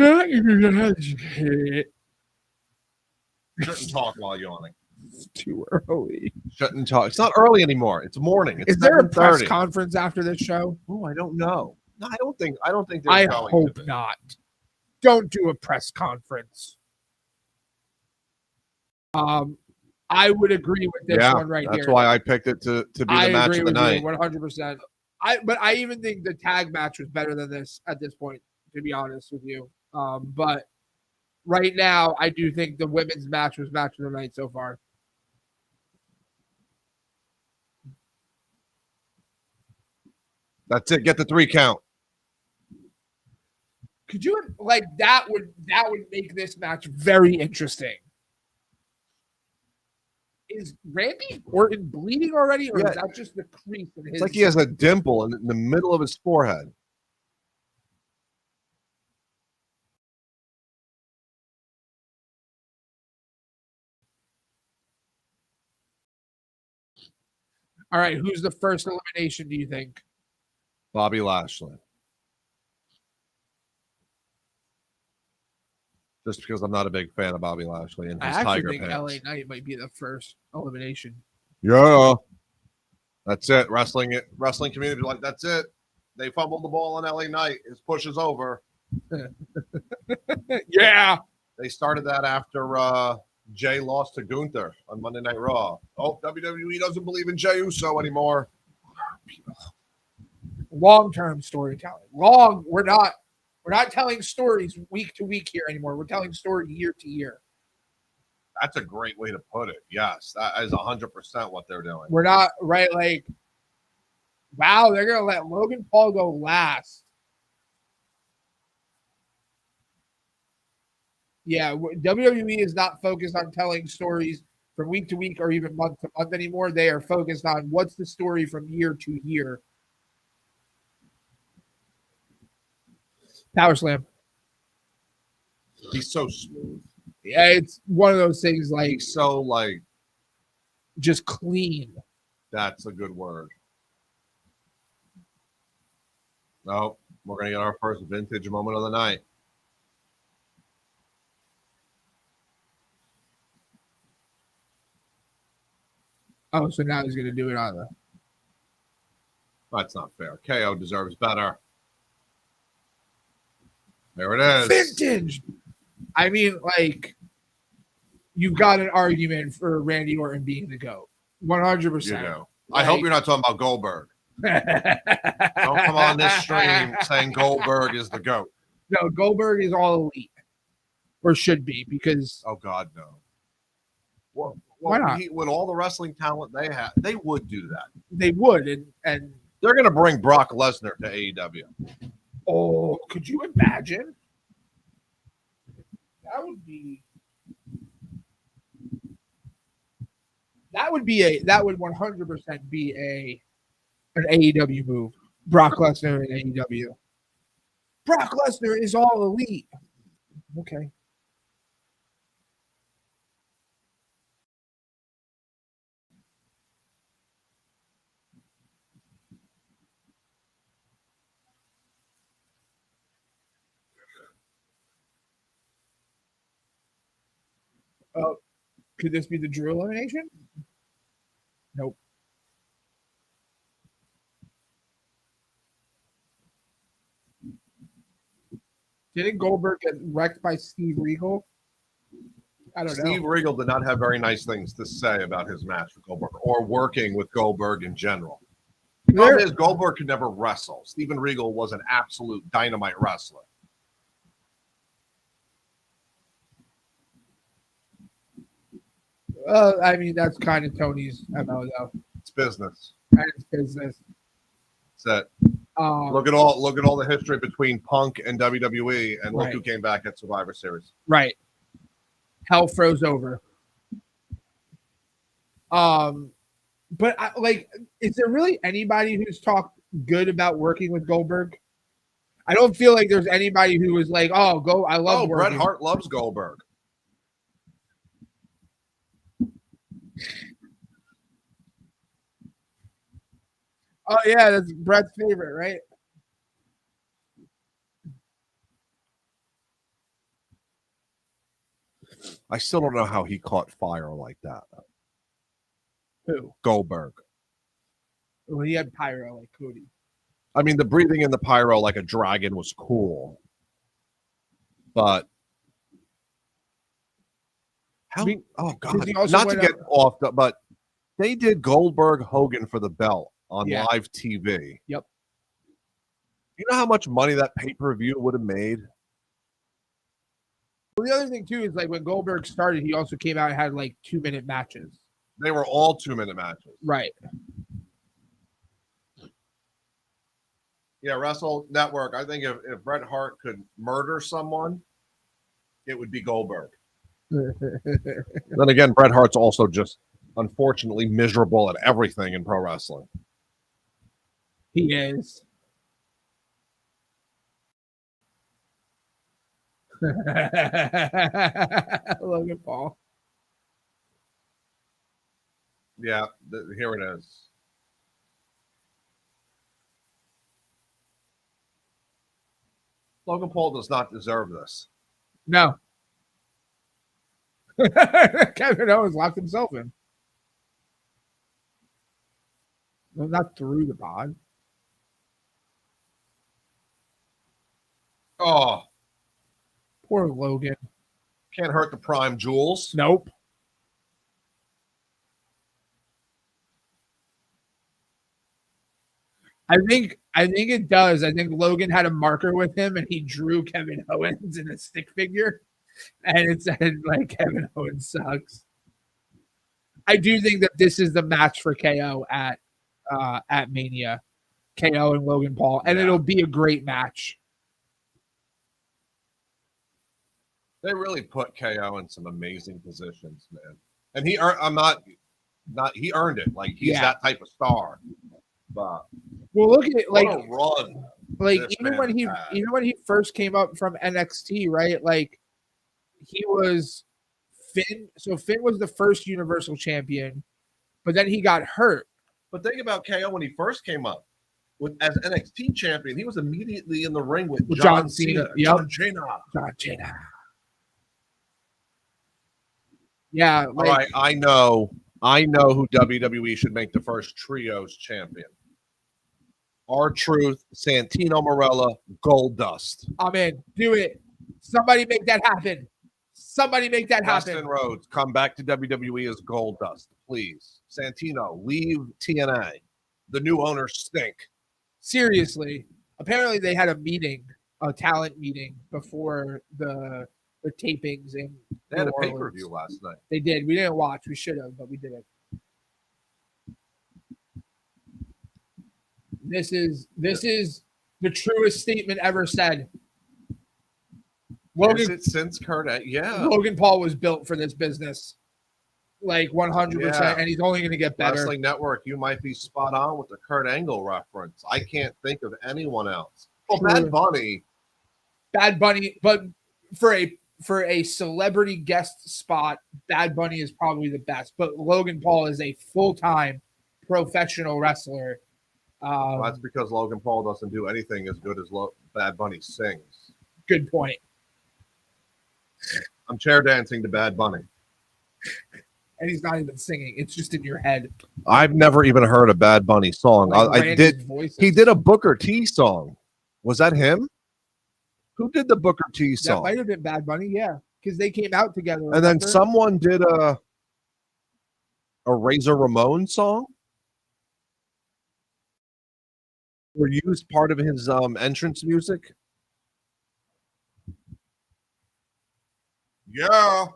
Shouldn't talk while yawning.
It's too early.
Shouldn't talk. It's not early anymore. It's morning. It's
Is there a press
7:30.
conference after this show?
Oh, I don't know. No, I don't think. There's
I
going
hope
to be.
not. Don't do a press conference. I would agree with this one right here.
That's why I picked it to be the match of the night.
100%. But I even think the tag match was better than this at this point, to be honest with you. But right now, I do think the women's match was match of the night so far.
That's it. Get the 3 count.
Could you like that would make this match very interesting. Is Randy Orton bleeding already, or is that just the crease in his?
It's like he has a dimple in the middle of his forehead.
All right, who's the first elimination, do you think?
Bobby Lashley. Just because I'm not a big fan of Bobby Lashley and his Tiger
think
pants.
LA Knight might be the first elimination.
Yeah. That's it. Wrestling community like, that's it. They fumbled the ball on LA Knight. His push is over.
Yeah.
They started that after Jay lost to Gunther on Monday Night Raw. Oh, WWE doesn't believe in Jey Uso anymore.
Long-term storytelling. We're not telling stories week to week here anymore. We're telling story year to year.
That's a great way to put it. Yes, that is 100% what they're doing.
We're not right. Like, wow, they're gonna let Logan Paul go last. Yeah, WWE is not focused on telling stories from week to week or even month to month anymore. They are focused on what's the story from year to year. Power slam.
He's so smooth.
Yeah, it's one of those things like
He's so like
just clean.
That's a good word. No, we're gonna get our first vintage moment of the night.
Oh, so now he's gonna do it on the.
That's not fair. KO deserves better. There it is.
Vintage. I mean, like, you've got an argument for Randy Orton being the GOAT. 100%.
You know. I hope you're not talking about Goldberg. Don't come on this stream saying Goldberg is the GOAT.
No, Goldberg is all elite. Or should be, because...
Oh, God, no. Well,
why not?
With all the wrestling talent they have, they would do that.
They would, and
they're going to bring Brock Lesnar to AEW.
Oh, could you imagine? That would 100% be an AEW move. Brock Lesnar in AEW. Brock Lesnar is all elite. Okay. Could this be the Drew elimination? Nope. Didn't Goldberg get wrecked by Steve Regal I don't
Steve
know.
Regal did not have very nice things to say about his match with Goldberg or working with Goldberg in general. The problem is Goldberg could never wrestle. Steven Regal was an absolute dynamite wrestler.
I mean, that's kind of Tony's MO, though.
It's business.
And it's business.
That's it. Look at all the history between Punk and WWE, and look who came back at Survivor Series.
Right. Hell froze over. But is there really anybody who's talked good about working with Goldberg? I don't feel like there's anybody who was like, "Oh, go! I love working."
Bret Hart loves Goldberg.
Oh yeah, that's Bret's favorite, right?
I still don't know how he caught fire like that.
Who?
Goldberg.
Well, he had pyro like Cody.
I mean, the breathing in the pyro like a dragon was cool. But how? Oh God! Not to get off, but they did Goldberg Hogan for the belt on live TV.
Yep.
You know how much money that pay-per-view would have made?
Well, the other thing too is like when Goldberg started, he also came out and had like 2-minute matches.
They were all 2-minute matches.
Right.
Yeah, Wrestle Network. I think if Bret Hart could murder someone, it would be Goldberg. Then again, Bret Hart's also just unfortunately miserable at everything in pro wrestling.
He is. Logan Paul.
Yeah, here it is. Logan Paul does not deserve this.
No. Kevin Owens locked himself in. Well, not through the pod.
Oh.
Poor Logan.
Can't hurt the prime jewels.
Nope. I think it does. I think Logan had a marker with him and he drew Kevin Owens in a stick figure and it said like Kevin Owens sucks. I do think that this is the match for KO at Mania. KO and Logan Paul. And it'll be a great match.
They really put KO in some amazing positions, man. And he earned it. Like he's that type of star. But
well, look at it. Like
what a run.
Like even when he first came up from NXT, right? Like he was Finn. So Finn was the first Universal Champion, but then he got hurt.
But think about KO when he first came up as NXT champion. He was immediately in the ring with John Cena.
John
Cena.
Yeah.
All right. I know who WWE should make the first trios champion. R-Truth, Santino Marella, Goldust.
I'm in. Do it. Somebody make that happen.
Dustin Rhodes, come back to WWE as Goldust, please. Santino, leave TNA. The new owners stink.
Seriously. Apparently they had a talent meeting before the tapings in
They had a pay-per-view last night.
They did. We didn't watch. We should have, but we didn't. This is the truest statement ever said.
Logan, is it since Kurt? Yeah.
Logan Paul was built for this business. Like 100%, and he's only going to get better.
Wrestling Network, you might be spot on with the Kurt Angle reference. I can't think of anyone else. Well, Bad Bunny,
but for a celebrity guest spot, Bad Bunny is probably the best. But Logan Paul is a full-time professional wrestler.
Well, that's because Logan Paul doesn't do anything as good as Bad Bunny sings.
Good point.
I'm chair dancing to Bad Bunny.
And he's not even singing. It's just in your head.
I've never even heard a Bad Bunny song. I did. He did a Booker T song. Was that him? Who did the Booker T song?
That might have been Bad Bunny. Yeah. because they came out together.
And then
remember?
someone did a Razor Ramon song, or used part of his entrance music. Yeah.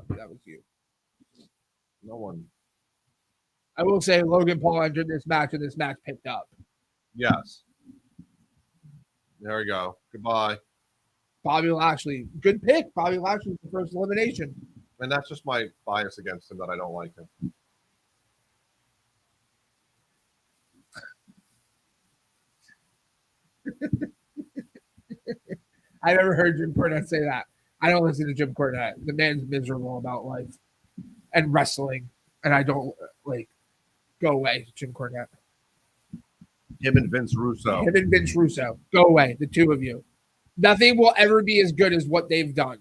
That was you.
No one.
I will say Logan Paul entered this match and this match picked up.
Yes. There we go. Goodbye.
Bobby Lashley. Good pick. Bobby Lashley's the first elimination.
And that's just my bias against him that I don't like him.
I never heard Jim Cornette say that. I don't listen to Jim Cornette. The man's miserable about life and wrestling. And I don't like go away, Jim Cornette.
Him and Vince Russo.
Him and Vince Russo. Go away, the two of you. Nothing will ever be as good as what they've done.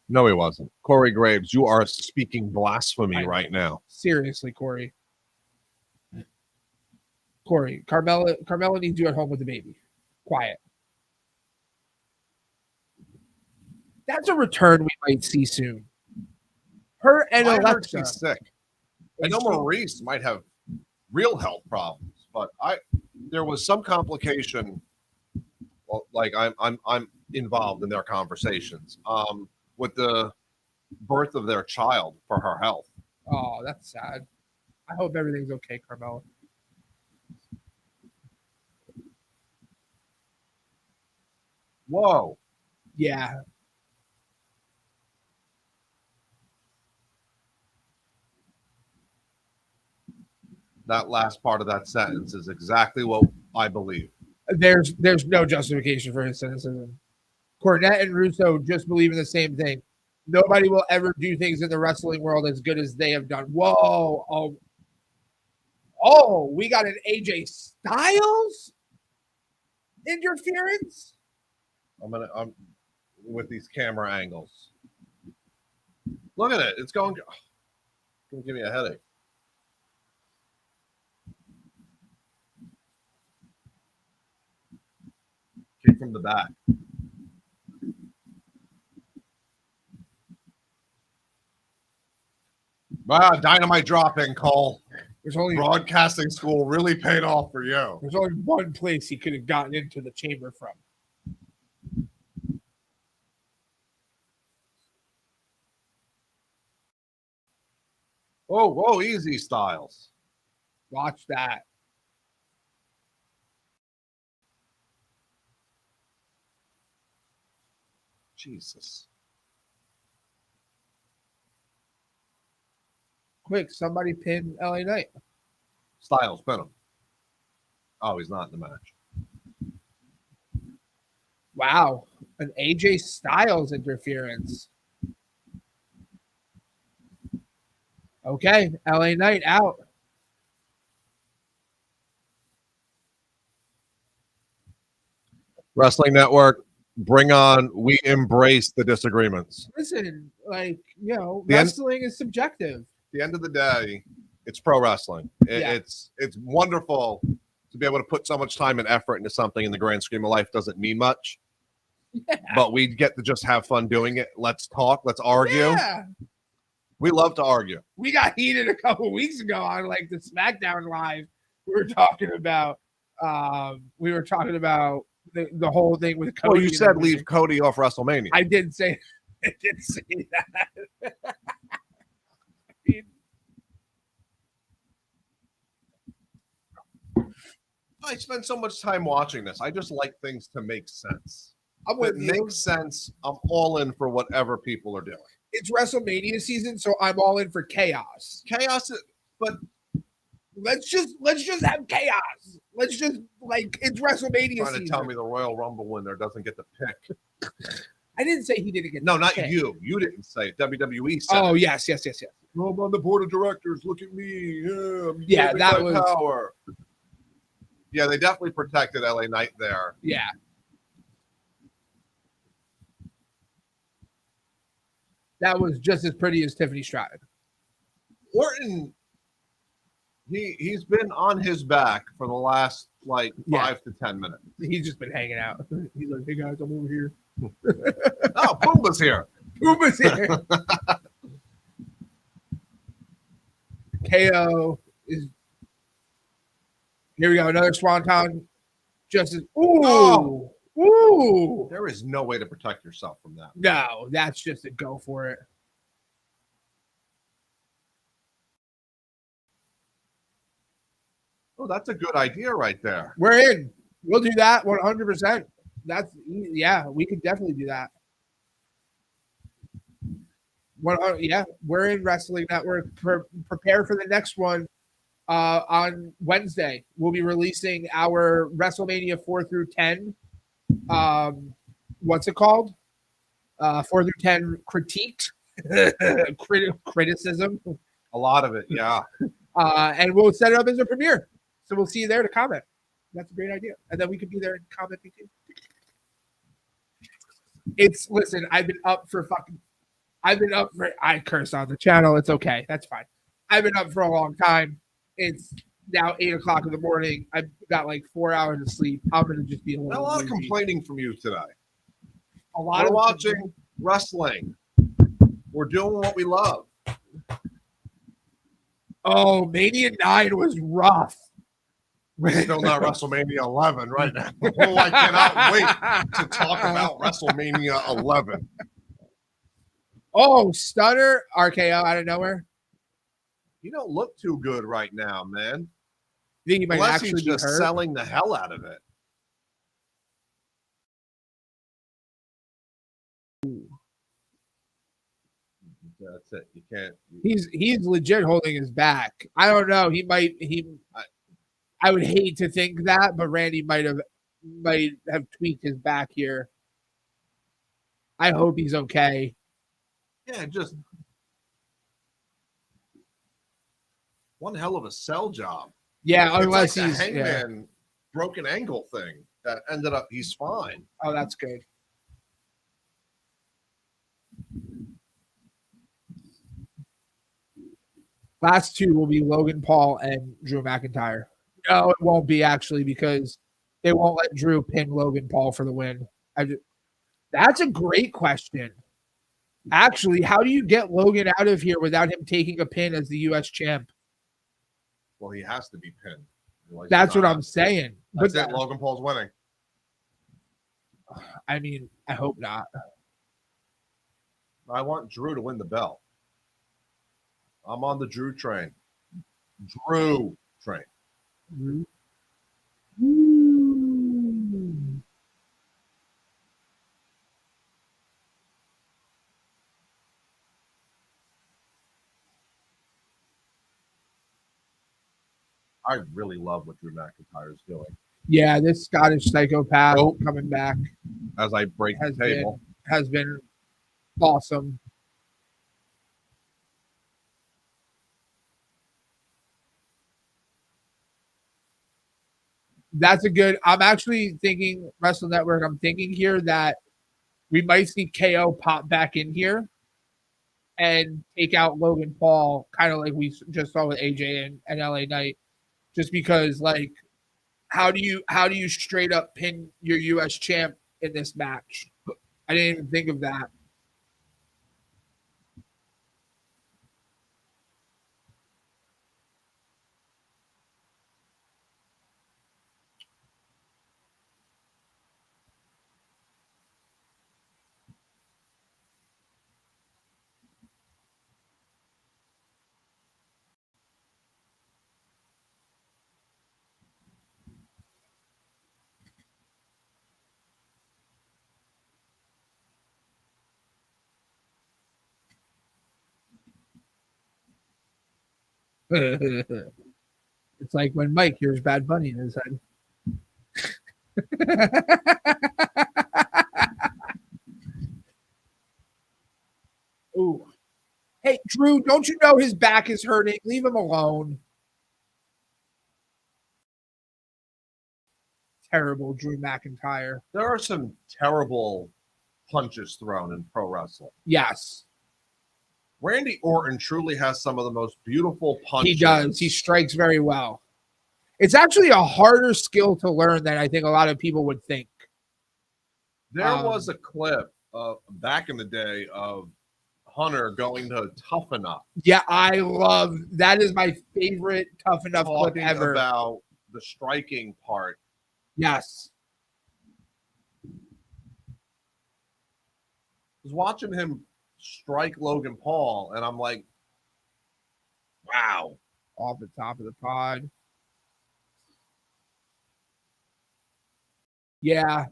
No, he wasn't. Corey Graves, you are speaking blasphemy right now.
Seriously, Corey. Carmella needs you at home with the baby. Quiet. That's a return we might see soon. Her and
I heard
Alexa.
she's sick. I know Maurice might have real health problems, but there was some complication. Well, like I'm involved in their conversations with the birth of their child for her health.
Oh, that's sad. I hope everything's okay, Carmella.
Whoa.
Yeah.
That last part of that sentence is exactly what I believe.
There's no justification for his cynicism. Cornette and Russo just believe in the same thing. Nobody will ever do things in the wrestling world as good as they have done. Whoa. Oh, we got an AJ Styles interference?
I'm with these camera angles. Look at it. It's going to give me a headache. Kick from the back. Wow, dynamite dropping, Cole.
There's only
Broadcasting school really paid off for you.
There's only one place he could have gotten into the chamber from.
Whoa, easy, Styles.
Watch that.
Jesus.
Quick, somebody pin LA Knight.
Styles, pin him. Oh, he's not in the match.
Wow. An AJ Styles interference. Okay, LA Knight out.
Wrestling Network, bring on. We embrace the disagreements.
Listen, like,
The
wrestling is subjective.
At the end of the day, it's pro wrestling. It's wonderful to be able to put so much time and effort into something in the grand scheme of life doesn't mean much. Yeah. But we get to just have fun doing it. Let's talk. Let's argue. Yeah. We love to argue.
We got heated a couple weeks ago on like the SmackDown Live. We were talking about the whole thing with Cody.
Well, you said leave Cody off WrestleMania.
I did say that.
I spend so much time watching this. I just like things to make sense.
It
makes sense. I'm all in for whatever people are doing.
It's WrestleMania season, so I'm all in for chaos.
But
let's just have chaos. Let's just it's WrestleMania
season.
Trying
to tell me the Royal Rumble winner doesn't get the pick.
I didn't say he didn't get.
No, not pick. You. You didn't say it. WWE said.
Oh yes.
Oh, I'm on the board of directors. Look at me.
Yeah, that was
power. Yeah, they definitely protected LA Knight there.
Yeah. That was just as pretty as Tiffany Stratton.
Orton, he's been on his back for the last like 5 to 10 minutes.
He's just been hanging out. He's like, hey guys, I'm over here.
Oh, Pumbaa's here.
Pumbaa's here. KO is here. We go. Another swanton. Just as ooh.
There is no way to protect yourself from that.
No, that's just a go for it.
Oh, that's a good idea right there.
We're in. We'll do that 100%. That's we could definitely do that. We're in Wrestling Network. Prepare for the next one. On Wednesday, we'll be releasing our WrestleMania 4 through 10. What's it called? 4 through 10 critiqued criticism.
A lot of it, yeah.
And we'll set it up as a premiere. So we'll see you there to comment. That's a great idea. And then we could be there and commenting too. Listen, I curse on the channel. It's okay. That's fine. I've been up for a long time. It's now 8 o'clock in the morning. I've got like 4 hours of sleep. I'm going to just be a
lot of complaining from you today.
We're
watching wrestling. We're doing what we love.
Oh, Mania 9 was rough.
We're still not WrestleMania 11 right now. Oh, I cannot wait to talk about WrestleMania 11.
Oh, Stunner RKO out of nowhere.
You don't look too good right now, man.
You think he might
Unless
actually
he's just
be hurt?
selling the hell out of it. That's it. You can't.
He's legit holding his back. I don't know. I would hate to think that, but Randy might have tweaked his back here. I hope he's okay.
Yeah, just one hell of a sell job.
Yeah,
it's
unless
like
he's
Hangman broken ankle thing that ended up he's fine.
Oh, that's good. Last two will be Logan Paul and Drew McIntyre. No, it won't be actually because they won't let Drew pin Logan Paul for the win. That's a great question. Actually, how do you get Logan out of here without him taking a pin as the U.S. champ?
Well, he has to be pinned.
That's what I'm saying.
That's it. Logan Paul's winning.
I mean, I hope not.
I want Drew to win the belt. I'm on the Drew train. Drew train.
Mm-hmm.
I really love what Drew McIntyre is doing.
Yeah, this Scottish psychopath coming back
as I break the table
has been awesome. That's a good. I'm actually thinking Wrestle Network. I'm thinking here that we might see KO pop back in here and take out Logan Paul, kind of like we just saw with AJ and LA Knight. Just because, like, how do you straight up pin your U.S. champ in this match? I didn't even think of that. It's like when Mike hears Bad Bunny in his head. Ooh. Hey, Drew, don't you know his back is hurting? Leave him alone. Terrible Drew McIntyre.
There are some terrible punches thrown in pro wrestling.
Yes.
Randy Orton truly has some of the most beautiful punches.
He does. He strikes very well. It's actually a harder skill to learn than I think a lot of people would think.
There was a clip back in the day of Hunter going to Tough Enough.
Yeah, I love that. Is my favorite Tough Enough clip ever.
About the striking part.
Yes.
I was watching him strike Logan Paul, and I'm like, wow.
Off the top of the pod. Yeah.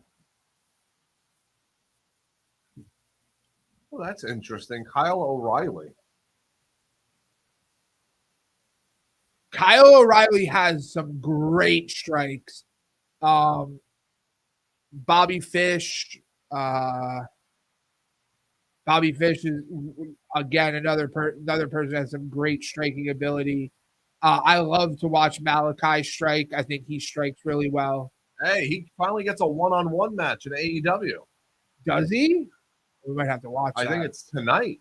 Well, that's interesting. Kyle O'Reilly.
Kyle O'Reilly has some great strikes. Bobby Fish. Bobby Fish is, again, another person has some great striking ability. I love to watch Malachi strike. I think he strikes really well.
Hey, he finally gets a one-on-one match in AEW.
Does he? We might have to watch that.
I think it's tonight.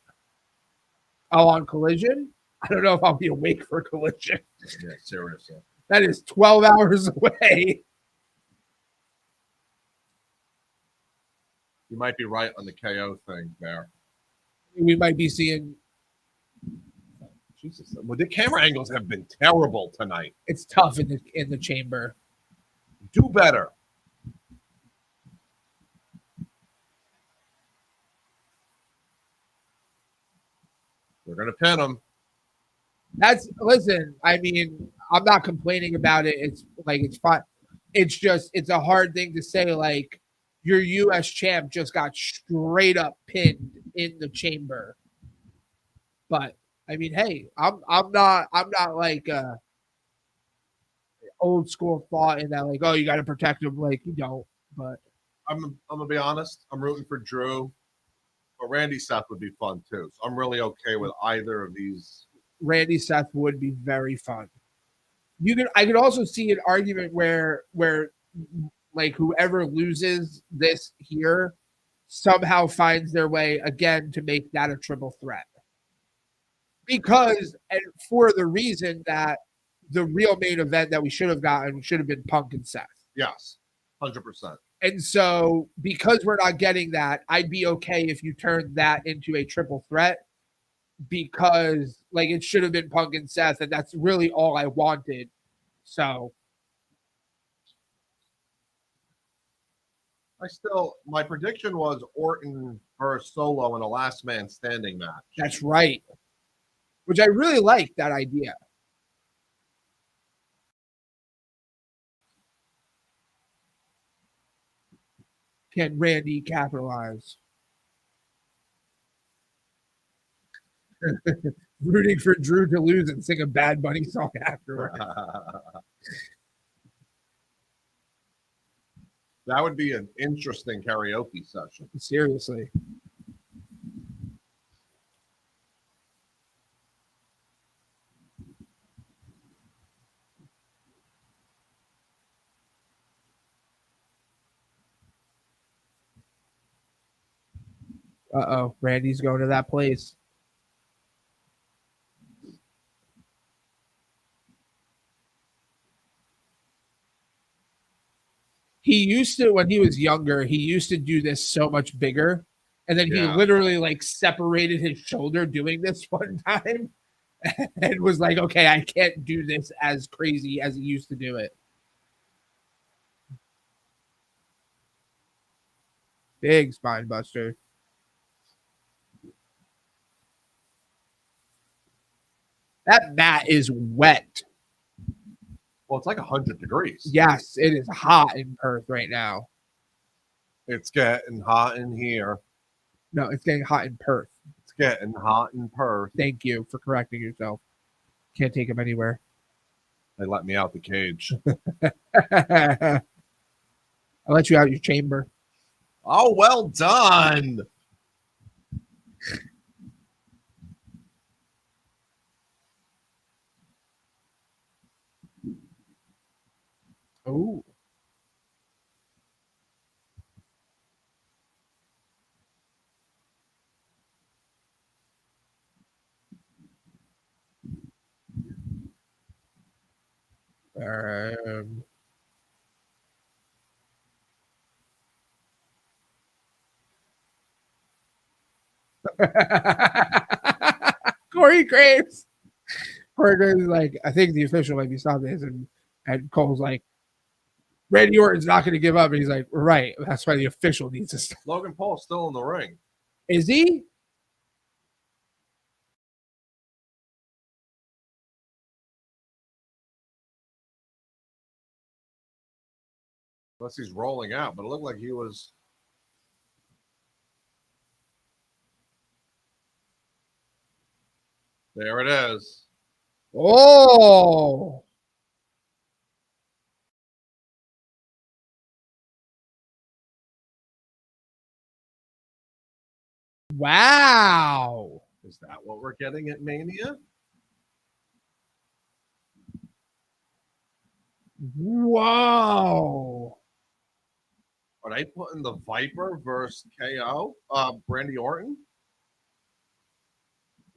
Oh, on Collision? I don't know if I'll be awake for Collision.
Yeah, seriously.
That is 12 hours away.
You might be right on the KO thing there.
We might be seeing.
Jesus, well, the camera angles have been terrible tonight.
It's tough in the chamber.
Do better. They're gonna pin him.
Listen. I mean, I'm not complaining about it. It's like it's fine. It's just it's a hard thing to say. Like your U.S. champ just got straight up pinned in the chamber. But I mean, hey, I'm not like old school thought in that like, oh, you got to protect him. Like you don't. But
I'm gonna be honest. I'm rooting for Drew, but Randy Seth would be fun too. So I'm really okay with either of these.
Randy Seth would be very fun. I could also see an argument where like whoever loses this here somehow finds their way again to make that a triple threat. Because and for the reason that the real main event that we should have gotten should have been Punk and Seth.
Yes, 100%.
And so because we're not getting that, I'd be okay if you turned that into a triple threat. Because like it should have been Punk and Seth, and that's really all I wanted. So
My prediction was Orton versus Solo in a last man standing match.
that's right. Which I really like that idea. Can Randy capitalize? Rooting for Drew to lose and sing a Bad Bunny song afterward.
That would be an interesting karaoke session.
Seriously. Uh-oh. Randy's going to that place. He used to, when he was younger, he used to do this so much bigger. And then he literally like separated his shoulder doing this one time and was like, okay, I can't do this as crazy as he used to do it. Big spine buster. That mat is wet.
Well, it's like 100 degrees.
Yes, it is hot in Perth right now.
It's getting hot in here.
No, it's getting hot in Perth.
It's getting hot in Perth.
Thank you for correcting yourself. Can't take him anywhere.
They let me out the cage.
I'll let you out your chamber.
Oh, well done.
Oh. All right. Corey Graves. Corey Graves is like, I think the official might be stopping this, and Cole's like, Randy Orton's not going to give up, and he's like, right, that's why the official needs to stop.
Logan Paul's still in the ring.
Is he?
Unless he's rolling out, but it looked like he was. There it is.
Oh. Wow.
Is that what we're getting at Mania?
Whoa.
Are they putting the Viper versus KO? Randy Orton?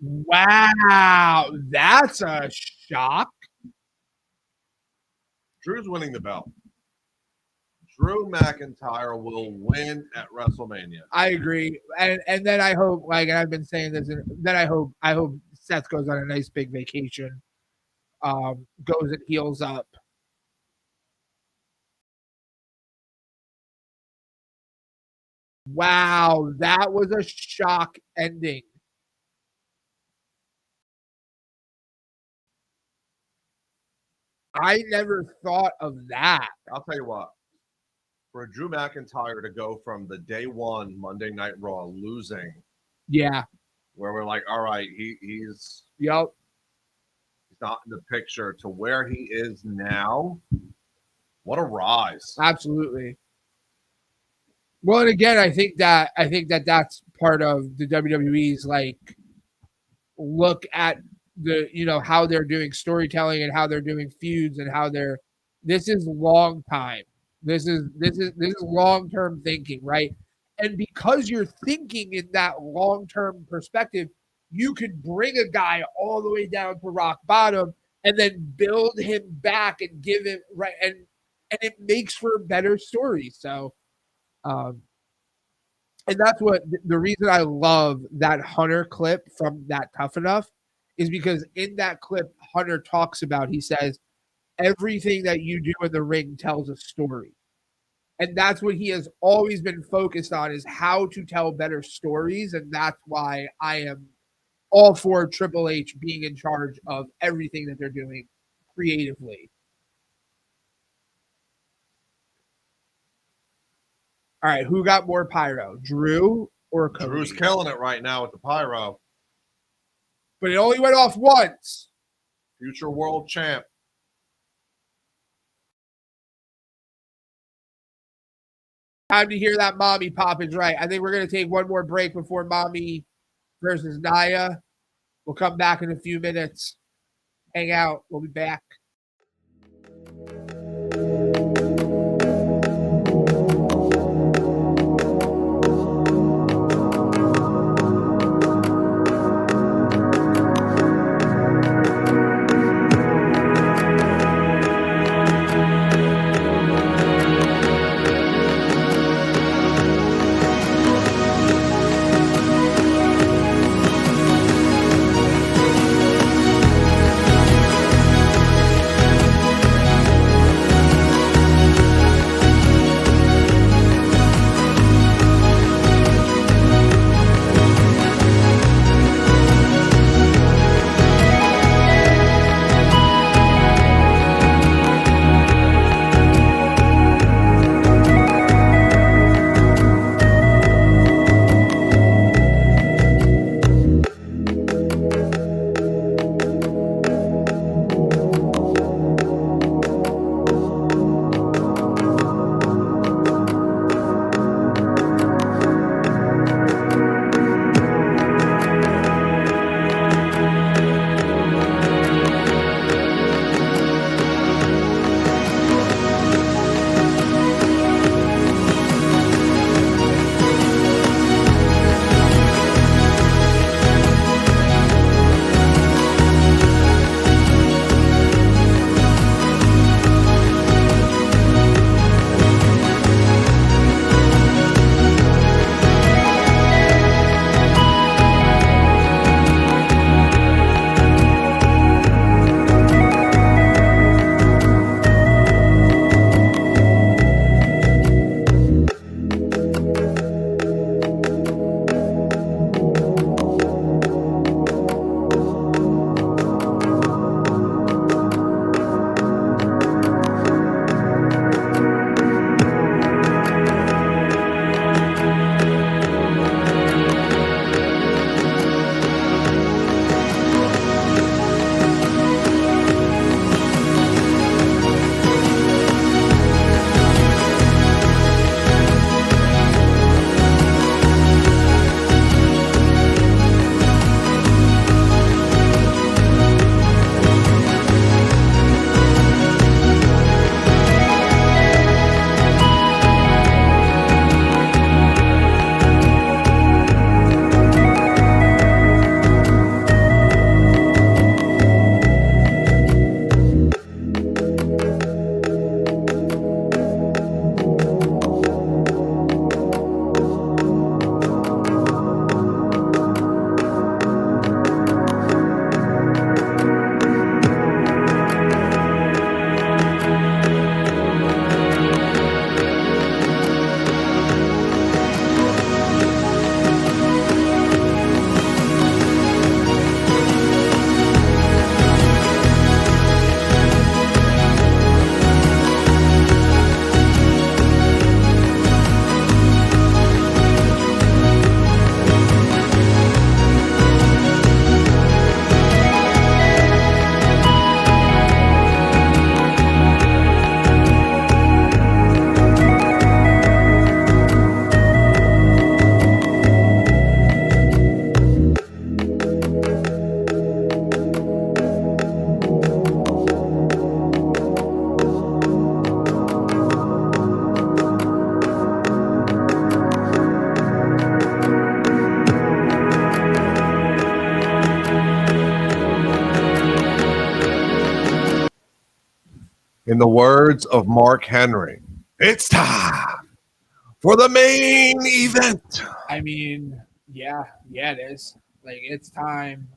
Wow. That's a shock.
Drew's winning the belt. Drew McIntyre will win at WrestleMania.
I agree. And then I hope, like, and I've been saying this, and then I hope Seth goes on a nice big vacation. Goes and heals up. Wow, that was a shock ending. I never thought of that.
I'll tell you what. For Drew McIntyre to go from the day one Monday Night Raw losing,
Yeah.
where we're like, all right, he's
Yep.
not in the picture, to where he is now. What a rise.
Absolutely. Well, and again, I think that that's part of the WWE's like look at the, you know, how they're doing storytelling and how they're doing feuds and how they're, this is long time. This is long-term thinking, right? And because you're thinking in that long-term perspective, you could bring a guy all the way down to rock bottom and then build him back and give him right, and it makes for a better story. So and that's what the reason I love that Hunter clip from that Tough Enough is because in that clip, Hunter talks about, he says, everything that you do in the ring tells a story. And that's what he has always been focused on, is how to tell better stories. And that's why I am all for Triple H being in charge of everything that they're doing creatively. All right, who got more pyro, Drew or Cody?
Drew's killing it right now with the pyro.
But it only went off once.
Future world champ.
Time to hear that mommy pop is right. I think we're going to take one more break before mommy versus Nia. We'll come back in a few minutes. Hang out. We'll be back.
In the words of Mark Henry, it's time for the main event.
I mean, yeah, it is. Like, it's time.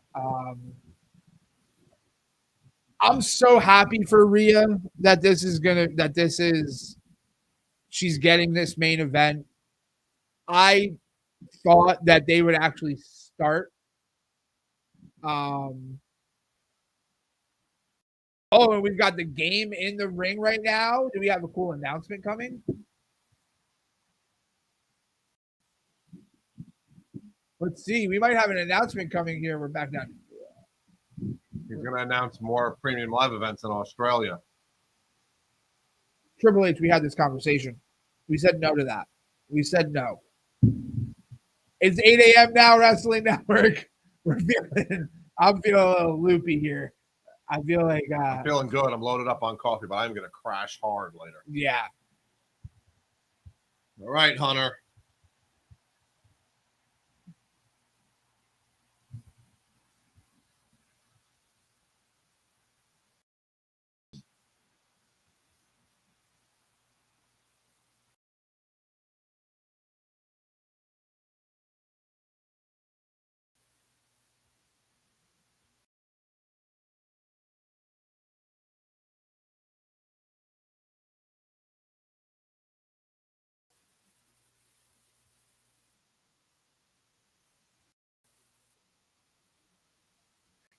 I'm so happy for Rhea that she's getting this main event. I thought that they would actually start. And we've got the game in the ring right now. Do we have a cool announcement coming? Let's see. We might have an announcement coming here. We're back down.
He's going to announce more premium live events in Australia.
Triple H, we had this conversation. We said no to that. We said no. It's 8 a.m. now, Wrestling Network. I'm feeling a little loopy here. I feel like
I'm feeling good. I'm loaded up on coffee, but I'm going to crash hard later.
Yeah.
All right, Hunter.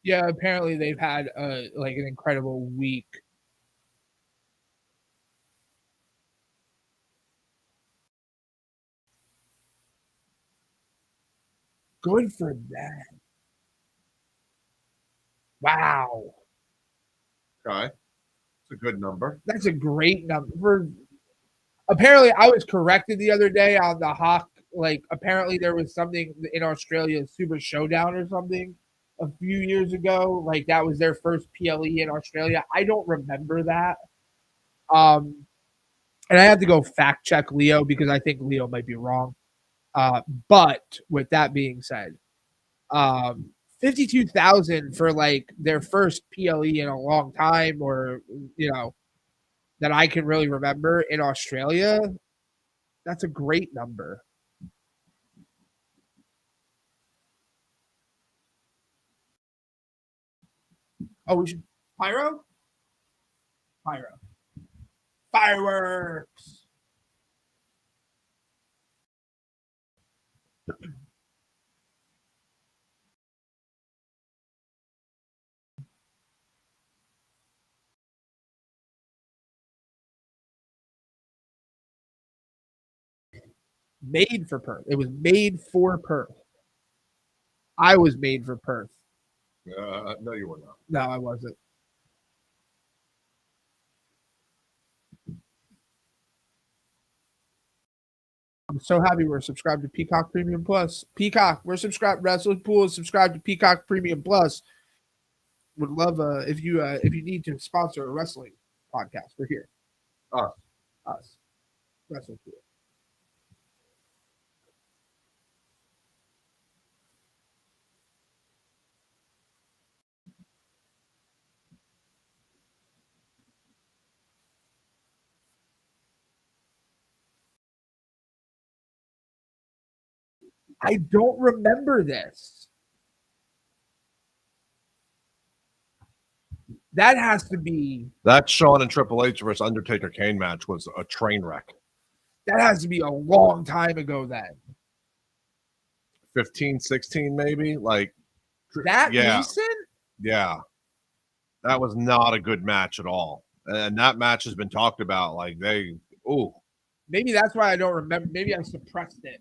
Yeah, apparently they've had like an incredible week. Good for that. Wow.
Okay. It's a good number.
That's a great number. Apparently, I was corrected the other day on the Hawk. Like, apparently there was something in Australia, Super Showdown or something, a few years ago. Like, that was their first PLE in Australia. I don't remember that. And I have to go fact check Leo because I think Leo might be wrong. But with that being said, 52,000 for like their first PLE in a long time, or that I can really remember in Australia. That's a great number. Oh, we should pyro? Pyro. Fireworks. Made for Perth. It was made for Perth. I was made for Perth.
No, you were not.
No, I wasn't. I'm so happy we're subscribed to Peacock Premium Plus. Peacock, we're subscribed. Wrestling Pool is subscribed to Peacock Premium Plus. Would love if you need to sponsor a wrestling podcast. We're here. Us. Wrestling Pool. I don't remember this. That has to be.
That Shawn and Triple H versus Undertaker Kane match was a train wreck.
That has to be a long time ago then.
15, 16 maybe? Like
that
yeah.
Recent?
Yeah. That was not a good match at all. And that match has been talked about. Like
maybe that's why I don't remember. Maybe I suppressed it.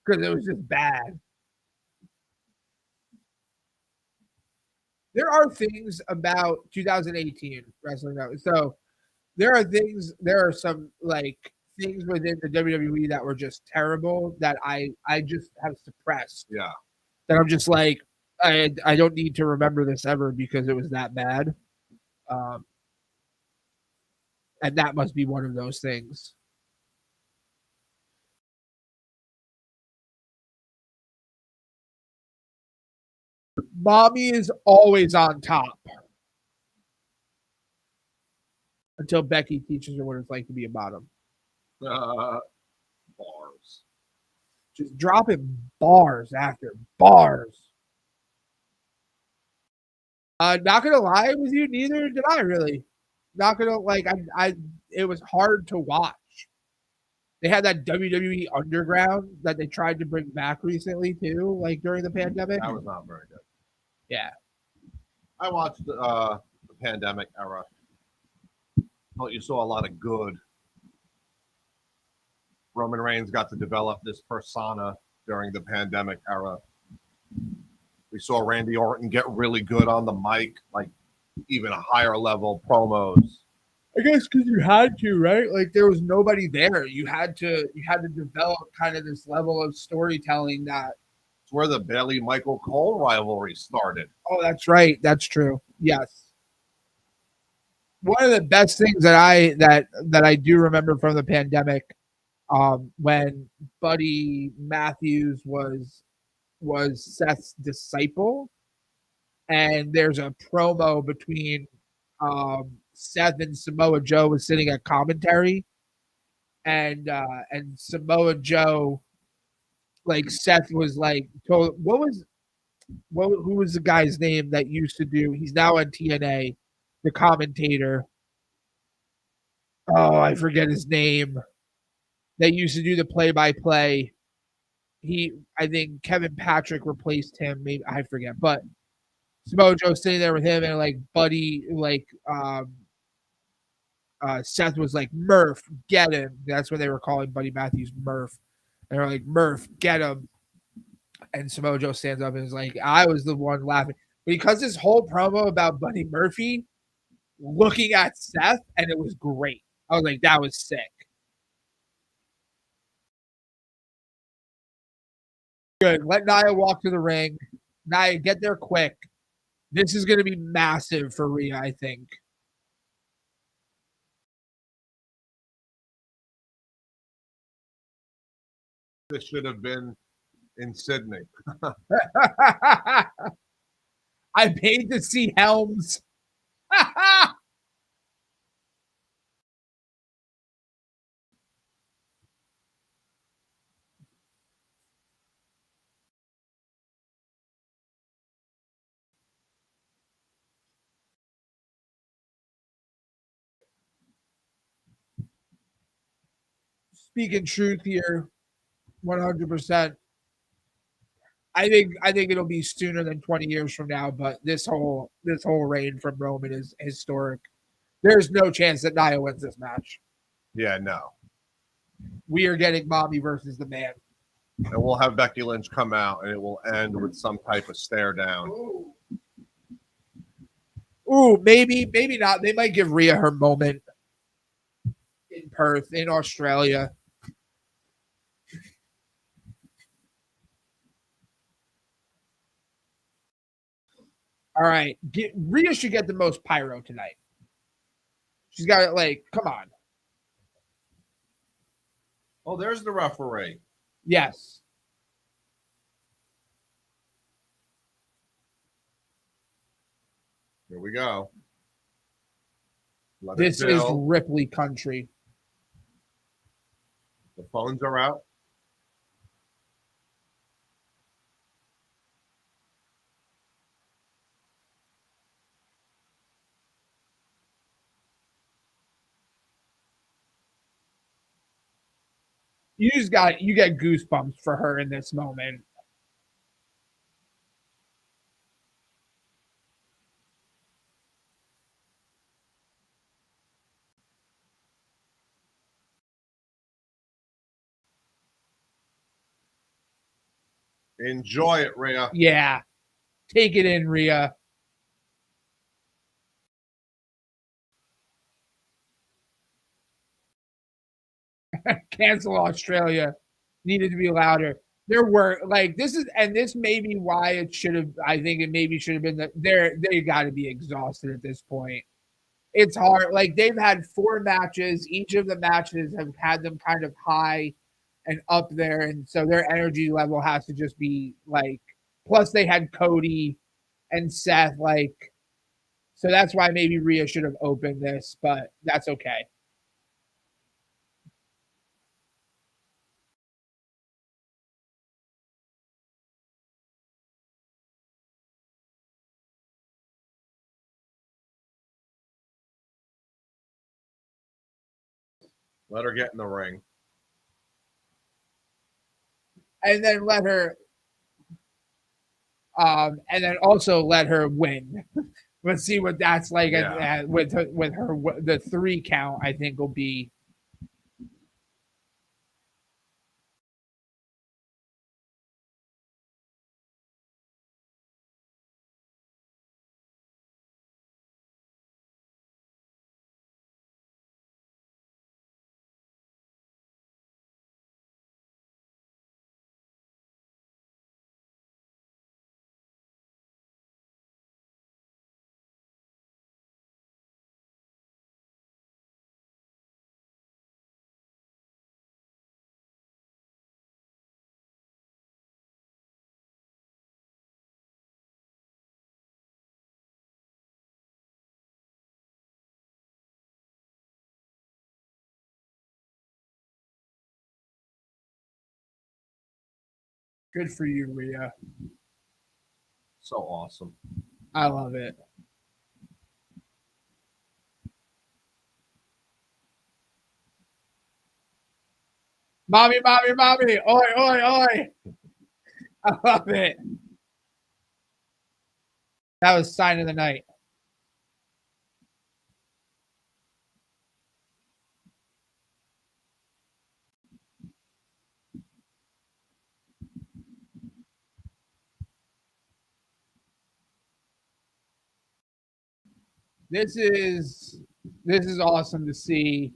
Because it was just bad. There are things about 2018 wrestling. So there are some like things within the WWE that were just terrible that I just have suppressed.
Yeah.
That I'm just like, I don't need to remember this ever because it was that bad. And that must be one of those things. Mommy is always on top. until Becky teaches her what it's like to be a bottom.
Bars.
Just dropping bars after bars. Not gonna lie with you, neither did I really. Not gonna like I it was hard to watch. They had that WWE Underground that they tried to bring back recently too, like during the pandemic.
That was not very good.
Yeah.
I watched the pandemic era. But you saw a lot of good. Roman Reigns got to develop this persona during the pandemic era. We saw Randy Orton get really good on the mic, like even a higher level promos.
I guess because you had to, right? Like there was nobody there. You had to develop kind of this level of storytelling that.
It's where the Bayley Michael Cole rivalry started.
Oh, that's right. That's true. Yes. One of the best things that I do remember from the pandemic, when Buddy Matthews was Seth's disciple, and there's a promo between Seth and Samoa Joe was sitting at commentary, and Samoa Joe, like Seth was like told who was the guy's name that used to do, he's now on TNA, the commentator. Oh, I forget his name. That used to do the play-by-play. I think Kevin Patrick replaced him. Maybe I forget, but Samoa Joe sitting there with him, and like Buddy, like Seth was like, Murph, get him. That's what they were calling Buddy Matthews, Murph. They were like, Murph, get him. And Samoa Joe stands up and is like, I was the one laughing. Because this whole promo about Buddy Murphy looking at Seth, and it was great. I was like, that was sick. Good. Let Nia walk to the ring. Nia, get there quick. This is going to be massive for Rhea, I think.
This should have been in Sydney.
I paid to see Helms. Speaking truth here, 100%. I think it'll be sooner than 20 years from now, but this whole reign from Roman is historic. There's no chance that Nia wins this match.
Yeah, no.
We are getting Mommy versus the Man.
And we'll have Becky Lynch come out, and it will end with some type of stare down.
Ooh, maybe not. They might give Rhea her moment in Perth, in Australia. All right. Rhea should get the most pyro tonight. She's got it, like, come on.
Oh, there's the referee.
Yes.
Here we go.
This is Ripley country.
The phones are out.
You get goosebumps for her in this moment.
Enjoy it, Rhea.
Yeah. Take it in, Rhea. Cancel Australia. Needed to be louder. There were like this may be why it should have. I think it maybe should have been that they got to be exhausted at this point. It's hard. Like they've had 4 matches. Each of the matches have had them kind of high and up there, and so their energy level has to just be like. Plus, they had Cody and Seth. Like So that's why maybe Rhea should have opened this, but that's okay.
Let her get in the ring.
And then let her and then also let her win. Let's see what that's like with her the 3 count. I think will be good for you, Rhea.
So awesome.
I love it. Mommy, mommy, mommy. Oi, oi, oi. I love it. That was sign of the night. This is awesome to see,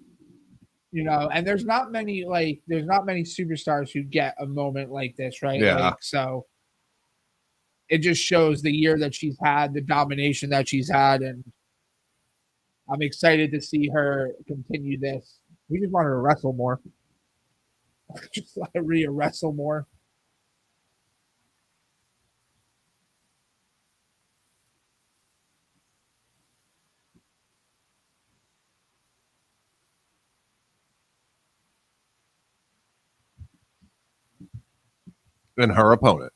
you know, and there's not many superstars who get a moment like this, right?
Yeah.
Like, so it just shows the year that she's had, the domination that she's had, and I'm excited to see her continue this. We just want her to wrestle more. Just let Rhea wrestle more.
And her opponent.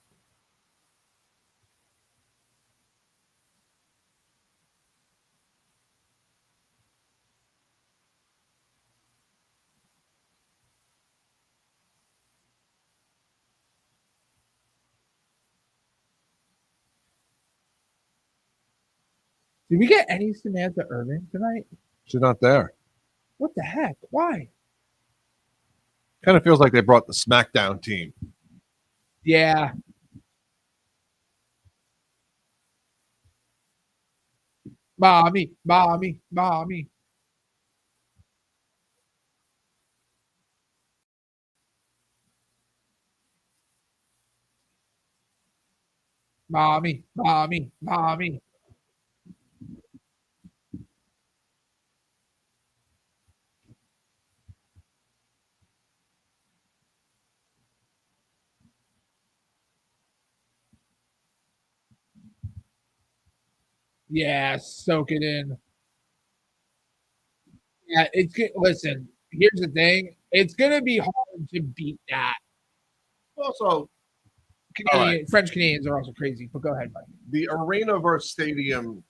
Did we get any Samantha Irvin tonight?
She's not there.
What the heck? Why?
Kind of feels like they brought the SmackDown team.
Yeah. Mommy, mommy, mommy. Mommy, mommy, mommy. Yeah, soak it in. Yeah, it's good. Listen, here's the thing. It's gonna be hard to beat that.
Also,
French Canadians are also crazy, but go ahead, Mike.
the arena versus stadium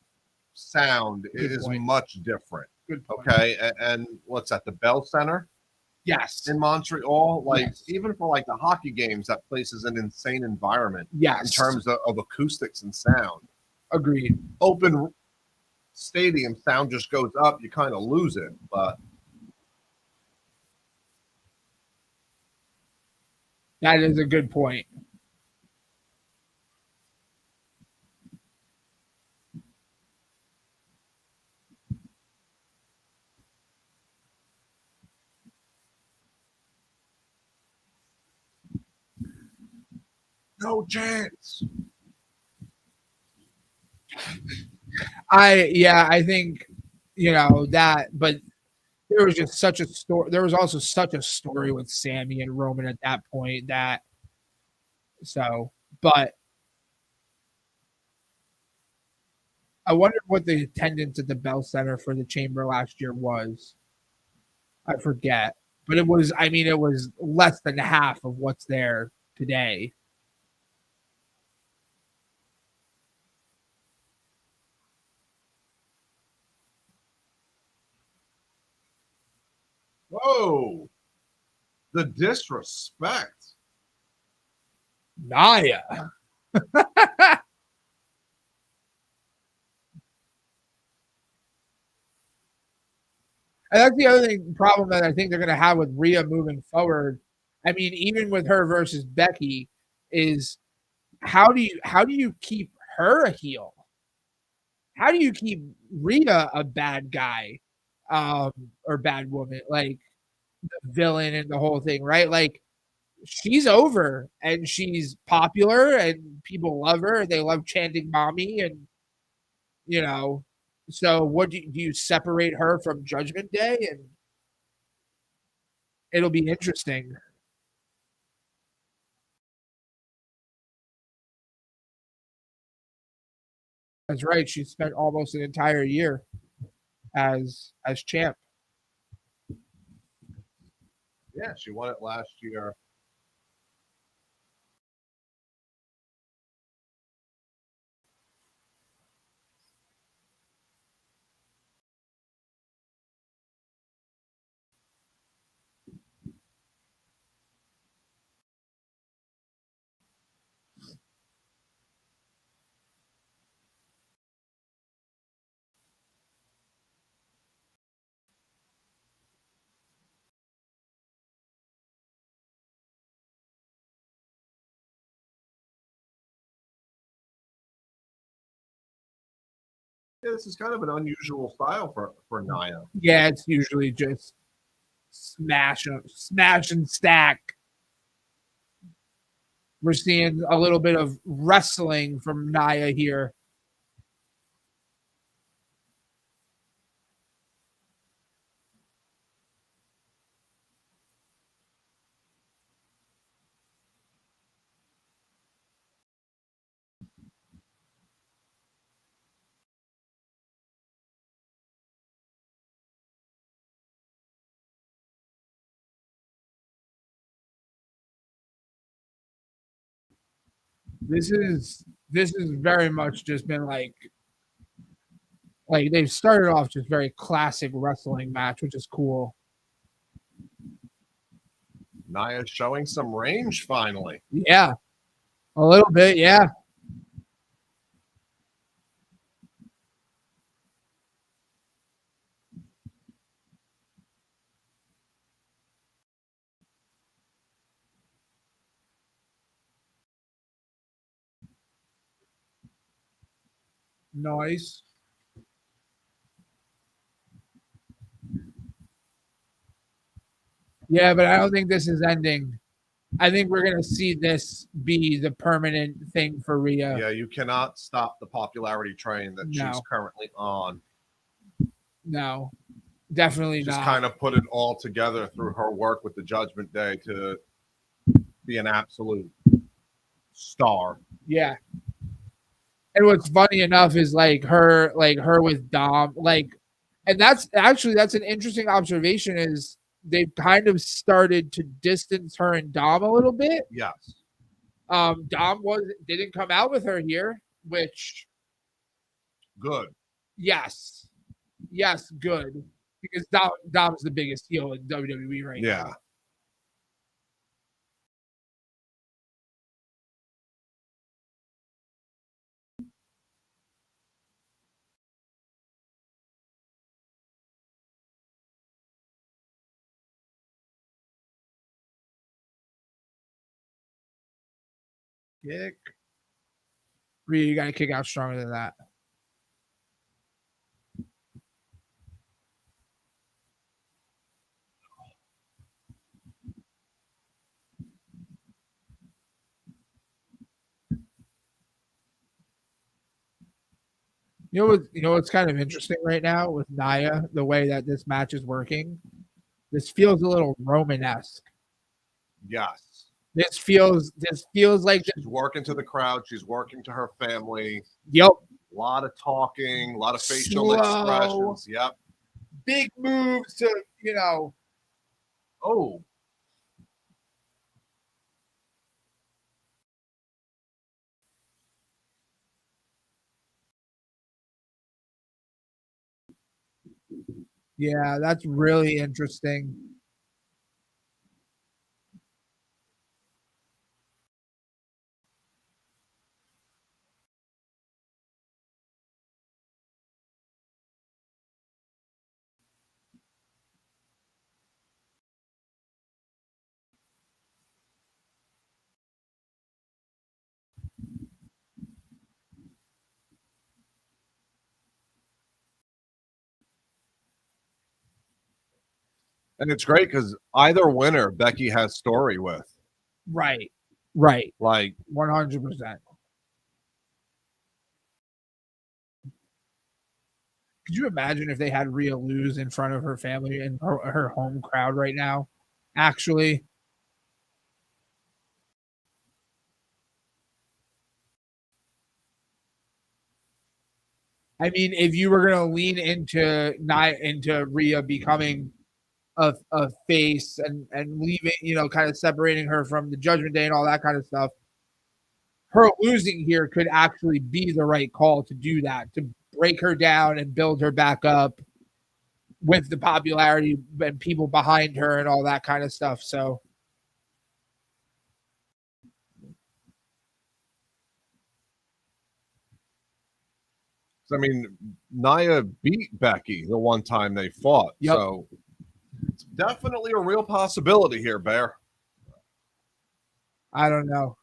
sound is much different.
Good point.
Okay. And what's that? The Bell Center?
Yes.
In Montreal, like
Yes.
even for like the hockey games, that place is an insane environment.
Yes.
In terms of acoustics and sound.
Agreed.
Open stadium sound just goes up, you kind of lose it. But
that is a good point.
no chance.
I think, you know, that, but there was just such a story. There was also such a story with Sammy and Roman at that point that, so, but I wonder what the attendance at the Bell Center for the Chamber last year was. I forget, but it was. I mean, it was less than half of what's there today.
Whoa. The disrespect.
Naya. And that's the other problem that I think they're going to have with Rhea moving forward. I mean, even with her versus Becky, is how do you keep her a heel? How do you keep Rhea a bad guy, or bad woman, like the villain and the whole thing, right? Like she's over and she's popular and people love her. They love chanting "mommy," and you know. So, what do you separate her from Judgment Day? And it'll be interesting. That's right. She spent almost an entire year as champ.
Yeah, she won it last year. Yeah, this is kind of an unusual style for Nia.
Yeah, it's usually just smash and stack. We're seeing a little bit of wrestling from Nia here. This is very much just been like they've started off just very classic wrestling match, which is cool.
Nia's showing some range finally.
Yeah, a little bit. Yeah. Nice. Yeah, but I don't think this is ending. I think we're gonna see this be the permanent thing for Rhea.
Yeah, you cannot stop the popularity train that she's currently on.
No, definitely
She's
not.
kind of put it all together through her work with the Judgment Day to be an absolute star.
Yeah. And what's funny enough is like her with Dom, and that's an interesting observation, is they've kind of started to distance her and Dom a little bit.
Yes.
Dom didn't come out with her here, which
good.
Yes, good, because Dom's the biggest heel in WWE right now. Kick. Rhea, you got to kick out stronger than that. You know what's kind of interesting right now with Nia, the way that this match is working. This feels a little Roman-esque.
Yes.
This feels like
she's working to the crowd. She's working to her family.
Yep.
A lot of talking, a lot of facial
Slow.
expressions. Yep.
Big moves to, you know.
Oh.
Yeah, that's really interesting.
And it's great because either winner Becky has story with.
Right. Right.
Like
100%. Could you imagine if they had Rhea lose in front of her family and her home crowd right now? Actually, I mean, if you were going to lean into Rhea becoming a face and leaving, you know, kind of separating her from the Judgment Day and all that kind of stuff, her losing here could actually be the right call to do that, to break her down and build her back up with the popularity and people behind her and all that kind of stuff. So,
I mean, Nia beat Becky the one time they fought.
yep.
So it's definitely a real possibility here, Bear.
I don't know.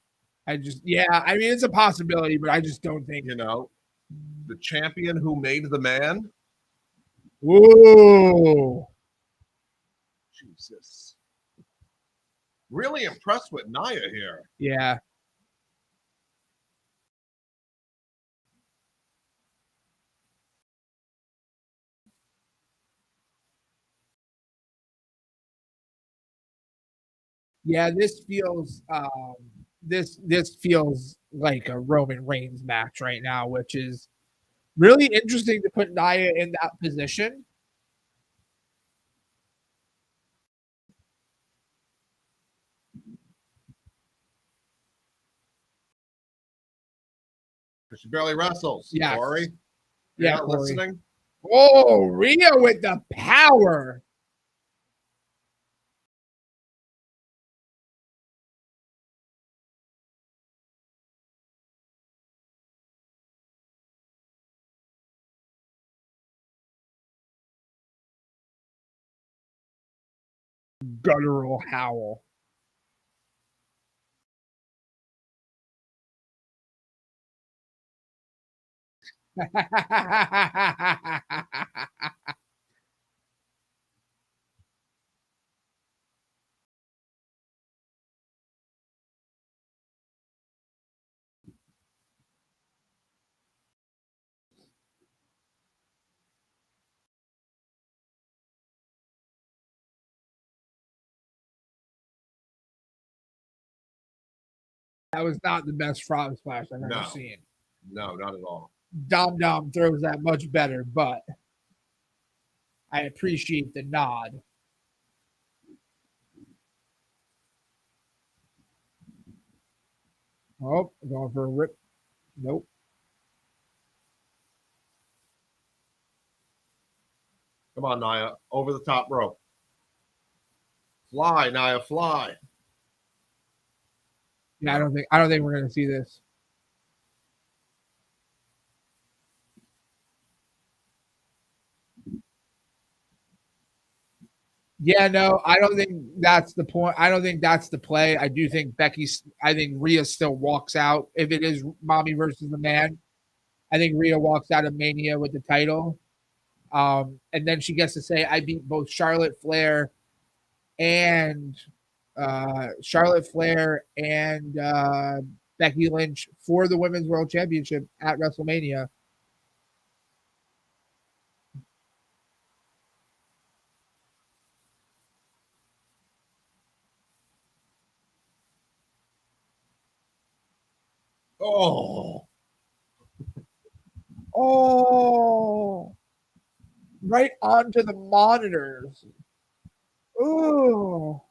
I mean, it's a possibility, but I just don't think.
You know, the champion who made the man.
Whoa.
Jesus. Really impressed with Nia here.
Yeah. Yeah, this feels like a Roman Reigns match right now, which is really interesting to put Nia in that position.
She barely wrestles.
Yes.
Corey,
Yeah,
you're not
Corey.
listening?
Oh, Rhea with the power. Guttural howl. That was not the best frog splash I've ever seen.
No, not at all.
Dom Dom throws that much better, but I appreciate the nod. Oh, going for a rip. Nope.
Come on, Nia. Over the top rope. Fly, Nia, fly.
Yeah, I don't think we're gonna see this. Yeah, no, I don't think that's the point. I don't think that's the play. I do think I think Rhea still walks out if it is mommy versus the man. I think Rhea walks out of Mania with the title. And then she gets to say, I beat both and Charlotte Flair and Becky Lynch for the Women's World Championship at WrestleMania.
Oh.
Oh, right onto the monitors. Ooh.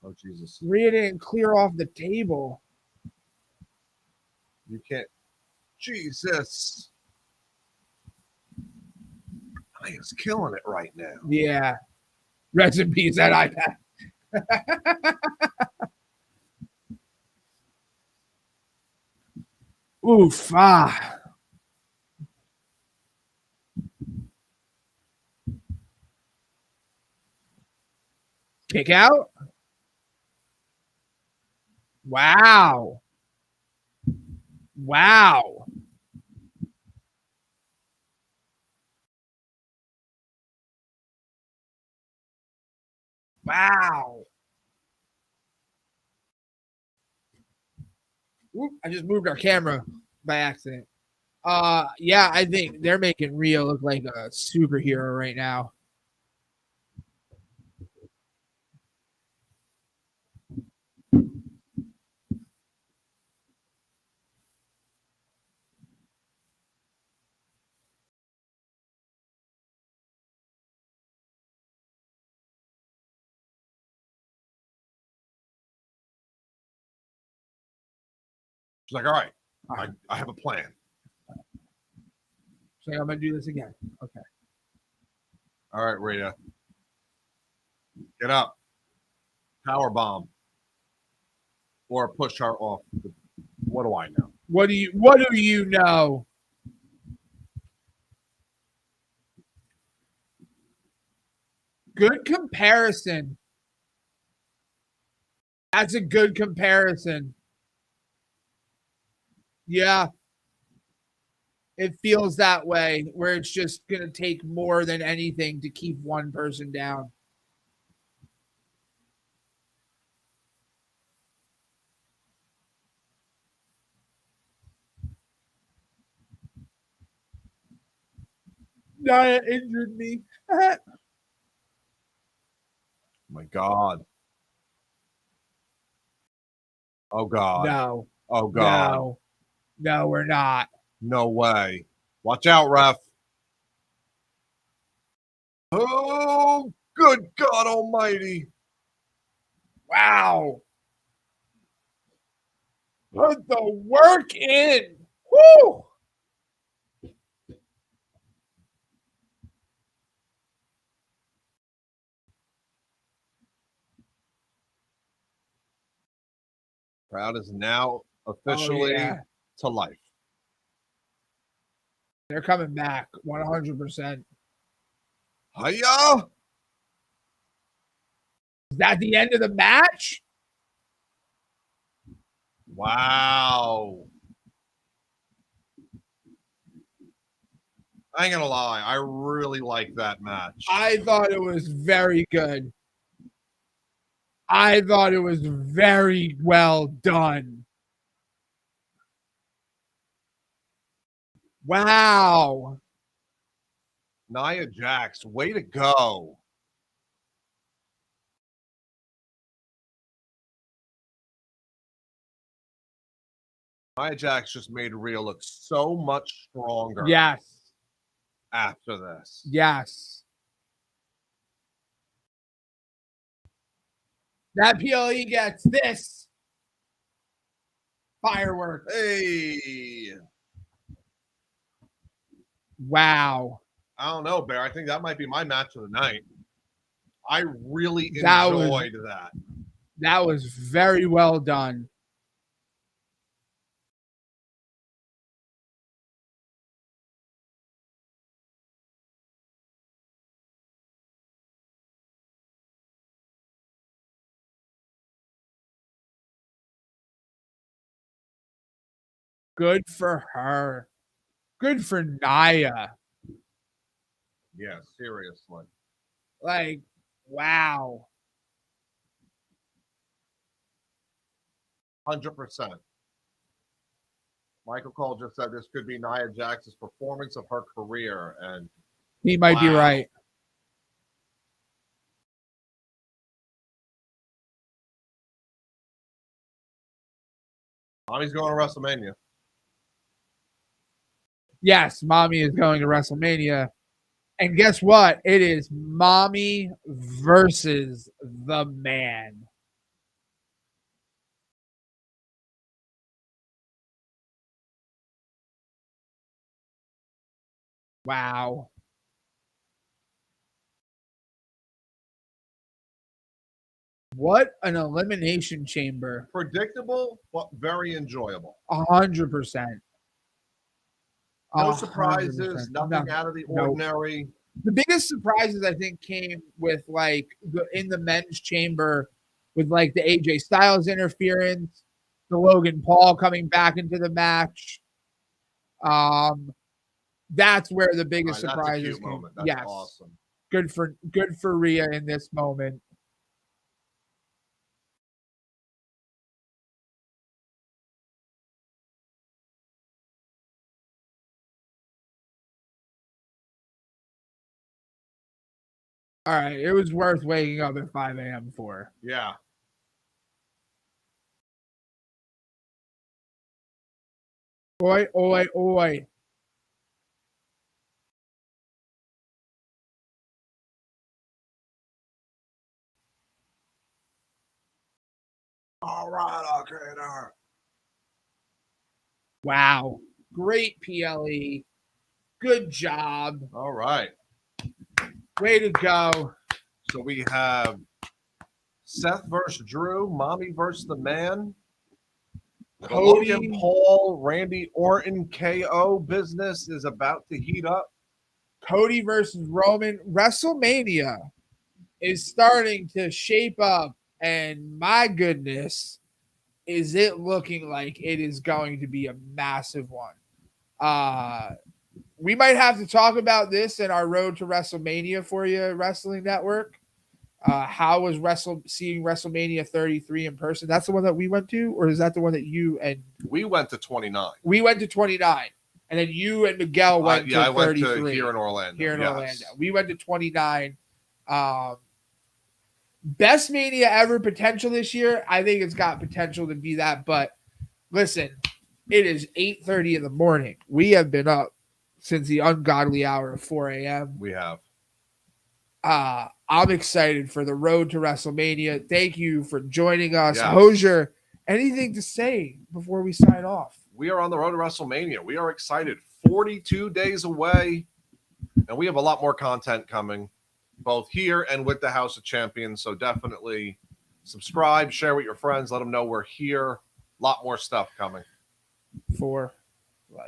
Oh, Jesus.
Rhea didn't clear off the table.
You can't. Jesus. I is killing it right now.
Yeah. Rest in peace, that iPad. Oof. Ah. Kick out. Wow. Wow. Wow. Whoop, I just moved our camera by accident. Yeah, I think they're making Rio look like a superhero right now.
She's like, all right, I have a plan.
So I'm gonna do this again. Okay.
All right, Rita. Get up. Power bomb. Or push her off. What do I know?
What do you know? Good comparison. That's a good comparison. Yeah. It feels that way where it's just going to take more than anything to keep one person down. Nia injured me.
My God. Oh, God.
No.
Oh, God.
No. No, we're not.
No way. Watch out, ref. Oh, good God almighty.
Wow. Put the work in. Woo!
Crowd is now officially to life.
They're coming back 100%.
Hiya!
Is that the end of the match?
Wow. I ain't gonna lie. I really like that match.
I thought it was very good. I thought it was very well done. Wow.
Nia Jax, way to go. Nia Jax just made Rhea look so much stronger.
Yes.
After this.
Yes. That PLE gets this. Fireworks.
Hey.
Wow.
I don't know, Bear. I think that might be my match of the night. I really enjoyed that.
That was very well done. Good for her. Good for Nia.
Yeah, seriously.
Like, wow.
100%. Michael Cole just said this could be Nia Jax's performance of her career, and
He might be right.
Tommy's going to WrestleMania.
Yes, mommy is going to WrestleMania. And guess what? It is mommy versus the man. Wow. What an elimination chamber.
Predictable, but very enjoyable.
100%.
No surprises, nothing out of the ordinary.
The biggest surprises I think came with like in the men's chamber with like the AJ Styles interference, the Logan Paul coming back into the match. That's where the biggest surprises came.
Moment. That's
yes,
awesome.
Good for Rhea in this moment. All right, it was worth waking up at 5 a.m. for.
Yeah.
Oi, oi, oi.
All right, okay.
Wow. Great PLE. Good job.
All right.
Way to go.
So we have Seth versus Drew, Mommy versus the Man.
Cody,
Logan Paul, Randy Orton KO business is about to heat up.
Cody versus Roman. WrestleMania is starting to shape up, and my goodness, is it looking like it is going to be a massive one. We might have to talk about this in our road to WrestleMania for you, Wrestling Network. How was seeing WrestleMania 33 in person? That's the one that we went to, or is that the one that you and
we went to 29?
We went to 29, and then you and Miguel went to 33.
I went to here in Orlando.
Orlando, we went to 29. Best Mania ever potential this year. I think it's got potential to be that, but listen, it is 8:30 in the morning. We have been up since the ungodly hour of 4 a.m.
We have.
I'm excited for the road to WrestleMania. Thank you for joining us. Yes. Hosier, anything to say before we sign off?
We are on the road to WrestleMania. We are excited. 42 days away, and we have a lot more content coming, both here and with the House of Champions. So definitely subscribe, share with your friends, let them know we're here. A lot more stuff coming.
For life.